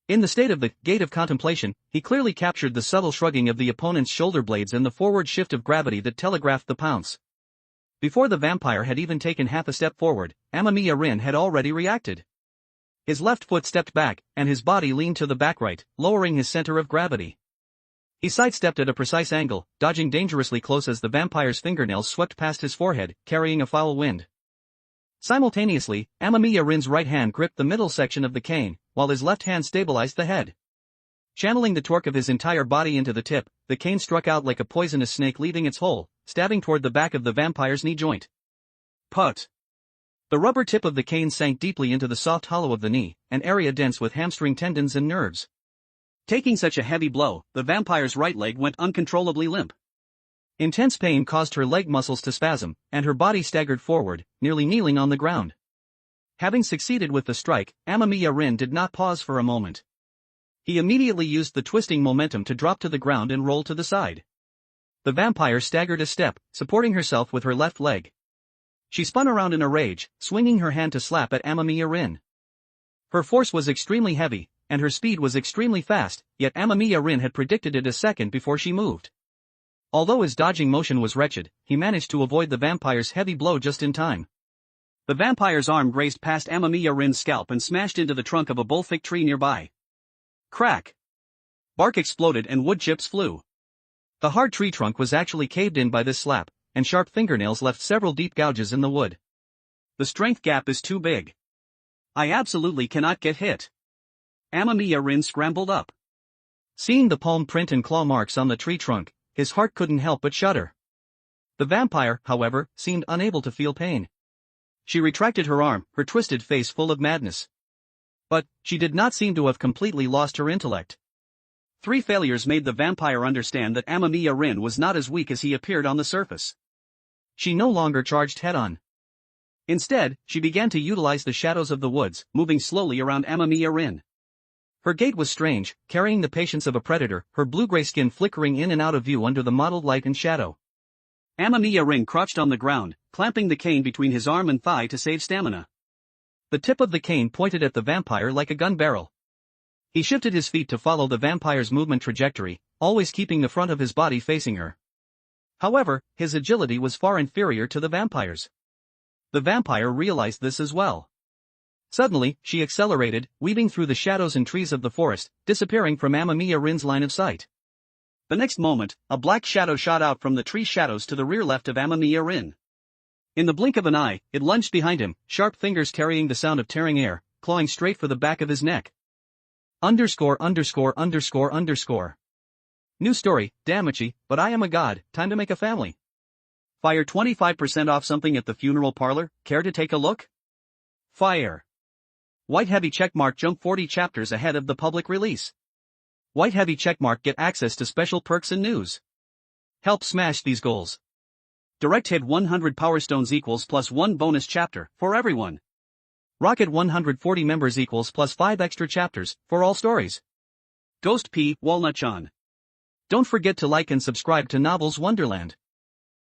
In the state of the gate of contemplation, he clearly captured the subtle shrugging of the opponent's shoulder blades and the forward shift of gravity that telegraphed the pounce. Before the vampire had even taken half a step forward, Amamiya Rin had already reacted. His left foot stepped back, and his body leaned to the back right, lowering his center of gravity. He sidestepped at a precise angle, dodging dangerously close as the vampire's fingernails swept past his forehead, carrying a foul wind. Simultaneously, Amamiya Rin's right hand gripped the middle section of the cane, while his left hand stabilized the head. Channeling the torque of his entire body into the tip, the cane struck out like a poisonous snake leaving its hole, stabbing toward the back of the vampire's knee joint. Put! The rubber tip of the cane sank deeply into the soft hollow of the knee, an area dense with hamstring tendons and nerves. Taking such a heavy blow, the vampire's right leg went uncontrollably limp. Intense pain caused her leg muscles to spasm, and her body staggered forward, nearly kneeling on the ground. Having succeeded with the strike, Amamiya Rin did not pause for a moment. He immediately used the twisting momentum to drop to the ground and roll to the side. The vampire staggered a step, supporting herself with her left leg. She spun around in a rage, swinging her hand to slap at Amamiya Rin. Her force was extremely heavy, and her speed was extremely fast, yet Amamiya Rin had predicted it a second before she moved. Although his dodging motion was wretched, he managed to avoid the vampire's heavy blow just in time. The vampire's arm grazed past Amamiya Rin's scalp and smashed into the trunk of a bullfig tree nearby. Crack! Bark exploded and wood chips flew. The hard tree trunk was actually caved in by this slap, and sharp fingernails left several deep gouges in the wood. The strength gap is too big. I absolutely cannot get hit. Amamiya Rin scrambled up. Seeing the palm print and claw marks on the tree trunk, his heart couldn't help but shudder. The vampire, however, seemed unable to feel pain. She retracted her arm, her twisted face full of madness. But, she did not seem to have completely lost her intellect. 3 failures made the vampire understand that Amamiya Rin was not as weak as he appeared on the surface. She no longer charged head-on. Instead, she began to utilize the shadows of the woods, moving slowly around Amamiya Rin. Her gait was strange, carrying the patience of a predator, her blue-gray skin flickering in and out of view under the mottled light and shadow. Amamiya Rin crouched on the ground, clamping the cane between his arm and thigh to save stamina. The tip of the cane pointed at the vampire like a gun barrel. He shifted his feet to follow the vampire's movement trajectory, always keeping the front of his body facing her. However, his agility was far inferior to the vampire's. The vampire realized this as well. Suddenly, she accelerated, weaving through the shadows and trees of the forest, disappearing from Amamiya Rin's line of sight. The next moment, a black shadow shot out from the tree shadows to the rear left of Amamiya Rin. In the blink of an eye, it lunged behind him, sharp fingers carrying the sound of tearing air, clawing straight for the back of his neck. New story, Damachi, but I am a god, time to make a family. Fire 25% off something at the funeral parlor, care to take a look? Fire. White heavy checkmark jump 40 chapters ahead of the public release. White heavy checkmark get access to special perks and news. Help smash these goals. Direct hit 100 Power Stones equals plus 1 bonus chapter for everyone. Rocket 140 members equals plus 5 extra chapters for all stories. Ghost P. Walnut Chan. Don't forget to like and subscribe to Novels Wonderland.